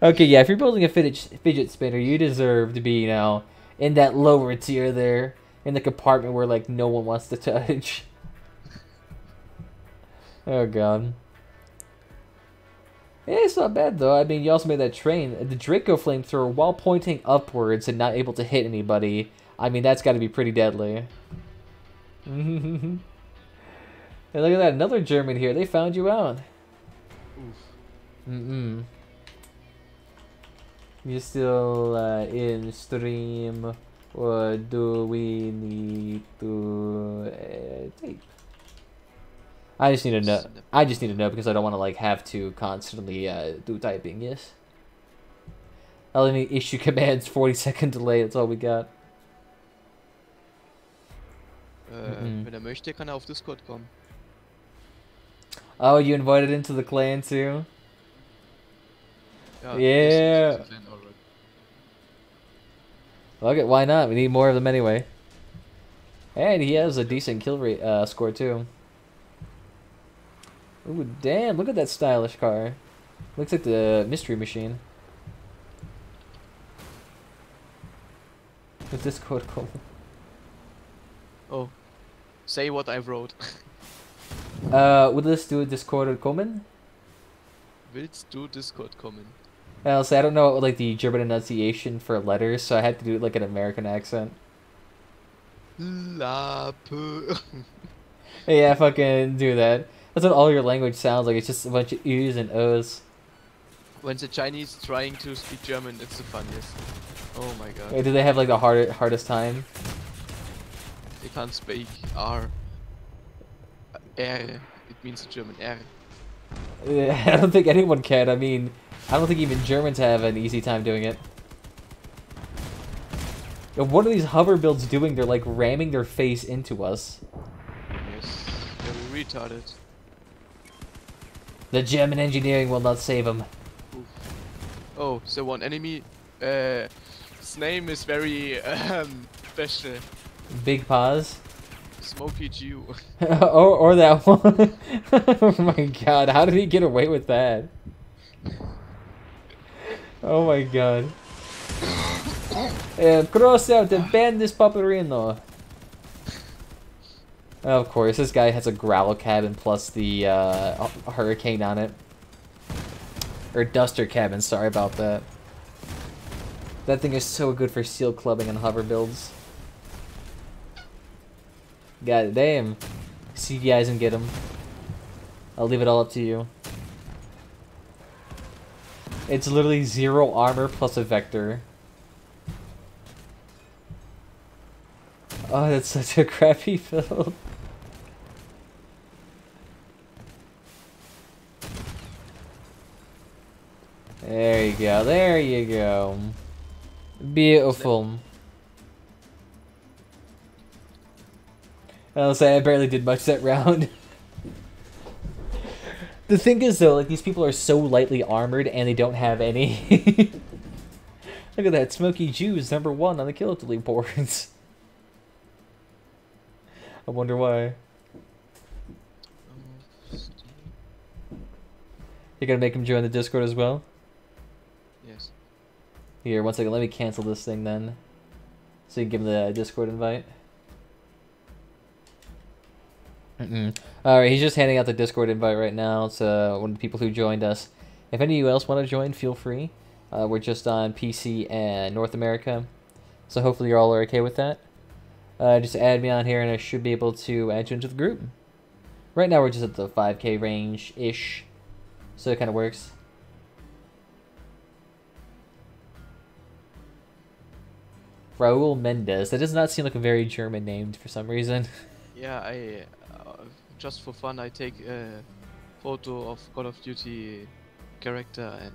Okay, yeah. If you're building a fidget spinner, you deserve to be, you know, in that lower tier there. In the compartment where, like, no one wants to touch. Oh, God. Yeah, it's not bad, though. I mean, you also made that train. The Draco flamethrower, while pointing upwards and not able to hit anybody, I mean, that's got to be pretty deadly. Hey, look at that. Another German here. They found you out. Oof. You still in stream... Or do we need to tape? I just need to know. I just need to know because I don't want to like have to constantly do typing. Yes. I'll only issue commands 40-second delay. That's all we got. Wenn möchte, kann auf Discord kommen. Oh, you invited into the clan too? Yeah. Yeah. This is clan already. Okay, why not? We need more of them anyway. And he has a decent kill rate score too. Ooh, damn! Look at that stylish car. Looks like the mystery machine. What's this code called? Oh, say what I wrote. Will this do a Discord kommen? Willst du Discord kommen? I'll say I don't know like the German enunciation for letters, so I had to do like an American accent. Lape. Yeah, fucking do that. That's what all your language sounds like. It's just a bunch of U's and O's. When the Chinese trying to speak German, it's the funniest. Oh my god. Wait, do they have like the hardest time? They can't speak R. R. It means German R. I don't think anyone can. I mean, I don't think even Germans have an easy time doing it. Yo, what are these hover builds doing? They're like ramming their face into us. Yes, very retarded. The German engineering will not save them. Oof. Oh, so one enemy. His name is very special. Big paws. Smoky Jew. or that one. Oh my god, how did he get away with that? Oh my god. Crossout and ban this pupperino. Of course, this guy has a growl cabin plus the hurricane on it. Or duster cabin, sorry about that. That thing is so good for seal clubbing and hover builds. God damn. See you guys and get him. I'll leave it all up to you. It's literally 0 armor plus a vector. Oh, that's such a crappy build. There you go, there you go. Beautiful. I'll say I barely did much that round. The thing is though, like these people are so lightly armored and they don't have any Look at that, Smoky Jew's #1 on the kill delete boards. I wonder why. You're gonna make him join the Discord as well? Yes. Here, one second, let me cancel this thing then. So you can give him the Discord invite. Alright, he's just handing out the Discord invite right now to one of the people who joined us. If any of you else want to join, feel free. We're just on PC and North America, so hopefully you all are okay with that. Just add me on here and I should be able to add you into the group. Right now we're just at the 5k range-ish, so it kind of works. Raul Mendez. That does not seem like a very German name for some reason. Yeah, I just for fun I take a photo of Call of Duty character and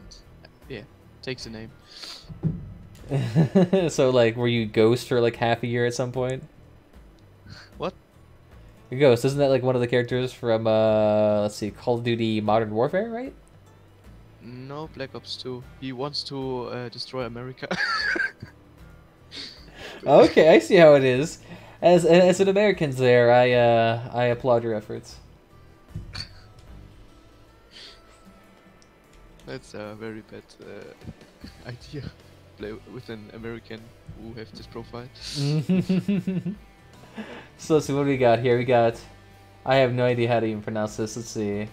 yeah, takes the name. So like, were you Ghost for like half a year at some point? What? Ghost, isn't that like one of the characters from let's see, Call of Duty Modern Warfare, right? No, Black Ops 2. He wants to destroy America. Okay, I see how it is. As an American there, I applaud your efforts. That's a very bad idea. Play with an American who have this profile. So let's see what we got here. We got, I have no idea how to even pronounce this. Let's see.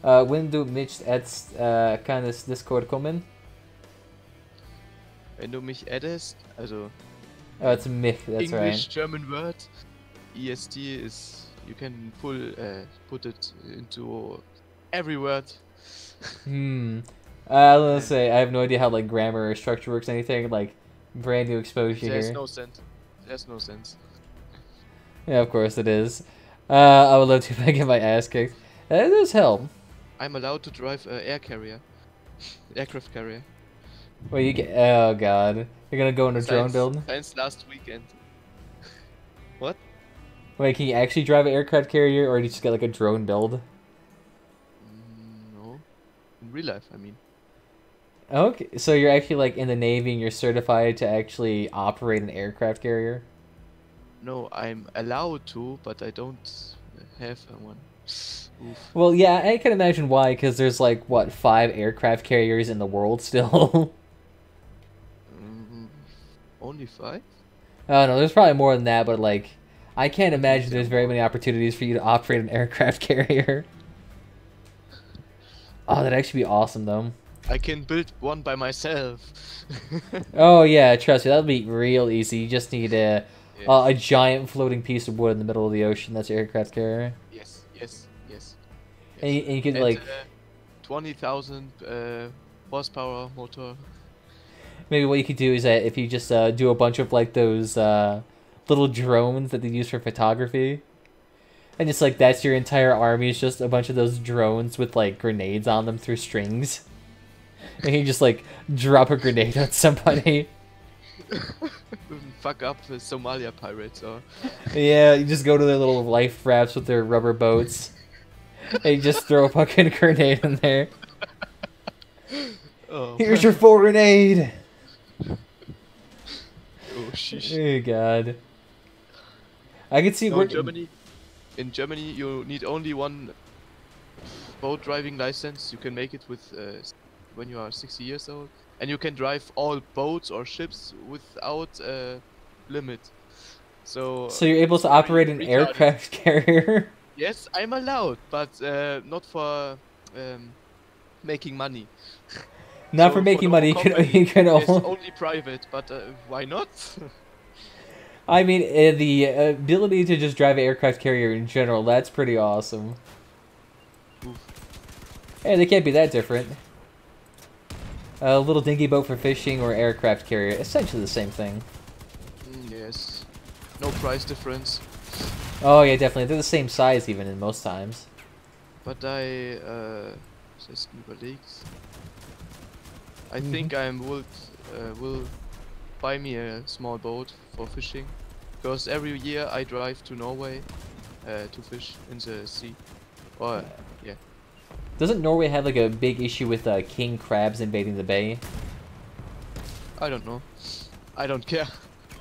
When du mich addst, kann es Discord kommen? Wenn du mich addest, also Oh, it's mich, that's English, right. German word, EST is, you can put it into every word. Let's say, I have no idea how like grammar or structure works, anything, like brand new exposure There's here. no sense. There's no sense. Yeah, of course it is. I would love to if I get my ass kicked. That does help. I'm allowed to drive an air carrier. Aircraft carrier. Well, you get, oh god. You're gonna go in a drone build? Since last weekend. What? Wait, can you actually drive an aircraft carrier, or do you just get like a drone build? No. In real life, I mean. Okay, so you're actually like in the Navy and you're certified to actually operate an aircraft carrier? No, I'm allowed to, but I don't have one. Oof. Well, yeah, I can imagine why, because there's like, what, 5 aircraft carriers in the world still? Only 5? Oh no, there's probably more than that, but like, I can't imagine there's very many opportunities for you to operate an aircraft carrier. Oh, that'd actually be awesome, though. I can build one by myself. Oh yeah, trust me, that'll be real easy. You just need a giant floating piece of wood in the middle of the ocean. That's your aircraft carrier. Yes. And you can like 20,000 horsepower motor. Maybe what you could do is that if you just do a bunch of like those little drones that they use for photography, and just like that's your entire army is just a bunch of those drones with like grenades on them through strings, and you just like drop a grenade on somebody. Fuck up the Somalia pirates, or yeah, you just go to their little life rafts with their rubber boats, and you just throw a fucking grenade in there. Oh, here's your full grenade. Oh sheesh. Oh god. I could see No, in Germany you need only one boat driving license. You can make it with when you are 60 years old, and you can drive all boats or ships without limit. So you're able to operate an aircraft carrier? Yes, I'm allowed, but not for making money. Not So for making the money. whole You company, can yes, only... only private, but why not? I mean, the ability to just drive an aircraft carrier in general, that's pretty awesome. Oof. Hey, they can't be that different. A little dinghy boat for fishing or aircraft carrier, essentially the same thing. Yes. No price difference. Oh yeah, definitely. They're the same size even in most times. But I think I will buy me a small boat for fishing, because every year I drive to Norway to fish in the sea. Or yeah. Doesn't Norway have like a big issue with king crabs invading the bay? I don't know. I don't care.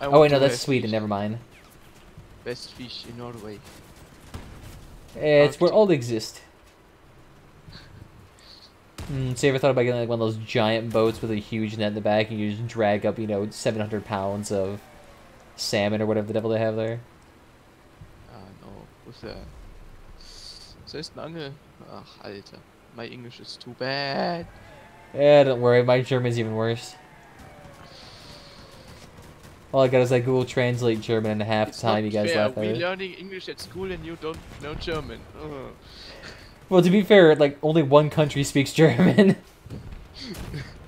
I Oh want wait, no, to that's have Sweden. fish. Never mind. Best fish in Norway. It's where Arctic. all exist. So you ever thought about getting like one of those giant boats with a huge net in the back, and you just drag up, 700 pounds of salmon or whatever the devil they have there? No. With the... So ist eine Angel. Ach, Alter. My English is too bad. Yeah, don't worry, my German's even worse. All I got is like Google Translate German, and half the It's time not you guys fair. laugh at We it. learning English at school and you don't know German. Ugh. Well, to be fair, like only one country speaks German.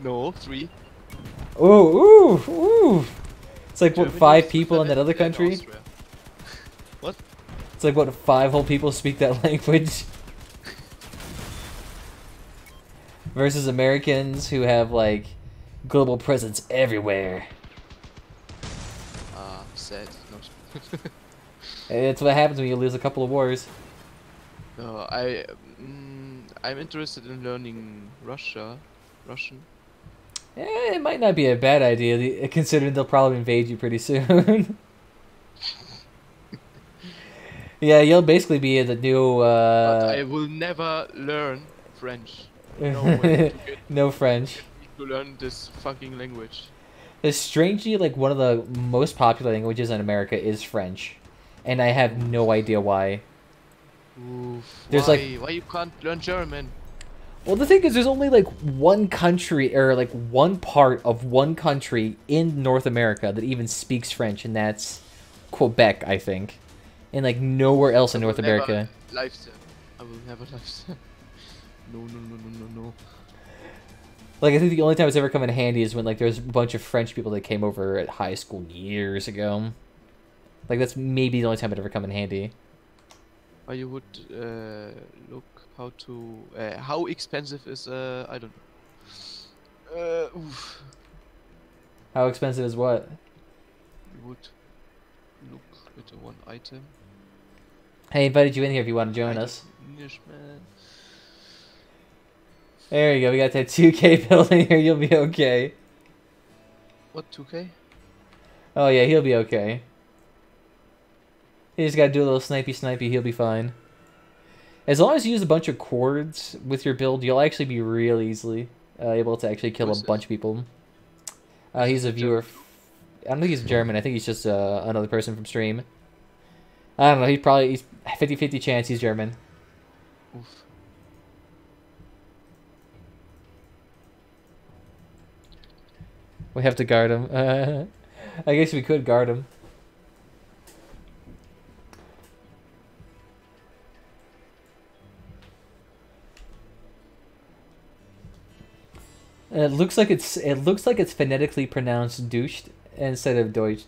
No, 3. Ooh, ooh, ooh! It's like what, Germany, 5 people in that Switzerland, other and country? Austria. What? It's like what, 5 whole people speak that language? Versus Americans who have like global presence everywhere. Ah, sad. No. It's what happens when you lose a couple of wars. No, I'm interested in learning Russian. It might not be a bad idea, considering they'll probably invade you pretty soon. Yeah, you'll basically be the new, But I will never learn French. No way to get no French. to learn this fucking language. It's strangely, like, one of the most popular languages in America is French. And I have no idea why. Oof, There's, why you can't learn German? Well, the thing is, there's only, like, one country, or, like, one part of one country in North America that even speaks French, and that's Quebec, I think. And, like, nowhere else in I will North America. never live there. I will never live there. No. Like, I think the only time it's ever come in handy is when, like, there's a bunch of French people that came over at high school years ago. Like, that's maybe the only time it ever come in handy. Or you would look how to... how expensive is... I don't know. Oof. How expensive is what? You would look at one item. Hey, I invited you in here if you want to join I us. don't English, man. There you go, we got that 2K building here, you'll be okay. What, 2K? Oh yeah, he'll be okay. He just gotta do a little snipey, he'll be fine. As long as you use a bunch of cords with your build, you'll actually be real easily able to actually kill Who's a bunch of people. He's a viewer. I don't think he's German, I think he's just another person from stream. I don't know, he's 50-50 chance he's German. Oof. We have to guard him. I guess we could guard him. It looks like it's phonetically pronounced douched instead of deutscht.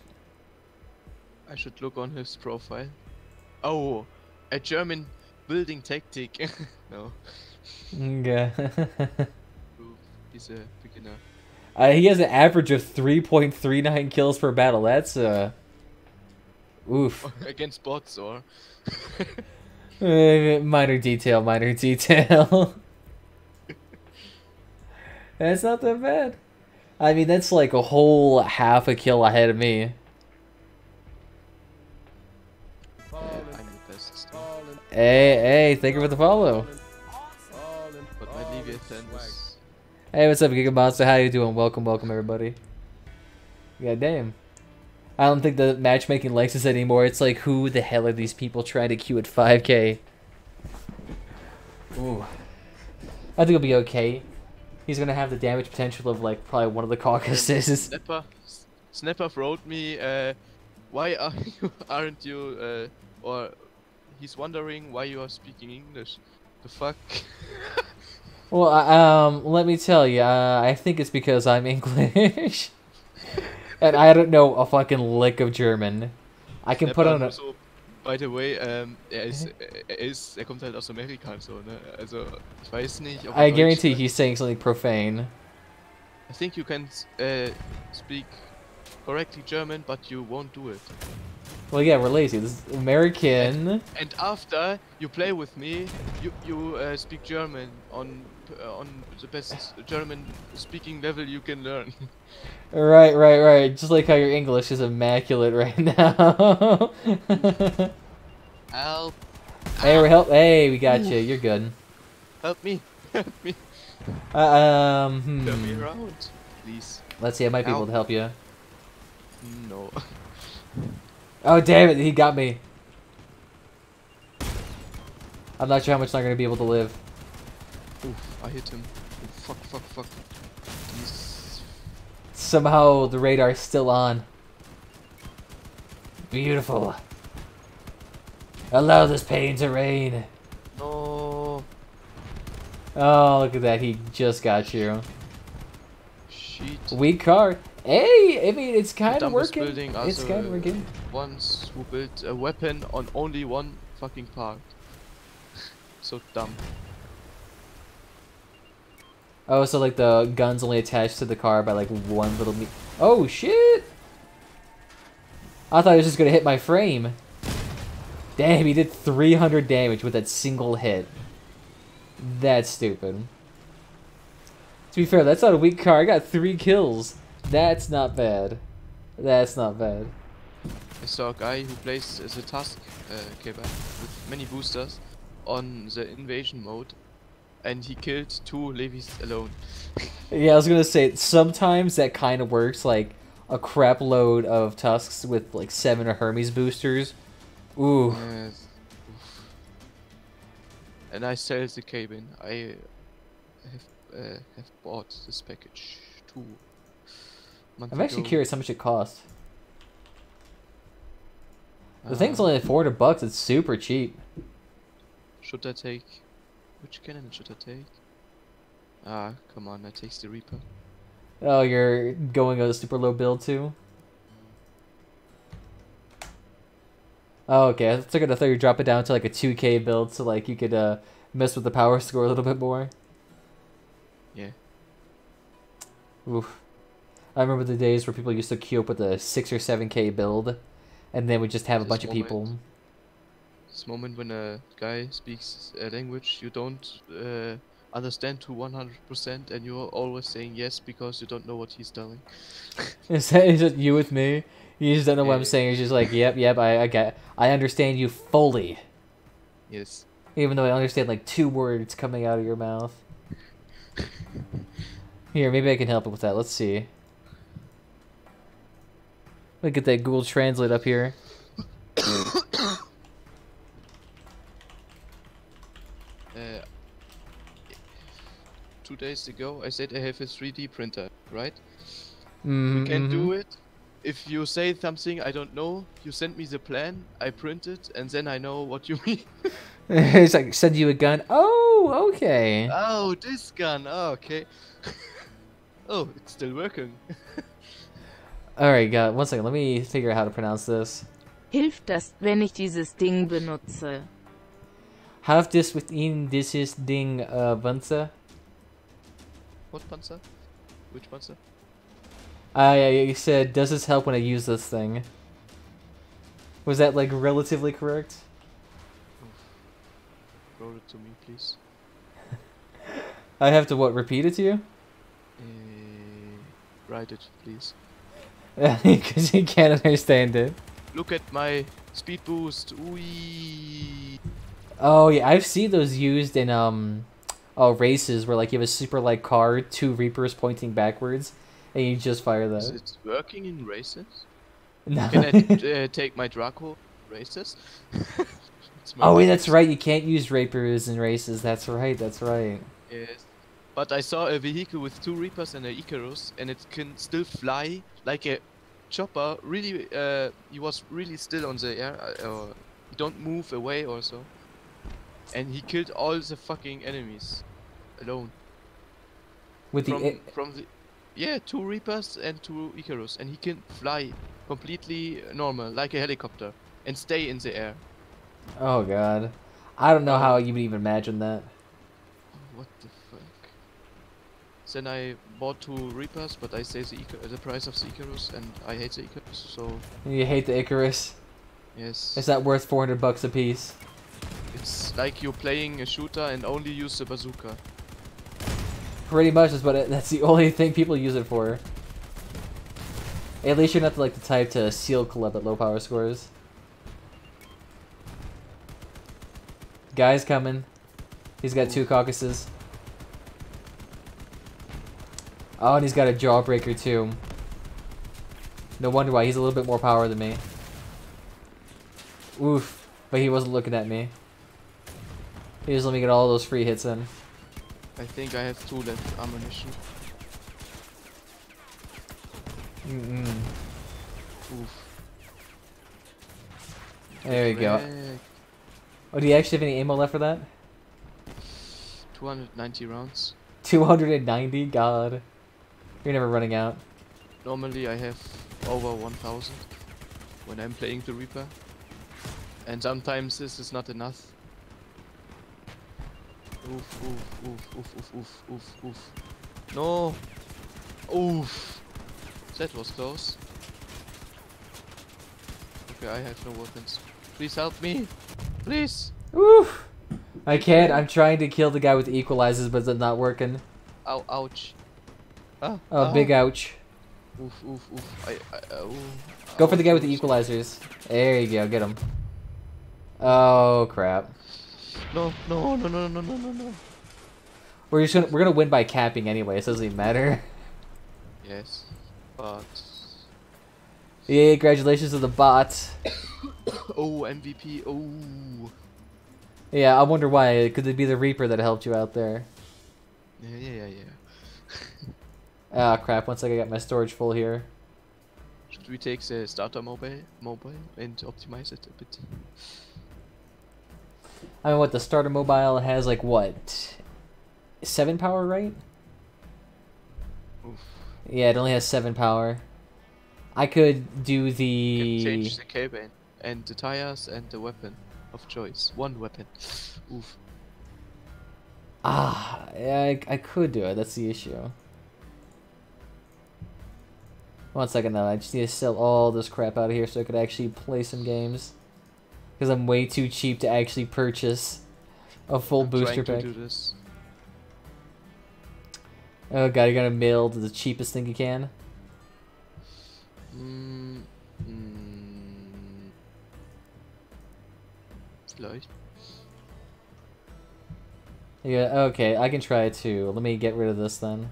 I should look on his profile. Oh, a German building tactic. No. Yeah. Oof, he's a beginner. He has an average of 3.39 kills per battle. That's oof. Against bots or... Minor detail, minor detail. That's not that bad. I mean, that's like a whole half a kill ahead of me. I'm the best. Hey, thank you for the follow. But my Leviathan is... Hey, what's up, Giga Monster? How you doing? Welcome, everybody. God damn. I don't think the matchmaking likes us anymore. It's like, who the hell are these people trying to queue at 5K? Ooh. I think it'll be okay. He's gonna have the damage potential of, like, probably one of the Caucasus. Snapper wrote me, why aren't you, or he's wondering why you are speaking English. The fuck? Well, let me tell you, I think it's because I'm English. And I don't know a fucking lick of German. I can put on a... So, by the way, er kommt halt aus Amerika und so, ne? Also, ich weiß nicht, ob I guarantee he's saying something profane. I think you can speak correctly German, but you won't do it. Well, yeah, we're lazy. This is American. And after you play with me, you speak German on on the best German speaking level you can learn. Right. Just like how your English is immaculate right now. Help! Hey, hey, we got you. You're good. Help me! Help me! Hmm. Turn me around, please. Let's see, I might be able to help you. No. Oh, damn it, he got me. I'm not sure how much longer I'm gonna be able to live. Oof, I hit him. Oh, fuck. He's... Somehow the radar's still on. Beautiful. Allow this pain to reign. No. Oh, look at that, he just got you. Shit. Weak car. Hey, I mean, it's kind of working. Building It's kind of working. Ones who built a weapon on only one fucking part. So dumb. Oh, so like the gun's only attached to the car by like one little Oh, shit! I thought he was just gonna hit my frame. Damn, he did 300 damage with that single hit. That's stupid. To be fair, that's not a weak car. I got 3 kills. That's not bad. That's not bad. I saw a guy who plays as a task caber with many boosters on the invasion mode, and he killed 2 levies alone. Yeah, I was gonna say, sometimes that kind of works, like a crap load of Tusks with like 7 Hermes boosters. Ooh. Yes. Oof. And I sell the cabin. I have bought this package 2 months I'm actually ago. curious how much it costs. The thing's only like $400. It's super cheap. Should I take... Which cannon should I take? Ah, come on, I take the Reaper. Oh, you're going a super low build too? Oh, okay. I thought you'd drop it down to like a 2K build so like you could mess with the power score a little bit more. Yeah. Oof. I remember the days where people used to queue up with a 6 or 7K build, and then we just have a bunch of people. This moment when a guy speaks a language you don't understand to 100%, and you're always saying yes because you don't know what he's telling. Is it you with me? You just don't know what I'm saying. It's just like, yep, I understand you fully. Yes. Even though I understand like 2 words coming out of your mouth. Here, maybe I can help with that. Let's see. Look at that Google Translate up here. 2 days ago I said I have a 3D printer, right? Mm-hmm, We can do it. If you say something I don't know, you send me the plan, I print it, and then I know what you mean. It's like, send you a gun. Oh, okay. Oh, this gun. Oh, okay. Oh, it's still working. Alright, God, 1 second. Let me figure out how to pronounce this. Hilft das, wenn ich dieses Ding benutze? Have this within this is Ding Panzer. What panzer? Which panzer? Yeah, you said, does this help when I use this thing? Was that like relatively correct? Roll it to me, please. I have to what, repeat it to you? Write it, please. Because you can't understand it. Look at my speed boost. Wee. Oh yeah, I've seen those used in races where like you have a super light car, 2 Reapers pointing backwards, and you just fire that. Is it working in races? No. Can I take my Draco races? Oh wait, that's right. You can't use Reapers in races. That's right. That's right. Yes. But I saw a vehicle with 2 Reapers and an Icarus, and it can still fly like a chopper. Really, he was really still on the air. He don't move away or so. And he killed all the fucking enemies alone. With from the yeah, 2 Reapers and 2 Icarus, and he can fly completely normal like a helicopter and stay in the air. Oh god, I don't know how you would even imagine that. What the fuck? Then I bought 2 Reapers, but I say the price of the Icarus, and I hate the Icarus, so... You hate the Icarus? Yes. Is that worth $400 a piece? It's like you're playing a shooter and only use the bazooka. Pretty much is what that's the only thing people use it for. At least you're not like the type to seal collab at low power scores. Guy's coming. He's got 2 caucuses. Oh, and he's got a jawbreaker too. No wonder why, he's a little bit more power than me. Oof, but he wasn't looking at me. He just let me get all those free hits in. I think I have 2 left ammunition. Oof. There you go. Wreck. Oh, do you actually have any ammo left for that? 290 rounds. 290? God. You're never running out. Normally I have over 1000 when I'm playing the Reaper. And sometimes this is not enough. Oof, oof, oof, oof, oof, oof, oof, oof. No! Oof! That was close. Okay, I have no weapons. Please help me! Please! Oof! I can't. I'm trying to kill the guy with the equalizers, but it's not working. Ow, ouch. Ah, Oh, ow. big ouch. Oof, oof, oof. Ooh. Go for the guy with the equalizers. There you go. Get him. Oh, crap. No, no, no, no, no, no, no, no. We're gonna win by capping anyway. It doesn't even matter. Yes, but... Yeah, congratulations to the bot. Oh, MVP, oh. Yeah, I wonder why. Could it be the Reaper that helped you out there? Yeah. Ah, crap. Once I got my storage full here. Should we take the starter mobile and optimize it a bit? I mean, what, the starter mobile has, like, what? 7 power, right? Oof. Yeah, it only has 7 power. I could do the... You can change the cabin and the tires and the weapon of choice. One weapon. Oof. Ah, yeah, I could do it. That's the issue. 1 second, though. I just need to sell all this crap out of here so I could actually play some games. Because I'm way too cheap to actually purchase a full booster pack. To do this. Oh god, you're gonna mail the cheapest thing you can? Vielleicht. Yeah, okay, I can try it too. Let me get rid of this then.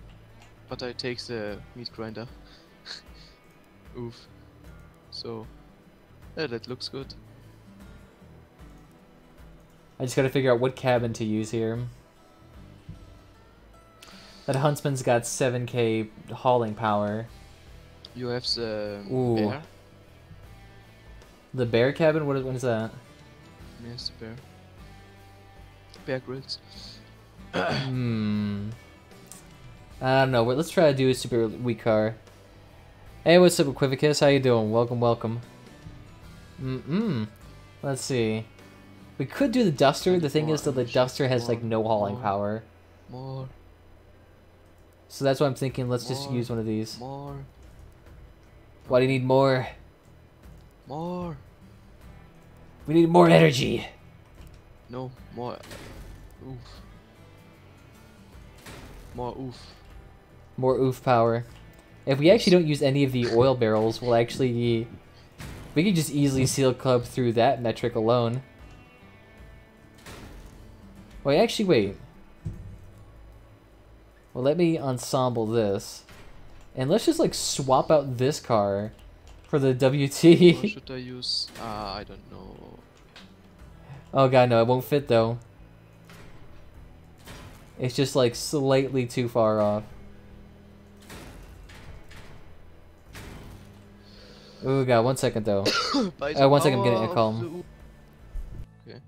But I take the meat grinder. Oof. So, yeah, that looks good. I just gotta figure out what cabin to use here. That Huntsman's got 7k hauling power. You have the Ooh. bear. The bear cabin? What is that? Yes, the bear. Bear grills. I don't know. Let's try to do a super weak car. Hey, what's up, Equivocus? How you doing? Welcome, welcome. Let's see. We could do the Duster. The thing is that the Duster has like no hauling power. More. So that's why I'm thinking let's just use one of these. More. Why do you need more? More. We need more energy. No, more. Oof. More oof. More oof power. If we actually don't use any of the oil barrels, we'll actually... We could just easily seal club through that metric alone. Wait, actually, wait. Well, let me ensemble this. And let's just, like, swap out this car for the WT. What should I use? I don't know. Oh god, no, it won't fit, though. It's just, like, slightly too far off. Oh god, 1 second, though. 1 second, I'm getting a call. Okay.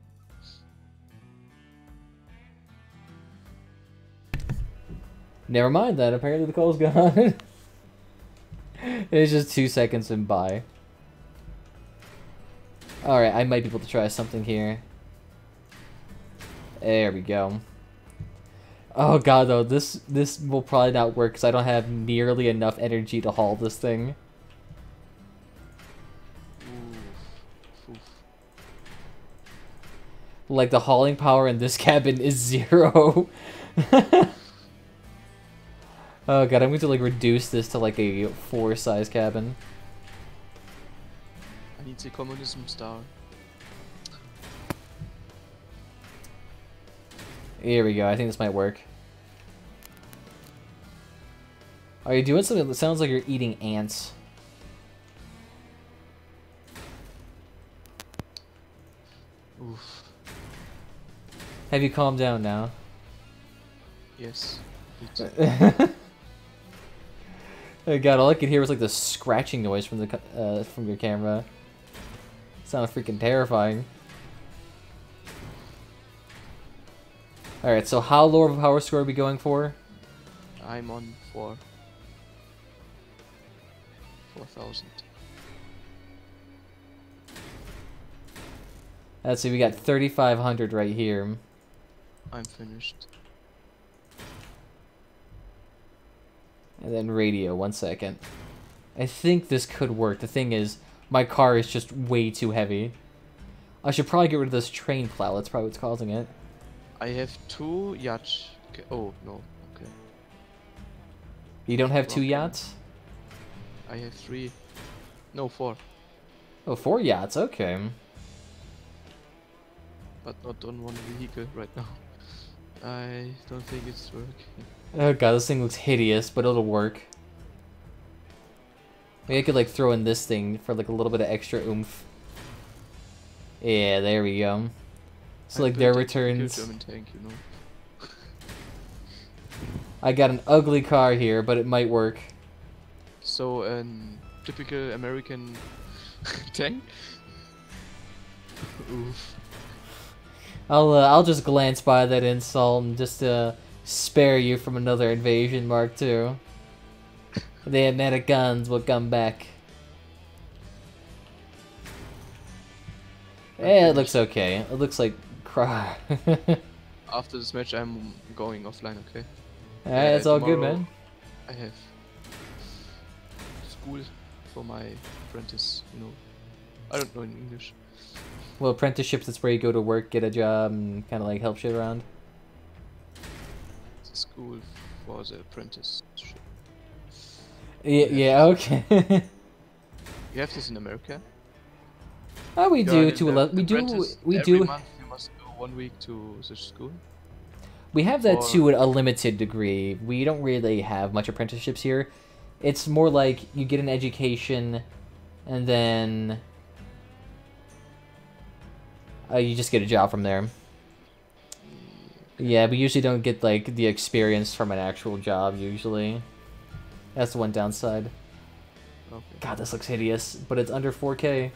Never mind that, apparently the call's gone. It's just 2 seconds and bye. Alright, I might be able to try something here. There we go. Oh god, though, this will probably not work because I don't have nearly enough energy to haul this thing. Oof. Like, the hauling power in this cabin is 0. Oh god, I'm going to like reduce this to like a 4 size cabin. I need the communism star. Here we go, I think this might work. Are you doing something that sounds like you're eating ants? Oof. Have you calmed down now? Yes. Me too. Oh god, all I could hear was like the scratching noise from the from your camera. Sounded freaking terrifying. Alright, so how low of a power score are we going for? I'm on 4,000. Let's see, we got 3,500 right here. I'm finished. And then radio, 1 second. I think this could work. The thing is, my car is just way too heavy. I should probably get rid of this train plow. That's probably what's causing it. I have 2 yachts. Okay. Oh, no. Okay. You don't have 2 Okay. yachts? I have 3. No, 4. Oh, 4 yachts, okay. But not on one vehicle right now. I don't think it's working. Oh god, this thing looks hideous, but it'll work. Maybe I could like throw in this thing for like a little bit of extra oomph. Yeah, there we go. So like there returns. German tank, you know. I got an ugly car here, but it might work. So an typical American tank. Oof. I'll just glance by that insult and just spare you from another invasion, Mark II. The Americans will come back. Yeah, it looks okay. It looks like After this match, I'm going offline. Okay. Alright, it's all good, tomorrow man. I have school for my apprentice. You know, I don't know in English. Well, apprenticeships, that's where you go to work, get a job, and kind of like help shit around. It's a school for the apprenticeship. Yeah, okay. You have this in America? Oh, we You're do an to a we do apprentice we every do month you must go 1 week to the school. we have that Or- to a limited degree. We don't really have much apprenticeships here. It's more like you get an education, and then you just get a job from there. Yeah, we usually don't get like the experience from an actual job. Usually, that's the one downside. Okay. God, this looks hideous, but it's under 4K.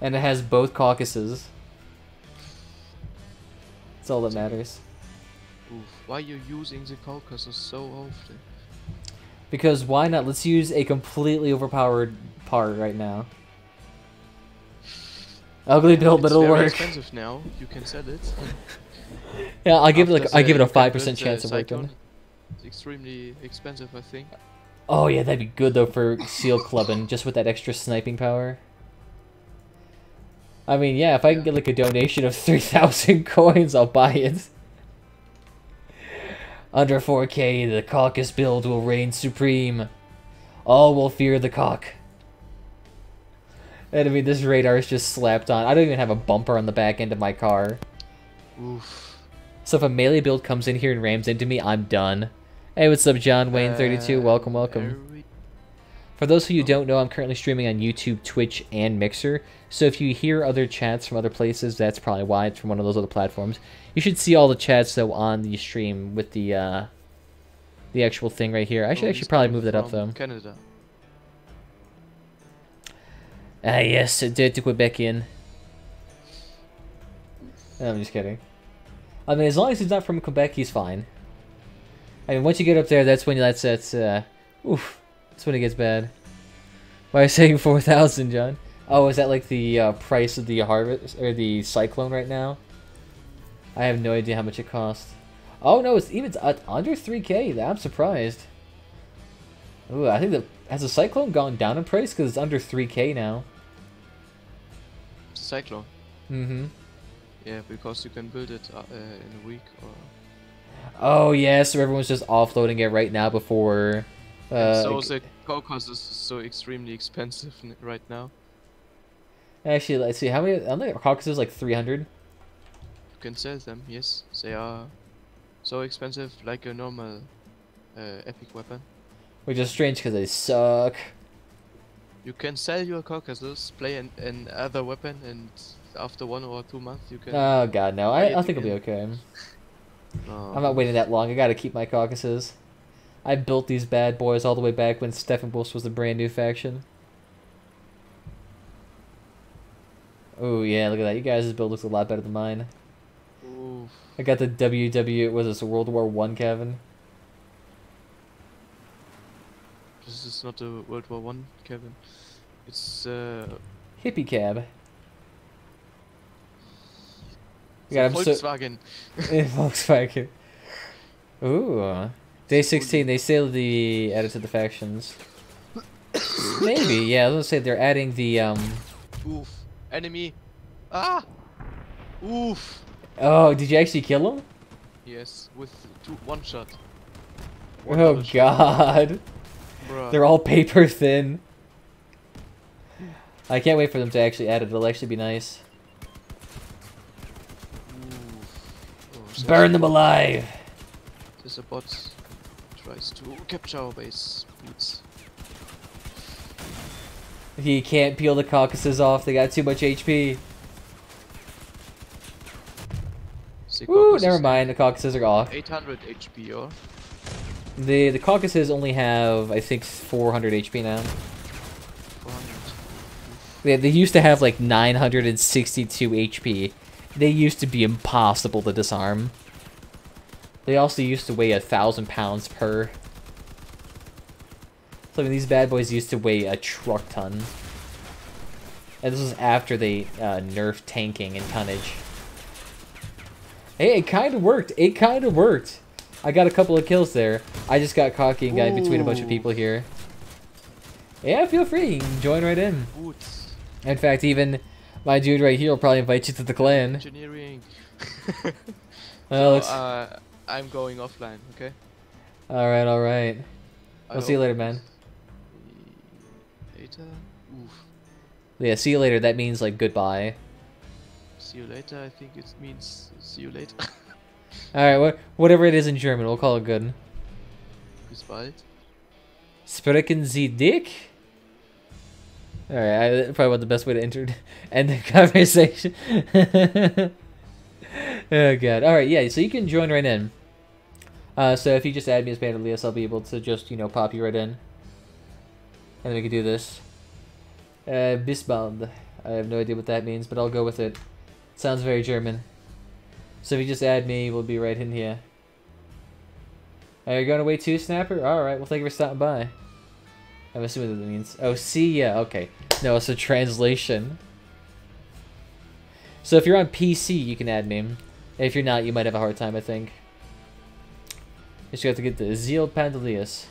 And it has both caucuses. That's all that matters. Oof. Why are you using the Caucasus so often? Because why not? Let's use a completely overpowered part right now. Ugly build, but It's it'll very work. expensive now. You can sell it. Yeah, I'll give it After like I give it a you can 5% build chance the of working. Cyclone. It's extremely expensive, I think. Oh yeah, that'd be good though for seal clubbing, just with that extra sniping power. I mean, yeah, if I can get like a donation of 3,000 coins, I'll buy it. Under 4K, the caucus build will reign supreme. All will fear the cock. And I mean, this radar is just slapped on. I don't even have a bumper on the back end of my car. Oof. So if a melee build comes in here and rams into me, I'm done. Hey, what's up, John Wayne32? Welcome, welcome. For those of you who don't know, I'm currently streaming on YouTube, Twitch, and Mixer. So if you hear other chats from other places, that's probably why. It's from one of those other platforms. You should see all the chats, though, on the stream with the actual thing right here. I should actually probably move that up, though. Canada. Ah, yes, dirty Quebecian. I'm just kidding. I mean, as long as he's not from Quebec, he's fine. I mean, once you get up there, that's when oof, that's when it gets bad. Why are you saying 4,000, John? Oh, is that like the price of the harvest or the cyclone right now? I have no idea how much it costs. Oh no, it's even under 3K. I'm surprised. Ooh, I think has the cyclone gone down in price because it's under 3K now. Cyclone. Mm-hmm. Yeah, because you can build it in a week or. Oh yeah, so everyone's just offloading it right now before. So the Caucasus is so extremely expensive right now. Actually, let's see how many. I think Caucasus is like 300. You can sell them, yes. They are so expensive, like a normal epic weapon. Which is strange because they suck. You can sell your Caucasus, play an other weapon, and after 1 or 2 months you can. Oh god, no. buy I it think it'll be again. okay. No. I'm not waiting that long. I gotta keep my Caucasus. I built these bad boys all the way back when Steppenwolf was a brand new faction. Oh yeah, look at that. You guys' build looks a lot better than mine. Oof. I got the was this World War One, Kevin? This is not a World War One, Kevin. It's Hippie cab. it's Yeah, a I'm so- Volkswagen. Volkswagen. Ooh. Day 16, they say they'll be added to the factions. Maybe, yeah, let's say they're adding the, Oof. Enemy. Ah! Oof. Oh, did you actually kill him? Yes, with one shot. Oh $1 shot. god. Bruh. They're all paper thin. I can't wait for them to actually add it, it'll actually be nice. Oof. Oh, Burn them alive! There's a bot tries to capture our base. Boots. He can't peel the Caucasus off, they got too much HP. Woo, never mind, the Caucasus are off. 800 HP or The Caucasus only have, I think, 400 HP now. 400. They used to have like 962 HP. They used to be impossible to disarm. They also used to weigh 1,000 pounds per. So I mean, these bad boys used to weigh a truck ton. And this was after they nerfed tanking and tonnage. Hey, it kind of worked. It kind of worked. I got a couple of kills there. I just got cocky and got in between a bunch of people here. Yeah, feel free. You can join right in. Boots. In fact, even my dude right here will probably invite you to the clan. Engineering. Well, So, I'm going offline, okay? alright, alright. I I'll see you hope later, man. Later? Oof. Yeah, see you later. That means, like, goodbye. See you later, I think it means see you later. Alright, whatever it is in German, we'll call it good. Bis bald. Sprechen Sie dich? Alright, I probably wasn't the best way to end the conversation. Oh god. Alright, yeah, so you can join right in. So if you just add me as Bandolius, I'll be able to just, you know, pop you right in. And then we can do this. Bis bald. I have no idea what that means, but I'll go with it. Sounds very German. So if you just add me, we'll be right in here. Are you going away too, Snapper? Alright, well thank you for stopping by. I'm assuming that means... Oh, see ya. Okay. No, it's a translation. So if you're on PC, you can add me. If you're not, you might have a hard time, I think. Just have to get the Zeal Pandelius.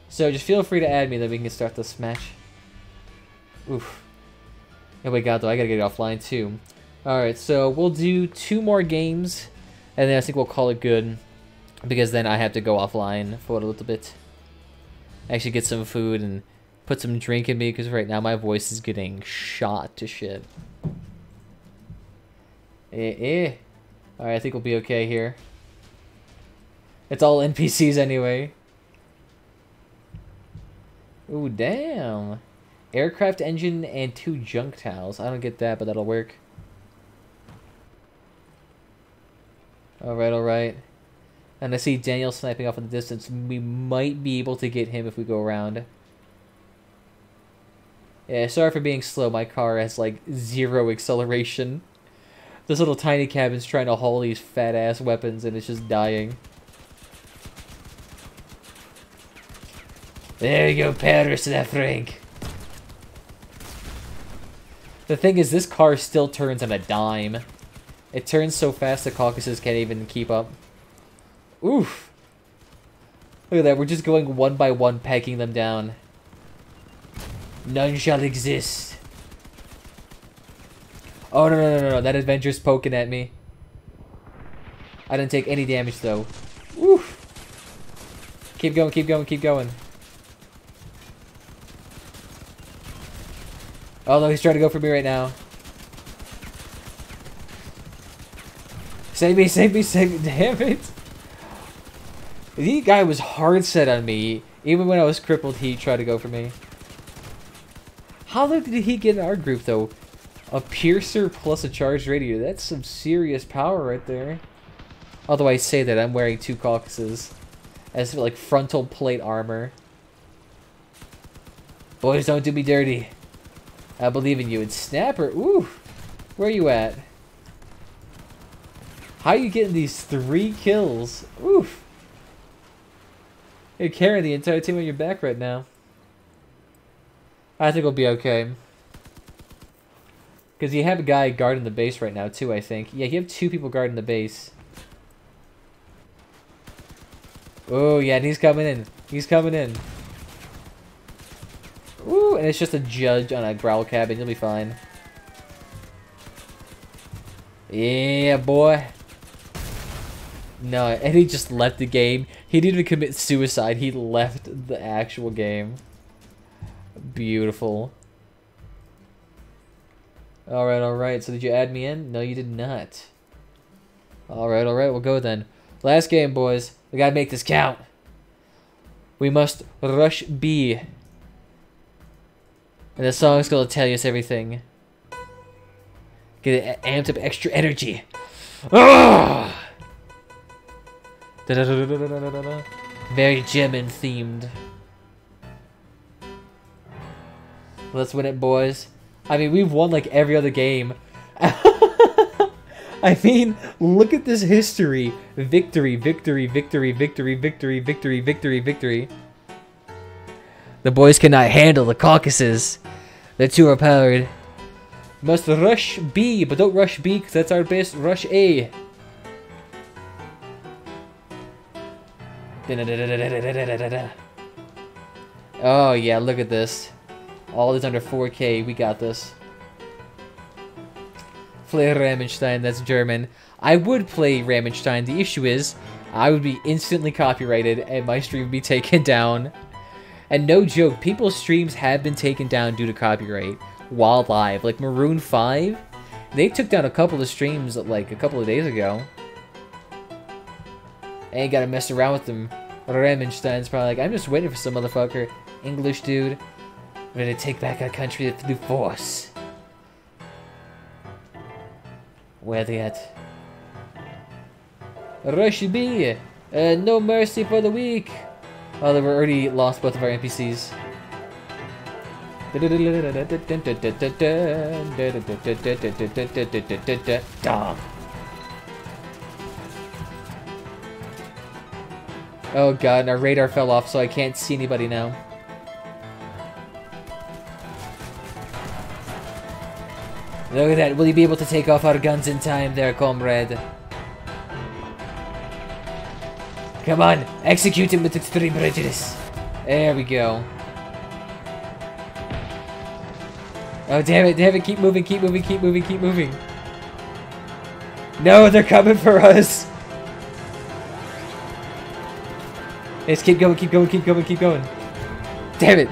So just feel free to add me, then we can start this match. Oof. Oh my god, though, I gotta get it offline too. Alright, so we'll do 2 more games, and then I think we'll call it good. Because then I have to go offline for a little bit. Actually get some food and put some drink in me, because right now my voice is getting shot to shit. Alright, I think we'll be okay here. It's all NPCs anyway. Ooh, damn. Aircraft engine and 2 junk towels. I don't get that, but that'll work. Alright, alright. And I see Daniel sniping off in the distance. We might be able to get him if we go around. Yeah, sorry for being slow. My car has like 0 acceleration. This little tiny cabin's trying to haul these fat-ass weapons and it's just dying. There you go, Paris, that Frank. The thing is, this car still turns on a dime. It turns so fast the Caucasus can't even keep up. Oof. Look at that, we're just going one by one, pegging them down. None shall exist. Oh, no, that Avenger's poking at me. I didn't take any damage, though. Woof. Keep going, keep going, keep going. Oh no, he's trying to go for me right now. Save me, save me, save me. Damn it. The guy was hard set on me. Even when I was crippled, he tried to go for me. How did he get in our group, though? A piercer plus a charged radiator. That's some serious power right there. Although I say that, I'm wearing 2 caucuses. As like frontal plate armor. Boys, don't do me dirty. I believe in you. And Snapper, ooh. Where are you at? How are you getting these 3 kills? Oof. You're carrying the entire team on your back right now. I think we'll be okay. Because you have a guy guarding the base right now, too, I think. Yeah, you have 2 people guarding the base. Oh, yeah, and he's coming in. He's coming in. Ooh, and it's just a judge on a growl cabin. You'll be fine. Yeah, boy. No, and he just left the game. He didn't even commit suicide. He left the actual game. Beautiful. Alright, alright. So did you add me in? No, you did not. Alright, alright. We'll go then. Last game, boys. We gotta make this count. We must rush B. And the song's gonna tell us everything. Get it amped up extra energy. Ugh! Very German themed. Let's win it, boys. I mean, we've won like every other game. I mean, look at this history. Victory, victory, victory, victory, victory, victory, victory, victory. The boys cannot handle the Caucasus. They're too overpowered. Must rush B, but don't rush B because that's our base. Rush A. Oh yeah, look at this. All is under 4K. We got this. Play Ramenstein, that's German. I would play Ramenstein. The issue is, I would be instantly copyrighted and my stream would be taken down. And no joke, people's streams have been taken down due to copyright while live. Like Maroon 5, they took down a couple of streams like a couple of days ago. I ain't gotta mess around with them. Ramenstein's probably like, I'm just waiting for some motherfucker. English dude. Ready to take back our country through force. Where they at? Rush B! No mercy for the weak! Oh, they were already lost both of our NPCs. Dom. Oh god, and our radar fell off, so I can't see anybody now. Look at that. Will you be able to take off our guns in time there, comrade? Come on, execute him with extreme prejudice. There we go. Oh, damn it, keep moving, keep moving, keep moving, keep moving. No, they're coming for us. Let's keep going, keep going, keep going, keep going. Damn it.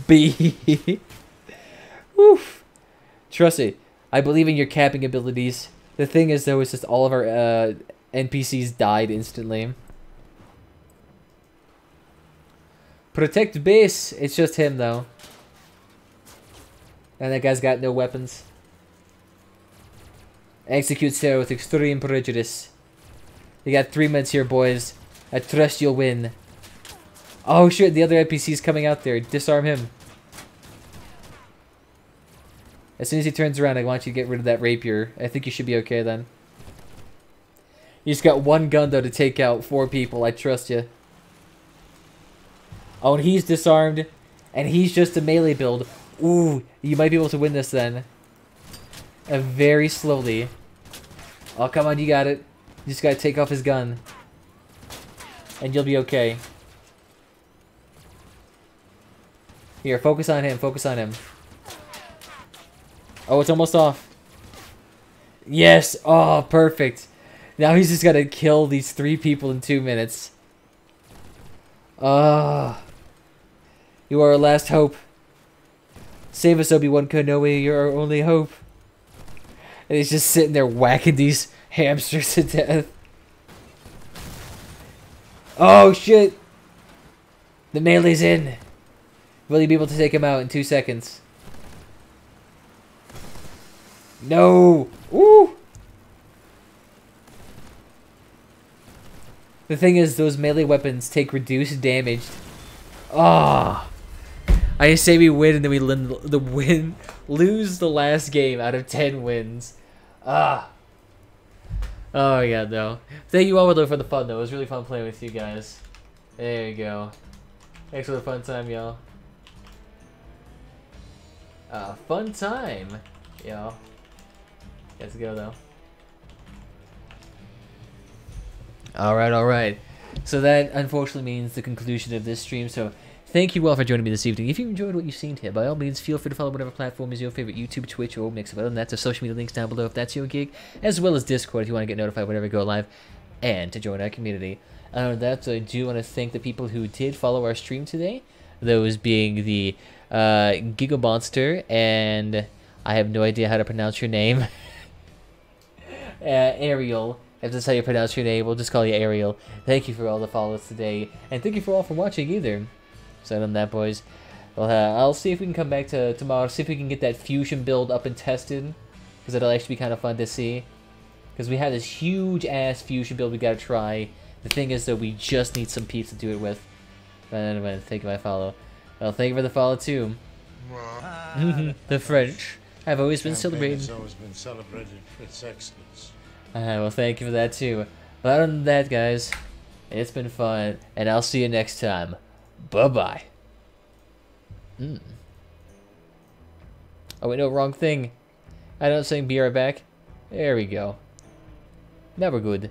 B. Woof. Trust it. I believe in your capping abilities. The thing is, though, is just all of our NPCs died instantly. Protect base. It's just him, though. And that guy's got no weapons. Execute Sarah with extreme prejudice. You got 3 minutes here, boys. I trust you'll win. Oh shit, the other NPC's coming out there. Disarm him. As soon as he turns around, I want you to get rid of that rapier. I think you should be okay then. He's got 1 gun though to take out 4 people. I trust you. Oh, and he's disarmed. And he's just a melee build. Ooh, you might be able to win this then. Very slowly. Oh, come on, you got it. You just gotta take off his gun. And you'll be okay. Here, focus on him, focus on him. Oh, it's almost off. Yes. Oh, perfect. Now he's just got to kill these 3 people in 2 minutes. Ah. You are our last hope. Save us, Obi-Wan Kenobi. You're our only hope. And he's just sitting there whacking these hamsters to death. Oh, shit. The melee's in. Will you be able to take him out in 2 seconds? No. Woo. The thing is, those melee weapons take reduced damage. Ah. I say we win and then we lose the last game out of 10 wins. Ah. Oh yeah, no. Thank you all for the fun though. It was really fun playing with you guys. There you go. Thanks for the fun time, y'all. Fun time, y'all. Let's go though. Alright. So that unfortunately means the conclusion of this stream. So thank you all for joining me this evening. If you enjoyed what you've seen here, by all means, feel free to follow whatever platform is your favorite, YouTube, Twitch, or mix of other than that, to social media links down below if that's your gig, as well as Discord if you want to get notified whenever we go live, and to join our community. Other than that, I do want to thank the people who did follow our stream today, those being the Giga Monster, and I have no idea how to pronounce your name, Ariel. If that's how you pronounce your name, we'll just call you Ariel. Thank you for all the follows today, and thank you for all for watching either. So other than that, boys, well, I'll see if we can come back to tomorrow, see if we can get that fusion build up and tested, because it'll actually be kind of fun to see. Because we have this huge ass fusion build we gotta try. The thing is, though, we just need some peeps to do it with. But anyway, thank you for the follow. Well, thank you for the follow too. The French have always been celebrated. Has always been celebrated for its excellence. Well, thank you for that too. But other than that, guys, it's been fun, and I'll see you next time. Bye-bye. Oh, wait, no, wrong thing. I don't saying be right back. There we go. Now we're good.